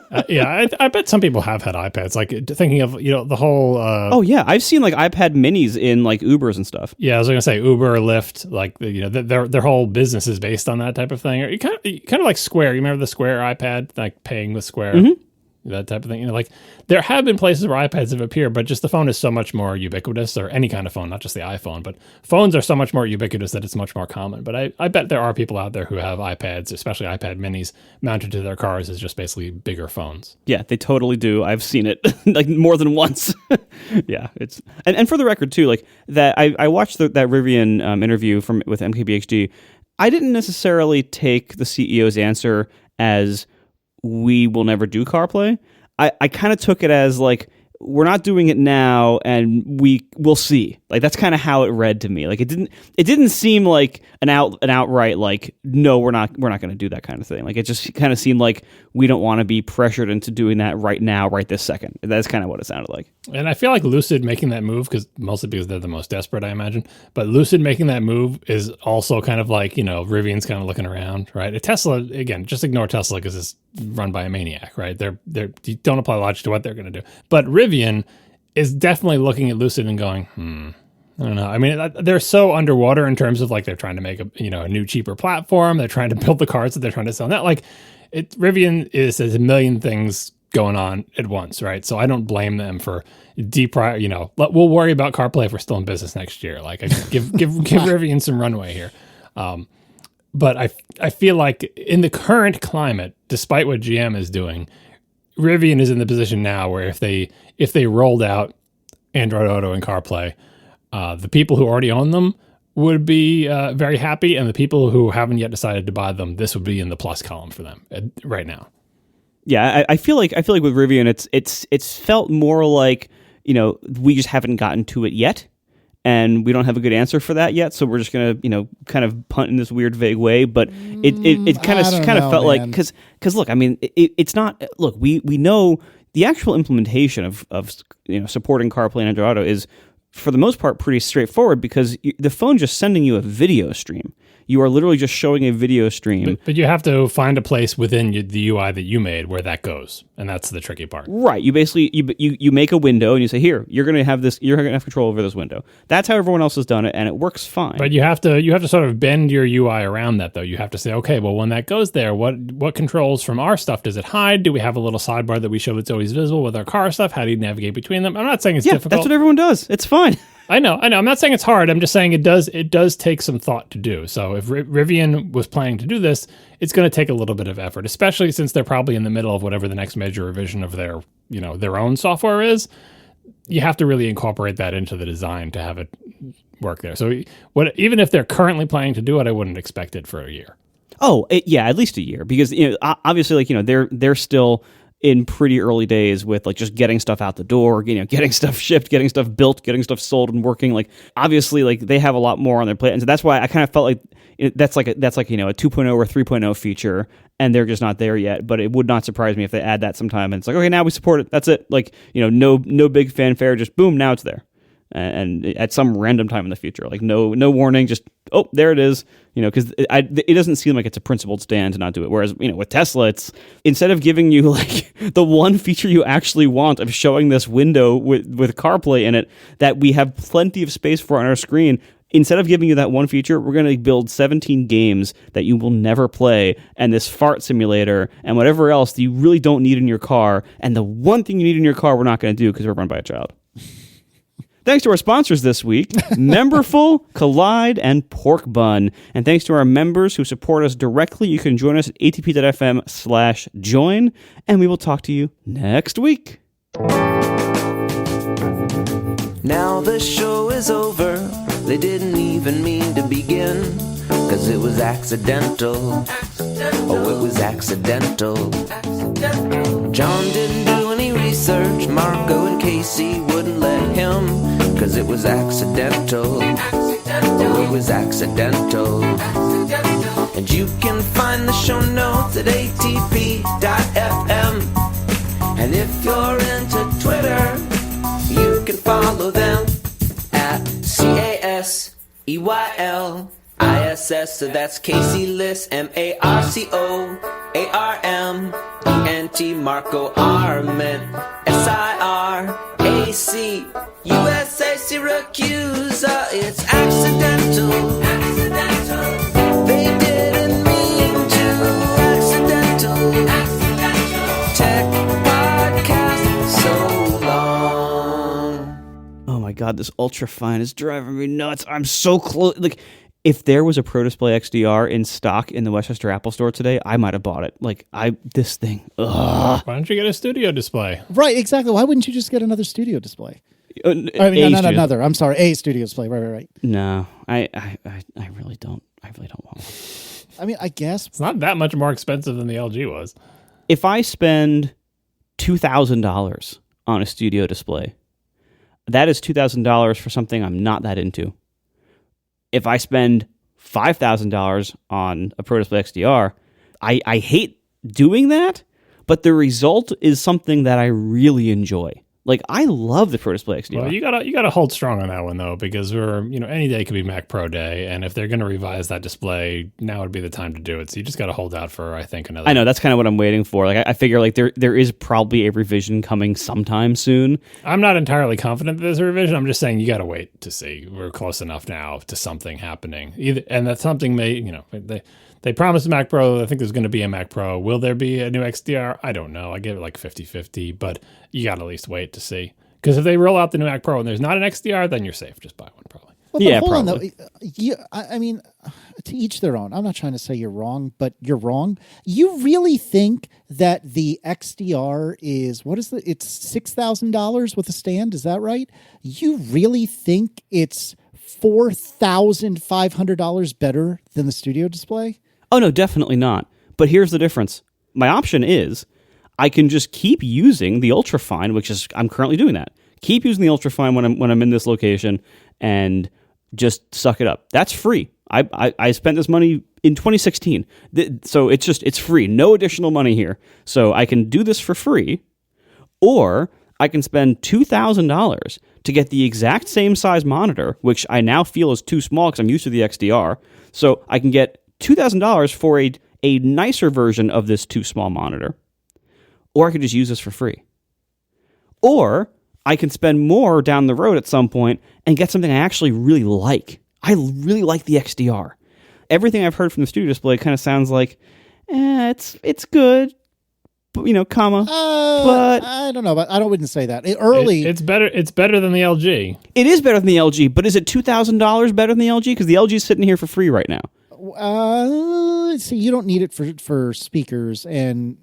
I bet some people have had iPads. Like thinking of the whole. I've seen like iPad Minis in like Ubers and stuff. Yeah, I was gonna say Uber, Lyft, like their whole business is based on that type of thing. Or you kind of like Square. You remember the Square iPad, like paying with Square, that type of thing. Like there have been places where iPads have appeared, but just the phone is so much more ubiquitous, or any kind of phone, not just the iPhone, but phones are so much more ubiquitous that it's much more common. But I bet there are people out there who have iPads, especially iPad minis, mounted to their cars as just basically bigger phones. Yeah, they totally do. I've seen it like more than once. Yeah, it's and for the record too, like that I watched that Rivian interview with MKBHD. I didn't necessarily take the CEO's answer as we will never do CarPlay. I kind of took it as like, we're not doing it now and we'll see. Like that's kind of how it read to me. Like it didn't seem like an outright like, no, we're not going to do that kind of thing. Like it just kind of seemed like we don't want to be pressured into doing that right now, right this second. That's kind of what it sounded like. And I feel like Lucid making that move, mostly because they're the most desperate, I imagine, but Lucid making that move is also kind of like, Rivian's kind of looking around, right? Tesla, again, just ignore Tesla because it's run by a maniac, right? You don't apply logic to what they're going to do. But Rivian is definitely looking at Lucid and going, I don't know. I mean, they're so underwater in terms of like they're trying to make a new, cheaper platform. They're trying to build the cars that they're trying to sell. Not like Rivian has a million things going on at once, right? So I don't blame them for we'll worry about CarPlay if we're still in business next year. Like give Rivian some runway here. But I feel like in the current climate, despite what GM is doing, Rivian is in the position now where if they rolled out Android Auto and CarPlay, the people who already own them would be very happy, and the people who haven't yet decided to buy them, this would be in the plus column for them right now. Yeah, I feel like with Rivian, it's felt more like we just haven't gotten to it yet, and we don't have a good answer for that yet. So we're just gonna kind of punt in this weird, vague way. But it kind of felt like because look, I mean, it's not. Look, we know the actual implementation of supporting CarPlay and Android Auto is, for the most part, pretty straightforward because the phone's just sending you a video stream. You are literally just showing a video stream. But you have to find a place within the UI that you made where that goes, and that's the tricky part. Right. You basically you make a window and you say, here, you're going to have this. You're going to have control over this window. That's how everyone else has done it, and it works fine. But you have to sort of bend your UI around that, though. You have to say, okay, well, when that goes there, what controls from our stuff does it hide? Do we have a little sidebar that we show that's always visible with our car stuff? How do you navigate between them? I'm not saying it's difficult. That's what everyone does. It's fine. I know. I'm not saying it's hard. I'm just saying it does take some thought to do. So if Rivian was planning to do this, it's going to take a little bit of effort, especially since they're probably in the middle of whatever the next major revision of their own software is. You have to really incorporate that into the design to have it work there. So even if they're currently planning to do it, I wouldn't expect it for a year. Oh, at least a year, because obviously, they're still in pretty early days with like just getting stuff out the door, getting stuff shipped, getting stuff built, getting stuff sold and working. Like obviously, like they have a lot more on their plate, and so that's why I kind of felt like that's like a 2.0 or 3.0 feature, and they're just not there yet. But it would not surprise me if they add that sometime, and it's like, okay, now we support it. That's it. Like no big fanfare, just boom, now it's there. And at some random time in the future, like no warning, just there it is, because it doesn't seem like it's a principled stand to not do it. Whereas with Tesla, it's instead of giving you like the one feature you actually want of showing this window with CarPlay in it that we have plenty of space for on our screen. Instead of giving you that one feature, we're going to build 17 games that you will never play, and this fart simulator, and whatever else that you really don't need in your car. And the one thing you need in your car, we're not going to do because we're run by a child. Thanks to our sponsors this week, Memberful, Kolide, and Porkbun. And thanks to our members who support us directly. You can join us at atp.fm/join, and we will talk to you next week. Now the show is over. They didn't even mean to begin, 'cause it was accidental. Oh, it was accidental. John didn't do any research. Marco and Casey wouldn't let him, 'cause it was accidental. Oh, it was accidental. And you can find the show notes at atp.fm. And if you're into Twitter, you can follow them at CASEYLISS. So that's Casey Liss, MARCOARMENT, Marco Arment, SIRAC, USA Syracuse. It's accidental. They didn't mean to. Accidental. Tech podcast so long. Oh my God, this Ultrafine is driving me nuts. I'm so close. Like, if there was a Pro Display XDR in stock in the Westchester Apple Store today, I might have bought it. Like, this thing. Ugh. Why don't you get a studio display? Right, exactly. Why wouldn't you just get another studio display? Not another. I'm sorry, a studio display. Right. No, I really don't. I really don't want one. I mean, I guess It's not that much more expensive than the LG was. If I spend $2,000 on a studio display, that is $2,000 for something I'm not that into. If I spend $5,000 on a Pro Display XDR, I hate doing that, but the result is something that I really enjoy. Like, I love the Pro Display XDR. Well, you gotta hold strong on that one though, because any day could be Mac Pro Day, and if they're gonna revise that display, now would be the time to do it. So you just gotta hold out for, I think, another. I know, that's kind of what I'm waiting for. Like, I figure like there is probably a revision coming sometime soon. I'm not entirely confident that there's a revision. I'm just saying you gotta wait to see. We're close enough now to something happening. And that something may, They promised a Mac Pro. I think there's going to be a Mac Pro. Will there be a new XDR? I don't know. I give it like 50-50, but you got to at least wait to see. Because if they roll out the new Mac Pro and there's not an XDR, then you're safe. Just buy one, probably. Well, yeah, hold probably. on, though. I mean, to each their own. I'm not trying to say you're wrong, but you're wrong. You really think that the XDR is, it's $6,000 with a stand? Is that right? You really think it's $4,500 better than the studio display? Oh, no, definitely not. But here's the difference. My option is I can just keep using the Ultrafine, which is, I'm currently doing that. Keep using the Ultrafine when I'm in this location and just suck it up. That's free. I spent this money in 2016. So it's free. No additional money here. So I can do this for free, or I can spend $2,000 to get the exact same size monitor, which I now feel is too small because I'm used to the XDR. So I can get $2,000 for a nicer version of this too small monitor. Or I could just use this for free. Or I can spend more down the road at some point and get something I actually really like. I really like the XDR. Everything I've heard from the Studio Display kind of sounds like, it's good, but, but I don't know, but I wouldn't say that. It's better. It's better than the LG. It is better than the LG, but is it $2,000 better than the LG? Because the LG is sitting here for free right now. See, you don't need it for speakers, and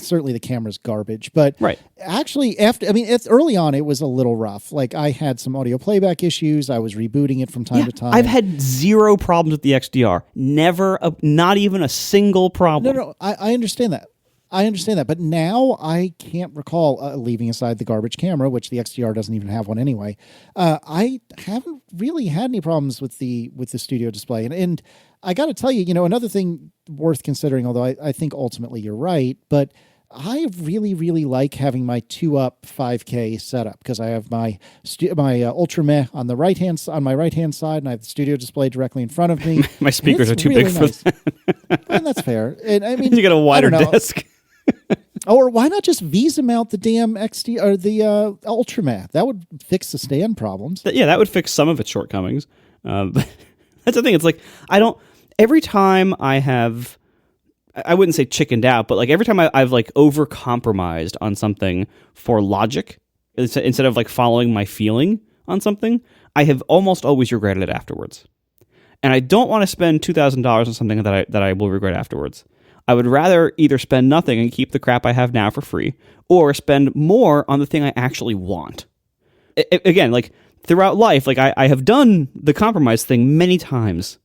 certainly the camera's garbage. But right. Actually, it's early on. It was a little rough. Like I had some audio playback issues. I was rebooting it from time to time. I've had zero problems with the XDR. Never, not even a single problem. No, I understand that. But now I can't recall, leaving aside the garbage camera, which the XDR doesn't even have one anyway. I haven't really had any problems with the Studio Display, and I got to tell you, another thing worth considering. Although I think ultimately you're right, but I really, really like having my 2-up 5K setup because I have my Ultra Meh on my right hand side, and I have the Studio Display directly in front of me. My speakers are too big for that. And that's fair. And I mean, you get a wider desk. Or why not just Visa mount the damn XD or the Ultra Meh? That would fix the stand problems. That would fix some of its shortcomings. But that's the thing. It's like every time I wouldn't say chickened out, but like every time I've like over-compromised on something for logic instead of like following my feeling on something, I have almost always regretted it afterwards. And I don't want to spend $2,000 on something that I will regret afterwards. I would rather either spend nothing and keep the crap I have now for free, or spend more on the thing I actually want. Again, like throughout life, like I have done the compromise thing many times,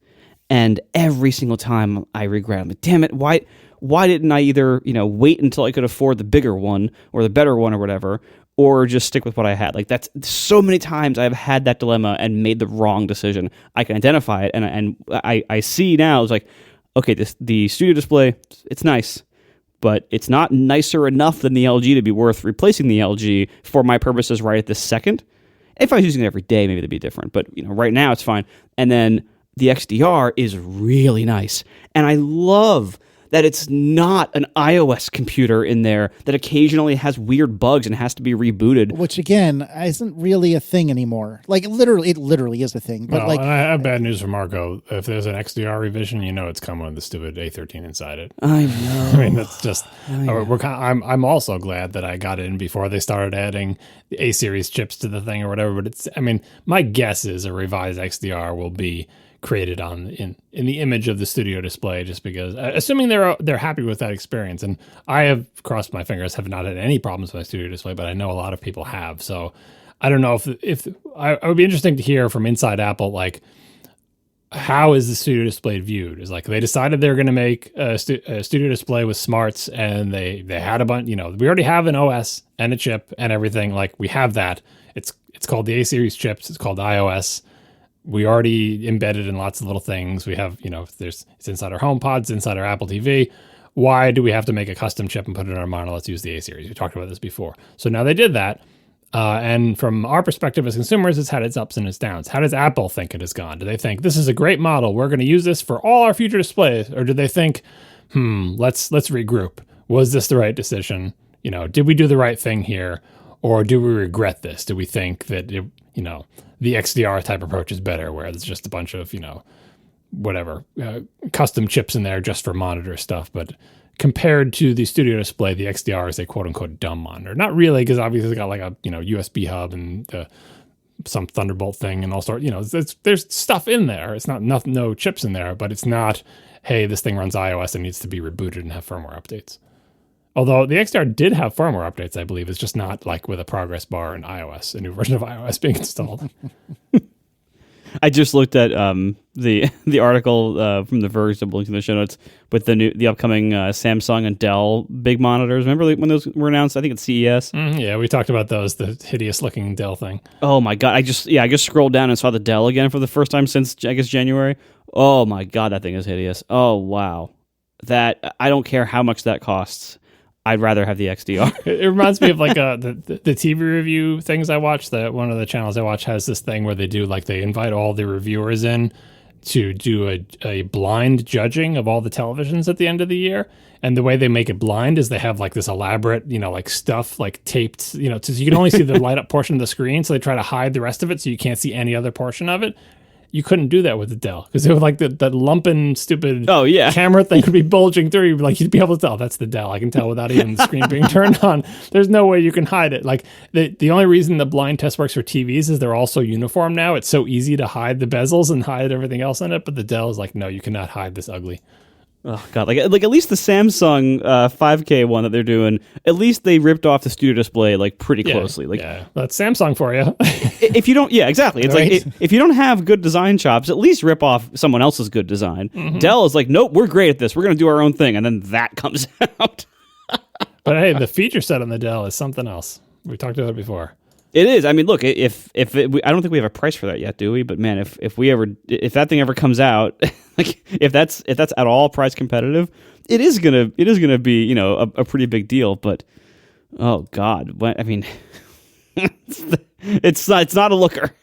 and every single time I regret. I'm like, damn it, why didn't I either wait until I could afford the bigger one or the better one or whatever, or just stick with what I had? Like that's so many times I've had that dilemma and made the wrong decision. I can identify it, and I see now. It's like, okay, the Studio Display, it's nice, but it's not nicer enough than the LG to be worth replacing the LG for my purposes right at this second. If I was using it every day, maybe that'd be different. But right now it's fine. And then the XDR is really nice, and I love that it's not an iOS computer in there that occasionally has weird bugs and has to be rebooted. Which, again, isn't really a thing anymore. Like, it literally is a thing. But and I have bad news for Marco. If there's an XDR revision, it's coming with the stupid A13 inside it. I know. I mean, that's just... I'm also glad that I got in before they started adding the A-series chips to the thing or whatever. But my guess is a revised XDR will be created in the image of the Studio Display, just because assuming they're happy with that experience. And I have crossed my fingers, have not had any problems with my Studio Display, but I know a lot of people have. So I don't know if I would be interesting to hear from inside Apple, like how is the Studio Display viewed? Is like they decided they're going to make a Studio Display with smarts, and they had a bunch. We already have an OS and a chip and everything. Like we have that. It's called the A-series chips. It's called iOS. We already embedded in lots of little things. We have, it's inside our HomePods, inside our Apple TV. Why do we have to make a custom chip and put it in our monitor? Let's use the A-series. We talked about this before. So now they did that. And from our perspective as consumers, it's had its ups and its downs. How does Apple think it has gone? Do they think this is a great model, we're going to use this for all our future displays? Or do they think, let's regroup. Was this the right decision? Did we do the right thing here? Or do we regret this? Do we think that, the XDR type approach is better, where it's just a bunch of, custom chips in there just for monitor stuff? But compared to the Studio Display, the XDR is a quote-unquote dumb monitor. Not really, because obviously it's got like a USB hub and some Thunderbolt thing and all sorts. There's stuff in there. It's not no chips in there, but it's not, hey, this thing runs iOS and needs to be rebooted and have firmware updates. Although the XDR did have firmware updates, I believe. It's just not like with a progress bar in iOS, a new version of iOS being installed. I just looked at the article from The Verge that linked in the show notes with the upcoming Samsung and Dell big monitors. Remember when those were announced? I think it's CES. Yeah, we talked about those, the hideous looking Dell thing. Oh my god! I just scrolled down and saw the Dell again for the first time since I guess January. Oh my god, that thing is hideous. Oh wow, that I don't care how much that costs. I'd rather have the XDR. It reminds me of like the TV review things I watch. That one of the channels I watch has this thing where they invite all the reviewers in to do a blind judging of all the televisions at the end of the year. And the way they make it blind is they have like this elaborate, like stuff like taped, so you can only see the light up portion of the screen. So they try to hide the rest of it so you can't see any other portion of it. You couldn't do that with the Dell because it was like that lumping stupid camera thing would be bulging through. You'd be able to tell that's the Dell. I can tell without even the screen being turned on. There's no way you can hide it. Like the only reason the blind test works for TVs is they're all so uniform now. It's so easy to hide the bezels and hide everything else in it. But the Dell is like, no, you cannot hide this ugly. Oh god, like at least the Samsung 5K one that they're doing, at least they ripped off the studio display like pretty closely. Like that's Samsung for you. If you don't, exactly. It's right? Like if you don't have good design chops, at least rip off someone else's good design. Mm-hmm. Dell is like, nope, we're great at this. We're going to do our own thing, and then that comes out. But hey, the feature set on the Dell is something else. We talked about it before. It is. I mean, look, I don't think we have a price for that yet, do we? But man, if that thing ever comes out, like if that's at all price competitive, it is gonna be a pretty big deal. But oh god, I mean, it's not a looker.